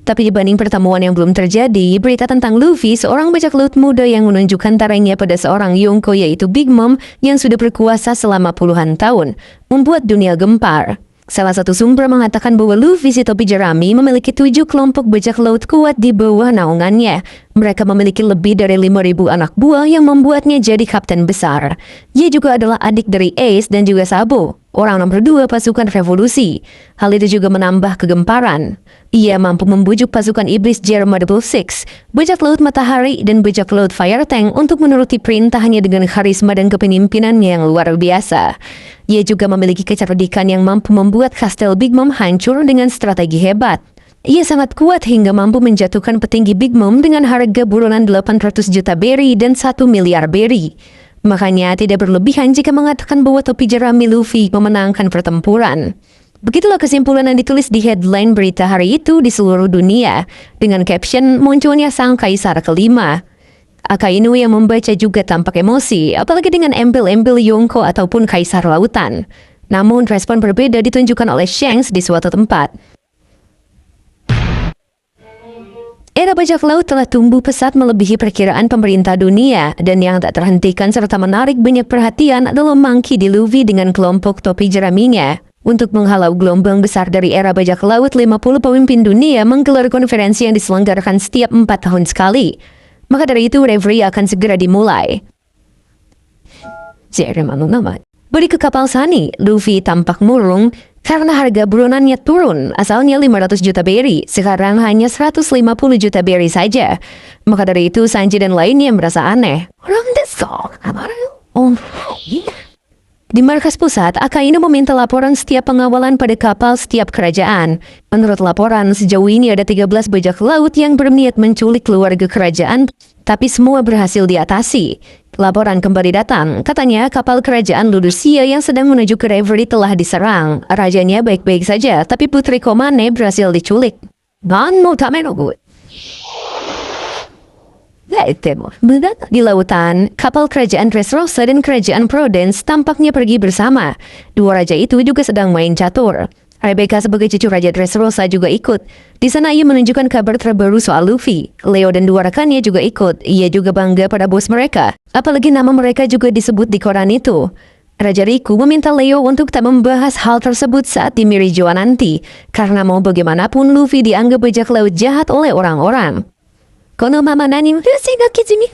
Tapi dibanding pertemuan yang belum terjadi, berita tentang Luffy, seorang bajak laut muda yang menunjukkan tarengnya pada seorang Yonko yaitu Big Mom yang sudah berkuasa selama puluhan tahun, membuat dunia gempar. Salah satu sumber mengatakan bahwa Luffy si topi jerami memiliki 7 kelompok bajak laut kuat di bawah naungannya. Mereka memiliki lebih dari 5.000 anak buah yang membuatnya jadi kapten besar. Ia juga adalah adik dari Ace dan juga Sabo, orang nomor 2 pasukan revolusi. Hal itu juga menambah kegemparan. Ia mampu membujuk pasukan iblis Germa Double Six, bajak laut matahari dan bajak laut Fire Tank untuk menuruti perintahnya dengan karisma dan kepemimpinannya yang luar biasa. Ia juga memiliki kecerdikan yang mampu membuat kastel Big Mom hancur dengan strategi hebat. Ia sangat kuat hingga mampu menjatuhkan petinggi Big Mom dengan harga buronan 800 juta berry dan 1 miliar berry. Makanya tidak berlebihan jika mengatakan bahwa topi jerami Luffy memenangkan pertempuran. Begitulah kesimpulan yang ditulis di headline berita hari itu di seluruh dunia, dengan caption munculnya sang kaisar kelima. Akainu yang membaca juga tampak emosi, apalagi dengan embel-embel Yonko ataupun kaisar lautan. Namun respon berbeda ditunjukkan oleh Shanks di suatu tempat. Era bajak laut telah tumbuh pesat melebihi perkiraan pemerintah dunia, dan yang tak terhentikan serta menarik banyak perhatian adalah Monkey D. Luffy dengan kelompok topi jeraminya. Untuk menghalau gelombang besar dari era bajak laut, 50 pemimpin dunia menggelar konferensi yang diselenggarakan setiap 4 tahun sekali. Maka dari itu, Reverie akan segera dimulai. Balik ke kapal Sunny, Luffy tampak murung karena harga buronannya turun. Asalnya 500 juta berry, sekarang hanya 150 juta berry saja. Maka dari itu, Sanji dan lainnya merasa aneh. Di markas pusat, Akainu meminta laporan setiap pengawalan pada kapal setiap kerajaan. Menurut laporan, sejauh ini ada 13 bajak laut yang berniat menculik keluarga kerajaan, tapi semua berhasil diatasi. Laporan kembali datang, katanya kapal kerajaan Ludusia yang sedang menuju ke Reverie telah diserang. Rajanya baik-baik saja, tapi Putri Komane berhasil diculik. Di lautan, kapal kerajaan Dressrosa dan kerajaan Prudence tampaknya pergi bersama. Dua raja itu juga sedang main catur. Rebecca sebagai cucu Raja Dressrosa juga ikut. Di sana ia menunjukkan kabar terbaru soal Luffy. Leo dan dua rekannya juga ikut. Ia juga bangga pada bos mereka. Apalagi nama mereka juga disebut di koran itu. Raja Riku meminta Leo untuk tak membahas hal tersebut saat di Mirijoa nanti. Karena mau bagaimanapun Luffy dianggap bajak laut jahat oleh orang-orang.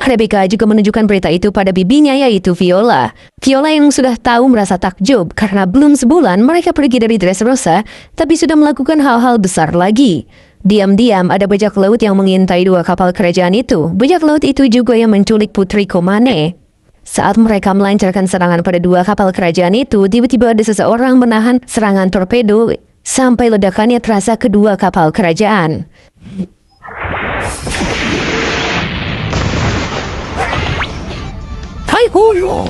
Rebecca juga menunjukkan berita itu pada bibinya yaitu Viola. Viola yang sudah tahu merasa takjub karena belum sebulan mereka pergi dari Dressrosa, tapi sudah melakukan hal-hal besar lagi. Diam-diam ada bajak laut yang mengintai dua kapal kerajaan itu. Bajak laut itu juga yang menculik Putri Komane. Saat mereka melancarkan serangan pada dua kapal kerajaan itu, tiba-tiba ada seseorang menahan serangan torpedo sampai ledakannya terasa kedua kapal kerajaan. Hai ho!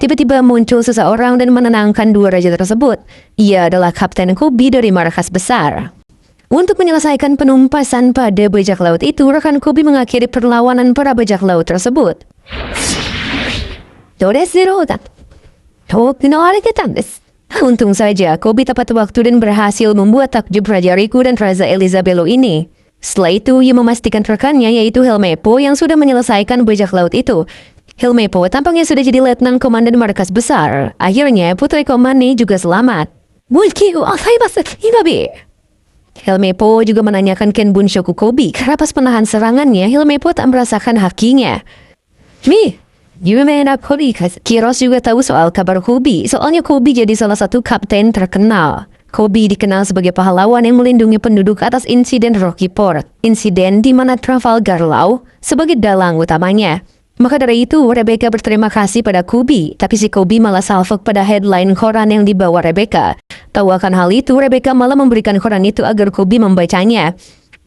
Tiba-tiba muncul seseorang dan menenangkan dua raja tersebut. Ia adalah Kapten Kobe dari markas besar. Untuk menyelesaikan penumpasan pada bajak laut itu, rekan Kobe mengakhiri perlawanan para bajak laut tersebut. Untung saja Kobe tepat waktu dan berhasil membuat takjub Raja Riku dan Raja Elizabelo ini. Setelah itu, ia memastikan rekannya yaitu Helmeppo yang sudah menyelesaikan bajak laut itu. Helmeppo tampaknya sudah jadi letnan komandan markas besar. Akhirnya putri Komane juga selamat. Helmeppo juga menanyakan Ken Bunshoku Kobe karena pas penahan serangannya Helmeppo tak merasakan hakinya. Kiros juga tahu soal kabar Kobe. Soalnya Kobe jadi salah satu kapten terkenal. Kobe dikenal sebagai pahlawan yang melindungi penduduk atas insiden Rocky Port. Insiden di mana Trafalgar Law sebagai dalang utamanya. Maka dari itu, Rebecca berterima kasih pada Kobe, tapi si Kobe malah salfok pada headline koran yang dibawa Rebecca. Tahu akan hal itu, Rebecca malah memberikan koran itu agar Kobe membacanya.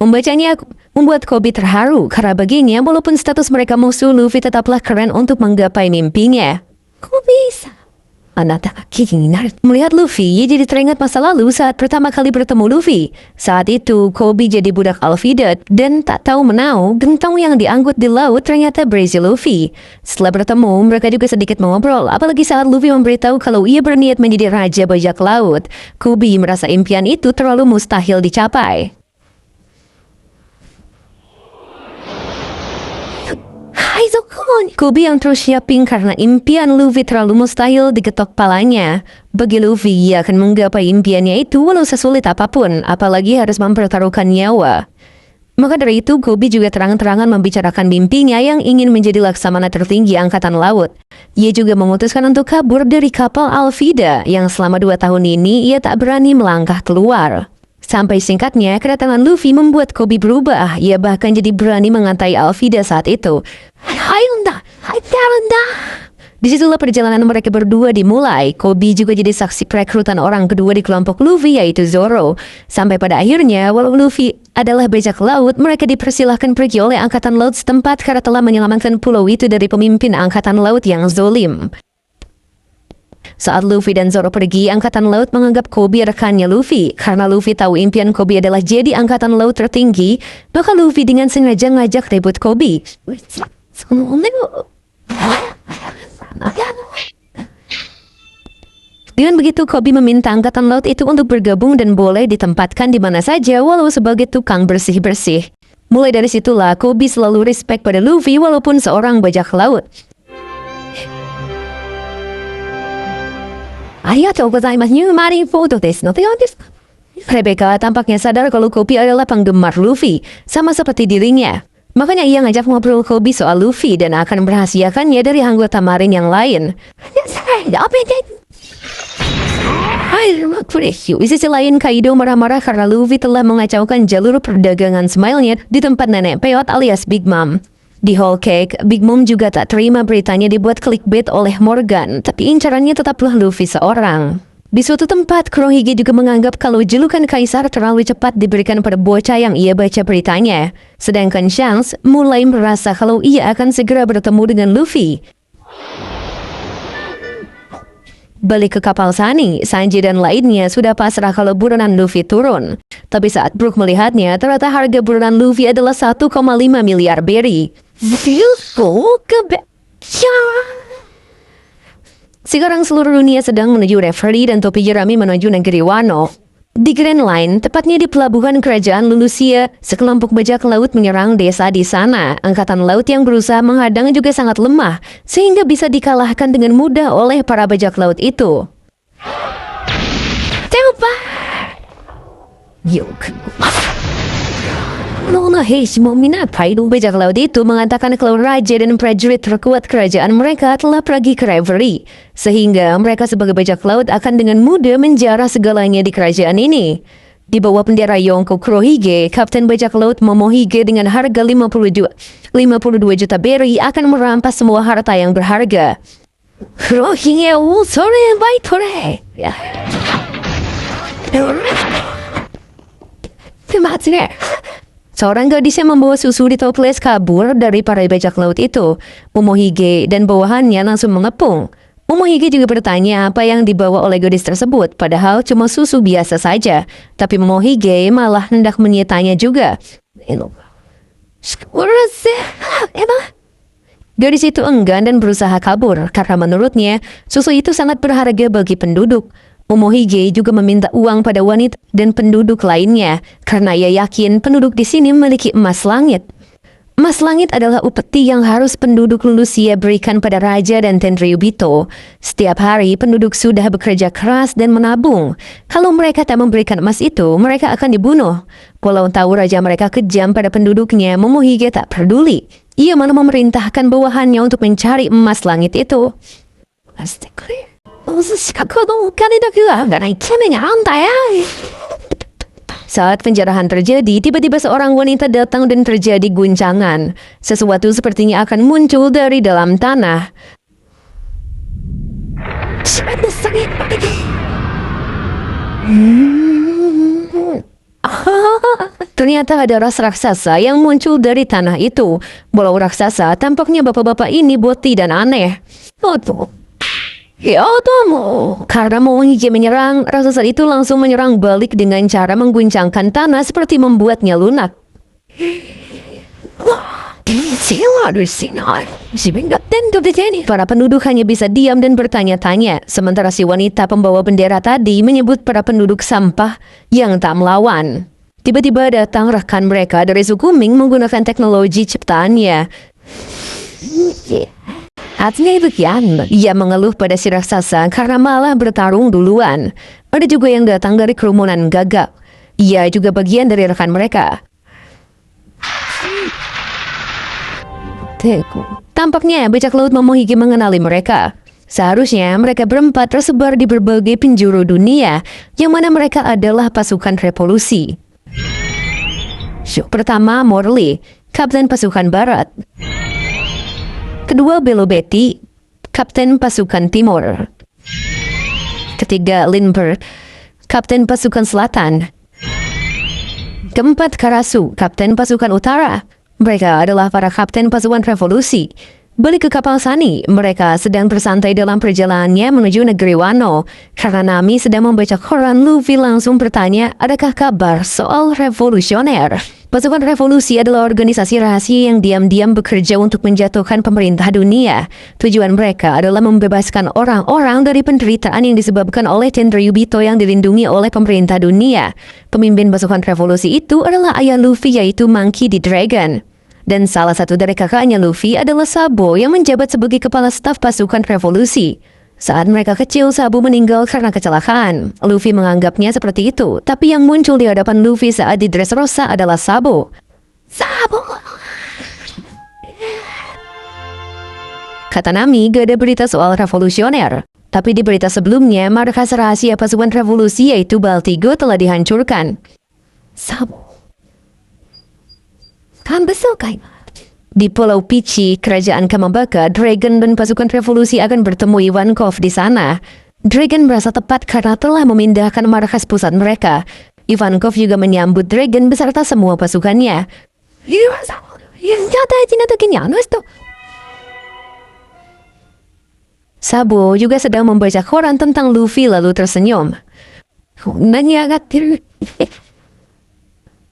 Membacanya membuat Kobe terharu, karena baginya walaupun status mereka musuh, Luffy tetaplah keren untuk menggapai mimpinya. Kobe melihat Luffy, ia jadi teringat masa lalu saat pertama kali bertemu Luffy. Saat itu, Kobe jadi budak Alvidad dan tak tahu menau, gentong yang diangkut di laut ternyata berisi Luffy. Setelah bertemu, mereka juga sedikit mengobrol, apalagi saat Luffy memberitahu kalau ia berniat menjadi raja bajak laut. Kobe merasa impian itu terlalu mustahil dicapai. Kobe yang terus siapin karena impian Luffy terlalu mustahil diketok palanya. Bagi Luffy, ia akan menggapai impiannya itu walau sesulit apapun, apalagi harus mempertaruhkan nyawa. Maka dari itu, Kobe juga terang-terangan membicarakan mimpinya yang ingin menjadi laksamana tertinggi Angkatan Laut. Ia juga memutuskan untuk kabur dari kapal Alvida yang selama 2 tahun ini ia tak berani melangkah keluar. Sampai singkatnya, kedatangan Luffy membuat Kobe berubah. Ia bahkan jadi berani mengantai Alvida saat itu. Disitulah perjalanan mereka berdua dimulai. Kobe juga jadi saksi perekrutan orang kedua di kelompok Luffy, yaitu Zoro. Sampai pada akhirnya, walau Luffy adalah bajak laut, mereka dipersilahkan pergi oleh Angkatan Laut setempat karena telah menyelamatkan pulau itu dari pemimpin Angkatan Laut yang zolim. Saat Luffy dan Zoro pergi, Angkatan Laut menganggap Kobe rekannya Luffy. Karena Luffy tahu impian Kobe adalah jadi Angkatan Laut tertinggi, maka Luffy dengan sengaja ngajak ribut Kobe. Dengan begitu, Kobe meminta Angkatan Laut itu untuk bergabung dan boleh ditempatkan di mana saja walau sebagai tukang bersih-bersih. Mulai dari situlah, Kobe selalu respect pada Luffy walaupun seorang bajak laut. Rebecca tampaknya sadar kalau Kobe adalah penggemar Luffy, sama seperti dirinya. Makanya ia ngajak ngobrol Kobe soal Luffy dan akan merahasiakannya dari anggota Marine yang lain. Di sisi lain, Kaido marah-marah karena Luffy telah mengacaukan jalur perdagangan Smile-nya di tempat nenek Peot alias Big Mom. Di Whole Cake, Big Mom juga tak terima beritanya dibuat clickbait oleh Morgan, tapi incarannya tetaplah Luffy seorang. Di suatu tempat, Kurohige juga menganggap kalau julukan Kaisar terlalu cepat diberikan pada bocah yang ia baca beritanya. Sedangkan Shanks mulai merasa kalau ia akan segera bertemu dengan Luffy. Balik ke kapal Sunny, Sanji dan lainnya sudah pasrah kalau buronan Luffy turun. Tapi saat Brook melihatnya, ternyata harga buronan Luffy adalah 1,5 miliar berry. Sekarang seluruh dunia sedang menuju Reverie dan topi jerami menuju negeri Wano. Di Grand Line, tepatnya di pelabuhan kerajaan Lulusia, sekelompok bajak laut menyerang desa di sana. Angkatan laut yang berusaha menghadang juga sangat lemah, sehingga bisa dikalahkan dengan mudah oleh para bajak laut itu. Bajak laut itu mengatakan kalau raja dan prajurit terkuat kerajaan mereka telah pergi ke Reverie, sehingga mereka sebagai bajak laut akan dengan mudah menjarah segalanya di kerajaan ini. Di bawah bendera Yonko Kurohige, Kapten Bajak Laut Momohige dengan harga 52 juta berry akan merampas semua harta yang berharga. Kurohige Seorang gadis yang membawa susu di toples kabur dari para bajak laut itu. Momohige dan bawahannya langsung mengepung. Momohige juga bertanya apa yang dibawa oleh gadis tersebut, padahal cuma susu biasa saja. Tapi Momohige malah hendak menyitanya juga. Gadis itu enggan dan berusaha kabur karena menurutnya susu itu sangat berharga bagi penduduk. Momohige juga meminta uang pada wanita dan penduduk lainnya karena ia yakin penduduk di sini memiliki emas langit. Emas langit adalah upeti yang harus penduduk Lulusia berikan pada Raja dan Tenryubito. Setiap hari penduduk sudah bekerja keras dan menabung. Kalau mereka tak memberikan emas itu, mereka akan dibunuh. Walau tahu raja mereka kejam pada penduduknya, Momohige tak peduli. Ia malah memerintahkan bawahannya untuk mencari emas langit itu. Saat penjarahan terjadi, tiba-tiba seorang wanita datang dan terjadi guncangan. Sesuatu sepertinya akan muncul dari dalam tanah. Ternyata ada ras raksasa yang muncul dari tanah itu. Bola raksasa tampaknya bapak-bapak ini boti dan aneh. Karena Momohige menyerang, raksasa itu langsung menyerang balik dengan cara mengguncangkan tanah seperti membuatnya lunak. Para penduduk hanya bisa diam dan bertanya-tanya, sementara si wanita pembawa bendera tadi menyebut para penduduk sampah yang tak melawan. Tiba-tiba datang rekan mereka dari suku Ming menggunakan teknologi ciptaannya. Ia mengeluh pada si raksasa karena malah bertarung duluan. Ada juga yang datang dari kerumunan gagak. Ia juga bagian dari rekan mereka. Tampaknya bajak laut Momohige mengenali mereka. Seharusnya mereka berempat tersebar di berbagai penjuru dunia, yang mana mereka adalah pasukan revolusi. Pertama, Morley, kapten pasukan barat. Kedua, Belobeti, kapten pasukan timur. Ketiga, Lindbergh, kapten pasukan selatan. Keempat, Karasu, kapten pasukan utara. Mereka adalah para kapten pasukan revolusi. Balik ke kapal Sunny, mereka sedang bersantai dalam perjalanannya menuju negeri Wano. Karena Nami sedang membaca koran, Luffy langsung bertanya, adakah kabar soal revolusioner? Pasukan revolusi adalah organisasi rahasia yang diam-diam bekerja untuk menjatuhkan pemerintah dunia. Tujuan mereka adalah membebaskan orang-orang dari penderitaan yang disebabkan oleh Tenryubito yang dilindungi oleh pemerintah dunia. Pemimpin pasukan revolusi itu adalah ayah Luffy, yaitu Monkey D. Dragon. Dan salah satu dari kakaknya Luffy adalah Sabo yang menjabat sebagai kepala staf pasukan revolusi. Saat mereka kecil, Sabo meninggal karena kecelakaan. Luffy menganggapnya seperti itu, tapi yang muncul di hadapan Luffy saat di Dressrosa adalah Sabo. Sabo! Kata Nami, gak ada berita soal revolusioner. Tapi di berita sebelumnya, markas rahasia pasukan revolusi yaitu Baltigo telah dihancurkan. Sabo. Kan besok kan? Di Pulau Pichi, kerajaan Kamabaka, Dragon dan pasukan revolusi akan bertemu Ivankov di sana. Dragon merasa tepat karena telah memindahkan markas pusat mereka. Ivankov juga menyambut Dragon beserta semua pasukannya. Sabo juga sedang membaca koran tentang Luffy lalu tersenyum.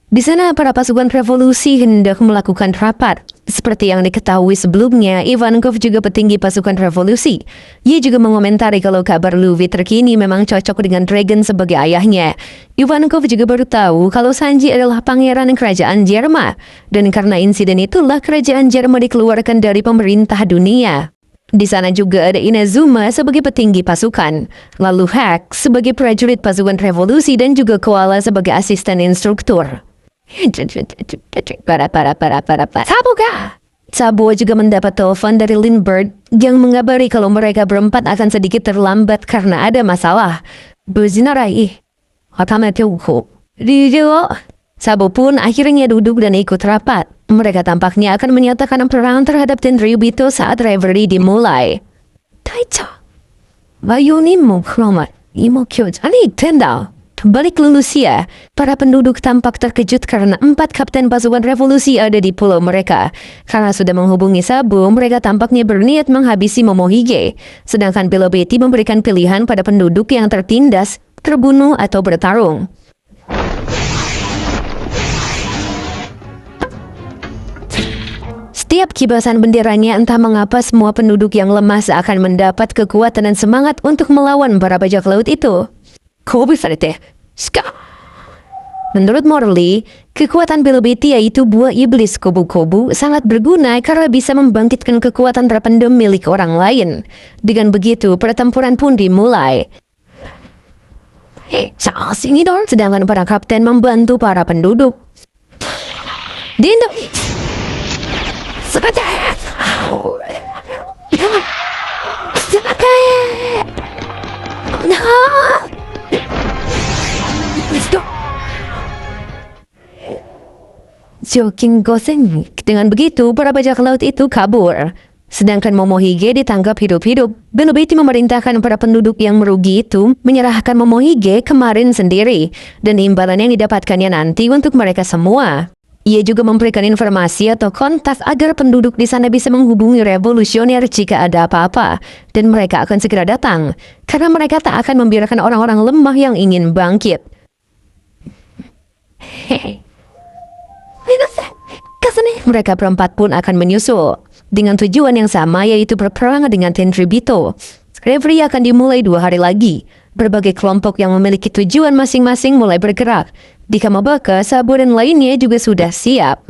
Di sana para pasukan revolusi hendak melakukan rapat. Seperti yang diketahui sebelumnya, Ivankov juga petinggi pasukan revolusi. Ia juga mengomentari kalau kabar Luffy terkini memang cocok dengan Dragon sebagai ayahnya. Ivankov juga baru tahu kalau Sanji adalah pangeran kerajaan Jerman. Dan karena insiden itulah kerajaan Jerman dikeluarkan dari pemerintah dunia. Di sana juga ada Inazuma sebagai petinggi pasukan. Lalu Hack sebagai prajurit pasukan revolusi dan juga Koala sebagai asisten instruktur. Sabo juga mendapat telepon dari Lindbergh yang mengabari kalau mereka berempat akan sedikit terlambat karena ada masalah. Sabo pun akhirnya duduk dan ikut rapat. Mereka tampaknya akan menyatakan perang terhadap Tenryubito saat reverie dimulai. Taicho, Bayoni mo kromat, imo kyo jani tenda. Balik ke Lucia, para penduduk tampak terkejut karena 4 kapten pasukan revolusi ada di pulau mereka. Karena sudah menghubungi Sabu, mereka tampaknya berniat menghabisi Momohige. Sedangkan Bilobeti memberikan pilihan pada penduduk yang tertindas, terbunuh atau bertarung. Setiap kibasan benderanya, entah mengapa semua penduduk yang lemah seakan mendapat kekuatan dan semangat untuk melawan para bajak laut itu. Menurut Morley, kekuatan Bilobeti yaitu buah iblis kobu-kobu sangat berguna karena bisa membangkitkan kekuatan terpendam milik orang lain. Dengan begitu, pertempuran pun dimulai. Sedangkan para kapten membantu para penduduk. Dindo. Joking Goseng. Dengan begitu, para bajak laut itu kabur. Sedangkan Momohige ditangkap hidup-hidup. Bilobeti memerintahkan para penduduk yang merugi itu menyerahkan Momohige kemarin sendiri. Dan imbalan yang didapatkannya nanti untuk mereka semua. Ia juga memberikan informasi atau kontak agar penduduk di sana bisa menghubungi revolusioner jika ada apa-apa. Dan mereka akan segera datang. Karena mereka tak akan membiarkan orang-orang lemah yang ingin bangkit. Mereka berempat pun akan menyusul. Dengan tujuan yang sama, yaitu berperang dengan Tenryubito. Reverie akan dimulai 2 hari lagi. Berbagai kelompok yang memiliki tujuan masing-masing mulai bergerak. Di Kamabaka, Sabu dan lainnya juga sudah siap.